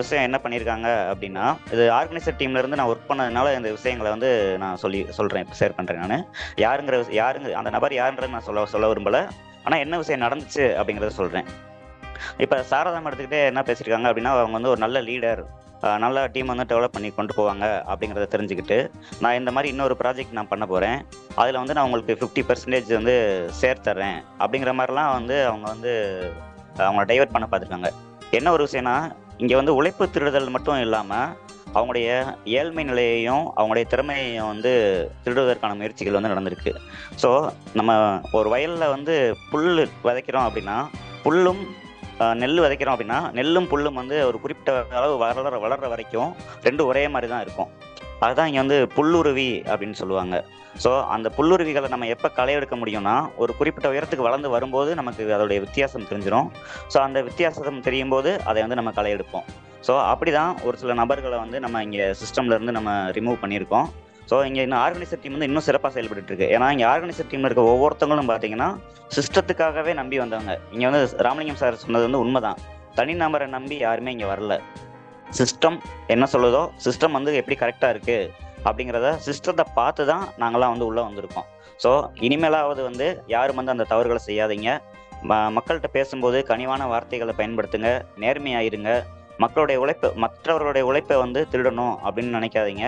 விஷயம் என்ன பண்ணியிருக்காங்க அப்படின்னா, இது ஆர்கனைசர் டீம்லேருந்து நான் ஒர்க் பண்ணதுனால இந்த விஷயங்களை வந்து நான் சொல்கிறேன், இப்போ ஷேர் பண்ணுறேன். நான் யாருங்க அந்த நபர் யாருன்றது நான் சொல்ல விரும்பலை. ஆனால் என்ன விஷயம் நடந்துச்சு அப்படிங்கிறத சொல்கிறேன். இப்போ சாரதாம் எடுத்துக்கிட்டே என்ன பேசியிருக்காங்க அப்படின்னா, அவங்க வந்து ஒரு நல்ல லீடர், நல்ல டீம் வந்து டெவலப் பண்ணி கொண்டு போவாங்க அப்படிங்கிறத தெரிஞ்சுக்கிட்டு, நான் இந்த மாதிரி இன்னொரு ப்ராஜெக்ட் நான் பண்ண போகிறேன், அதில் வந்து நான் உங்களுக்கு 50% வந்து சேர்த்துறேன் அப்படிங்கிற மாதிரிலாம் வந்து அவங்க வந்து அவங்கள டைவர்ட் பண்ண பார்த்துருக்காங்க. என்ன ஒரு விஷயம்னா, இங்கே வந்து உழைப்பு திருடுதல் மட்டும் இல்லாமல் அவங்களுடைய ஏழ்மை நிலையையும் அவங்களுடைய திறமையையும் வந்து திருடுவதற்கான முயற்சிகள் வந்து நடந்திருக்கு. ஸோ நம்ம ஒரு வயலில் வந்து புல் விதைக்கிறோம் அப்படின்னா, புல்லும் நெல் விதைக்கிறோம் அப்படின்னா, நெல்லும் புல்லும் வந்து ஒரு குறிப்பிட்ட அளவு வளர்ற வரைக்கும் ரெண்டும் ஒரே மாதிரி தான் இருக்கும். அதுதான் இங்கே வந்து புல்லுருவி அப்படின்னு சொல்லுவாங்க. ஸோ அந்த புல்லுருவிகளை நம்ம எப்போ களை எடுக்க முடியும்னா, ஒரு குறிப்பிட்ட உயரத்துக்கு வளர்ந்து வரும்போது நமக்கு அதோடைய வித்தியாசம் தெரிஞ்சிடும். ஸோ அந்த வித்தியாசம் தெரியும் போது அதை வந்து நம்ம களை எடுப்போம். ஸோ அப்படி தான் ஒரு சில நபர்களை வந்து நம்ம இங்கே சிஸ்டம்லேருந்து நம்ம ரிமூவ் பண்ணியிருக்கோம். ஸோ இங்கே இன்னும் ஆர்கனைசர் டீம் வந்து இன்னும் சிறப்பாக செயல்பட்டு இருக்கு. ஏன்னா இங்கே ஆர்கனைசர் டீமில் இருக்க ஒவ்வொருத்தவங்களும் பார்த்தீங்கன்னா சிஸ்டத்துக்காகவே நம்பி வந்தவங்க. இங்கே வந்து ராமலிங்கம் சார் சொன்னது வந்து உண்மைதான். தனி நபரை நம்பி யாருமே இங்கே வரல. சிஸ்டம் என்ன சொல்லுதோ, சிஸ்டம் வந்து எப்படி கரெக்டாக இருக்குது அப்படிங்கிறத சிஸ்டத்தை பார்த்து தான் நாங்களாம் வந்து உள்ளே வந்திருக்கோம். ஸோ இனிமேலாவது வந்து யாரும் வந்து அந்த தவறுகளை செய்யாதீங்க. மக்கள்கிட்ட பேசும்போது கனிவான வார்த்தைகளை பயன்படுத்துங்க, நேர்மையாயிருங்க. மற்றவர்களுடைய உழைப்பை வந்து திருடணும் அப்படின்னு நினைக்காதீங்க.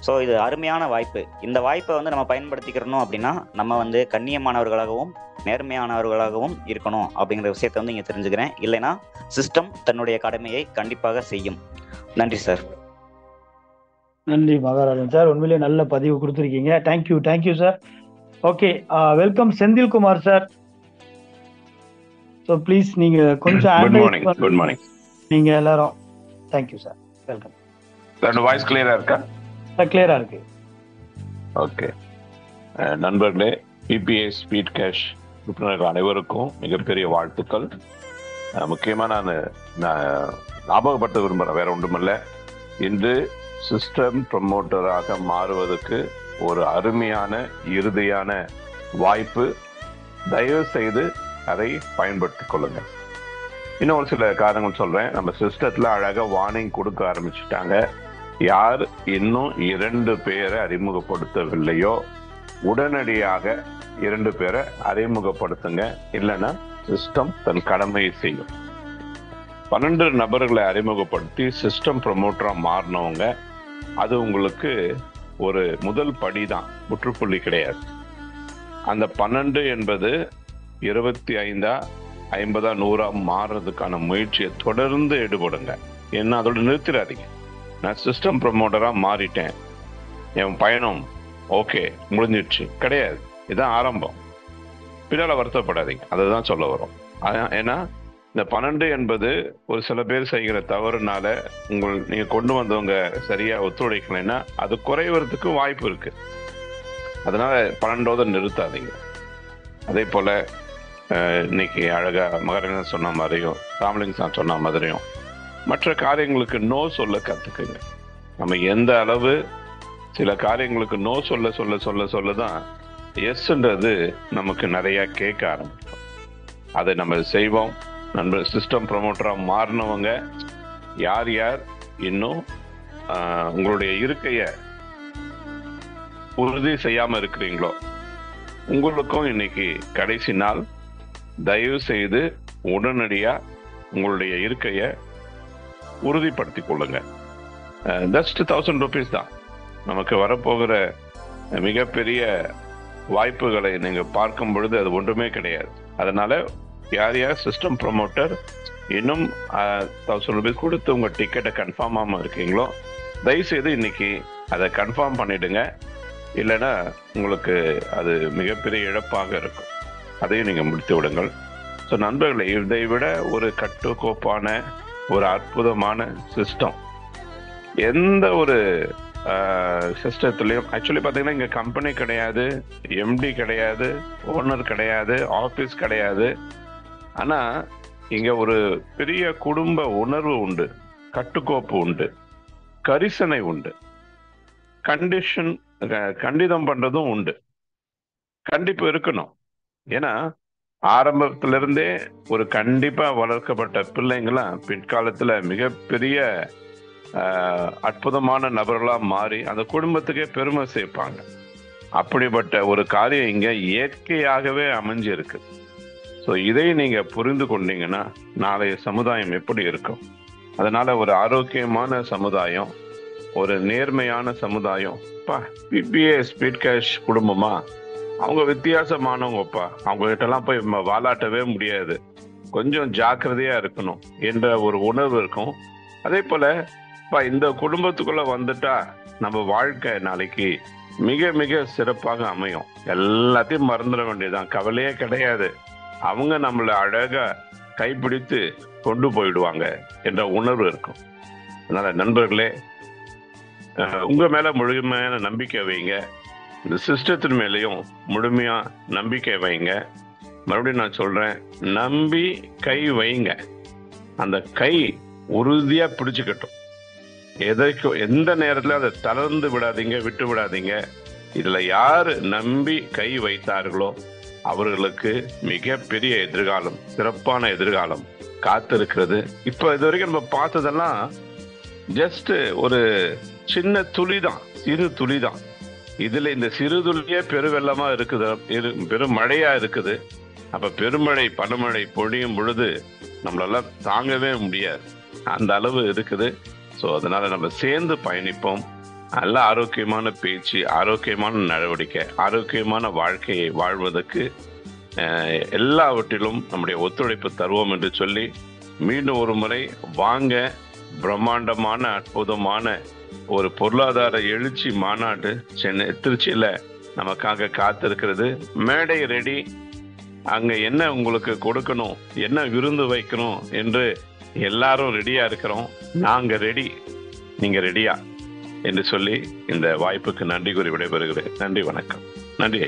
ஸோ இது அருமையான வாய்ப்பு. இந்த வாய்ப்பை வந்து நம்ம பயன்படுத்திக்கிறணும் அப்படின்னா, நம்ம வந்து கண்ணியமானவர்களாகவும் நேர்மையானவர்களாகவும் இருக்கணும் அப்படிங்கிற விஷயத்தை வந்து இங்கே தெரிஞ்சுக்கிறேன். இல்லைன்னா சிஸ்டம் தன்னுடைய கடமையை கண்டிப்பாக செய்யும். நன்றி சார். நன்றி மகாராஜன் சார், உண்மையிலேயே நல்ல பதிவு கொடுத்துருக்கீங்க. Thank you sir. Okay, welcome Senthilkumar sir. So please நீங்க கொஞ்சம் குட் மார்னிங் நீங்க எல்லாரும். Thank you sir, welcome. Sir voice கிளியரா இருக்கா? கிளியரா இருக்கு. ஓகே, நண்பர்களே, பிபிஏ ஸ்பீட் கேஷ் உறுப்பினர்கள் அனைவருக்கும் மிகப்பெரிய வாழ்த்துக்கள். முக்கியமாக நான் ஞாபகப்படுத்த விரும்புகிறேன், வேற ஒன்றுமில்லை. இன்று சிஸ்டம் ப்ரமோட்டராக மாறுவதற்கு ஒரு அருமையான இறுதியான வாய்ப்பு. தயவு செய்து அதை பயன்படுத்திக் கொள்ளுங்கள். இன்னும் ஒரு சில காரணங்கள் சொல்றேன். நம்ம சிஸ்டத்துல அழகா வார்னிங் கொடுக்க ஆரம்பிச்சுட்டாங்க. யார் இன்னும் 2 பேரை அறிமுகப்படுத்தவில்லையோ உடனடியாக 2 பேரை அறிமுகப்படுத்துங்க. இல்லைன்னா சிஸ்டம் தன் கடமையை செய்யும். 12 நபர்களை அறிமுகப்படுத்தி சிஸ்டம் ப்ரமோட்டரா மாறினவங்க, அது உங்களுக்கு ஒரு முதல் படிதான், முற்றுப்புள்ளி கிடையாது. அந்த 12 என்பது 25, 50, 100 மாறுறதுக்கான முயற்சியை தொடர்ந்து ஈடுபடுங்க. என்ன அதோட நிறுத்திடாதீங்க. நான் சிஸ்டம் ப்ரமோட்டரா மாறிட்டேன், என் பயணம் ஓகே முடிஞ்சிடுச்சு கிடையாது. இதுதான் ஆரம்பம். பின்னால வருத்தப்படாதீங்க, அதுதான் சொல்ல வரும். ஏன்னா இந்த 12 என்பது ஒரு சில பேர் செய்கிற தவறுனால நீங்க கொண்டு வந்தவங்க சரியா ஒத்துழைக்கலைன்னா அது குறைவதுக்கு வாய்ப்பு இருக்கு. அதனால 12ஓட நிறுத்தாதீங்க. அதே போல இன்னைக்கு அழகா மகரன் சொன்ன மாதிரியும் ராமலிங்கம் சார் சொன்ன மாதிரியும் மற்ற காரியங்களுக்கு நோ சொல்ல கத்துக்குங்க. நம்ம எந்த அளவு சில காரியங்களுக்கு நோ சொல்ல சொல்ல சொல்ல சொல்லதான் எஸ்ன்றது நமக்கு நிறைய கேட்க ஆரம்பிக்கும். அதை நம்ம செய்வோம். நண்பர் சிஸ்டம் ப்ரமோட்டரா மாறினவங்க யார் யார் இன்னும் உங்களுடைய இருக்கைய உறுதி செய்யாம இருக்கிறீங்களோ, உங்களுக்கும் இன்னைக்கு கடைசி நாள். தயவு செய்து உடனடியா உங்களுடைய இருக்கைய உறுதிப்படுத்திக் கொள்ளுங்க. ஜஸ்ட் 1000 rupees தான். நமக்கு வரப்போகிற மிகப்பெரிய வாய்ப்புகளை நீங்க பார்க்கும் பொழுது அது ஒன்றுமே கிடையாது. அதனால யார் யார் சிஸ்டம் ப்ரொமோட்டர் இன்னும் 1000 rupees கொடுத்து உங்க டிக்கெட்டை கன்ஃபார்ம் ஆகாம இருக்கீங்களோ தயவுசெய்து இன்னைக்கு அதை கன்ஃபார்ம் பண்ணிடுங்க. இல்லைன்னா உங்களுக்கு அது மிகப்பெரிய இழப்பாக இருக்கும். அதையும் நீங்க முடித்து விடுங்கள். ஸோ நண்பர்களே, இதை விட ஒரு கட்டுக்கோப்பான ஒரு அற்புதமான சிஸ்டம் எந்த ஒரு சிஸ்டத்துலையும் ஆக்சுவலி பார்த்தீங்கன்னா இங்கே கம்பெனி கிடையாது, எம்டி கிடையாது, ஓனர் கிடையாது, ஆஃபீஸ் கிடையாது. ஆனால் இங்கே ஒரு பெரிய குடும்ப உணர்வு உண்டு, கட்டுக்கோப்பு உண்டு, கரிசனை உண்டு, கண்டிதம் பண்றதும் உண்டு. கண்டிப்பு இருக்கணும். ஏன்னா ஆரம்பத்திலிருந்தே ஒரு கண்டிப்பா வளர்க்கப்பட்ட பிள்ளைங்களாம் பிற்காலத்துல மிகப்பெரிய அற்புதமான நபர்களா மாறி அந்த குடும்பத்துக்கே பெருமை சேர்ப்பாங்க. அப்படிப்பட்ட ஒரு காரியம் இங்க இயற்கையாகவே அமைஞ்சு இருக்கு. ஸோ இதை நீங்க புரிந்து கொண்டீங்கன்னா நாளைய சமுதாயம் எப்படி இருக்கும்? அதனால ஒரு ஆரோக்கியமான சமுதாயம், ஒரு நேர்மையான சமுதாயம். பிபிஏ ஸ்பீட் கேஷ் குடும்பமா அவங்க வித்தியாசமானவங்கப்பா, அவங்க கிட்டலாம் போய் வாலாட்டவே முடியாது, கொஞ்சம் ஜாக்கிரதையா இருக்கணும் என்ற ஒரு உணர்வு இருக்கும். அதே போல இந்த குடும்பத்துக்குள்ள வந்துட்டா நம்ம வாழ்க்கை நாளைக்கு மிக மிக சிறப்பாக அமையும். எல்லாத்தையும் மறந்துட வேண்டியதுதான், கவலையே கிடையாது. அவங்க நம்மளை அழகா கைப்பிடித்து கொண்டு போயிடுவாங்க என்ற உணர்வு இருக்கும். அதனால நண்பர்களே, உங்க மேல முழுமையான நம்பிக்கை வைங்க. இந்த சிஸ்டத்தின் மேலேயும் முழுமையா நம்பிக்கை வைங்க. மறுபடியும் நான் சொல்றேன், நம்பி கை வைங்க. அந்த கை உறுதியா பிடிச்சுக்கட்டும். எந்த நேரத்துல அதை தளர்ந்து விடாதீங்க, விட்டு விடாதீங்க. இதுல யாரு நம்பி கை வைத்தார்களோ அவர்களுக்கு மிகப்பெரிய எதிர்காலம், சிறப்பான எதிர்காலம் காத்திருக்கிறது. இப்ப இது வரைக்கும் நம்ம பார்த்ததெல்லாம் ஜஸ்ட் ஒரு சின்ன துளிதான், சிறு துளிதான். இதுல இந்த சிறு துளியே பெருவெள்ளமா இருக்குது, பெரும் மழையா இருக்குது. அப்ப பெருமழை பனமழை பொழியும் பொழுது நம்மளால தாங்கவே முடியாது, அந்த அளவு இருக்குது. ஸோ அதனால நம்ம சேர்ந்து பயணிப்போம். நல்ல ஆரோக்கியமான பேச்சு, ஆரோக்கியமான நடவடிக்கை, ஆரோக்கியமான வாழ்க்கையை வாழ்வதற்கு எல்லாவற்றிலும் நம்முடைய ஒத்துழைப்பு தருவோம் என்று சொல்லி மீண்டும் ஒரு முறை வாங்க. பிரம்மாண்டமான அற்புதமான ஒரு பொருளாதார எழுச்சி மாநாடு திருச்சியில நமக்காக காத்திருக்கிறது. மேடை ரெடி. அங்க என்ன உங்களுக்கு கொடுக்கணும், என்ன விருந்து வைக்கணும் என்று எல்லாரும் ரெடியா இருக்கிறோம். நாங்க ரெடி, நீங்க ரெடியா என்று சொல்லி இந்த வாய்ப்புக்கு நன்றி கூறி விடைபெறுகிறேன். நன்றி, வணக்கம். நன்றி.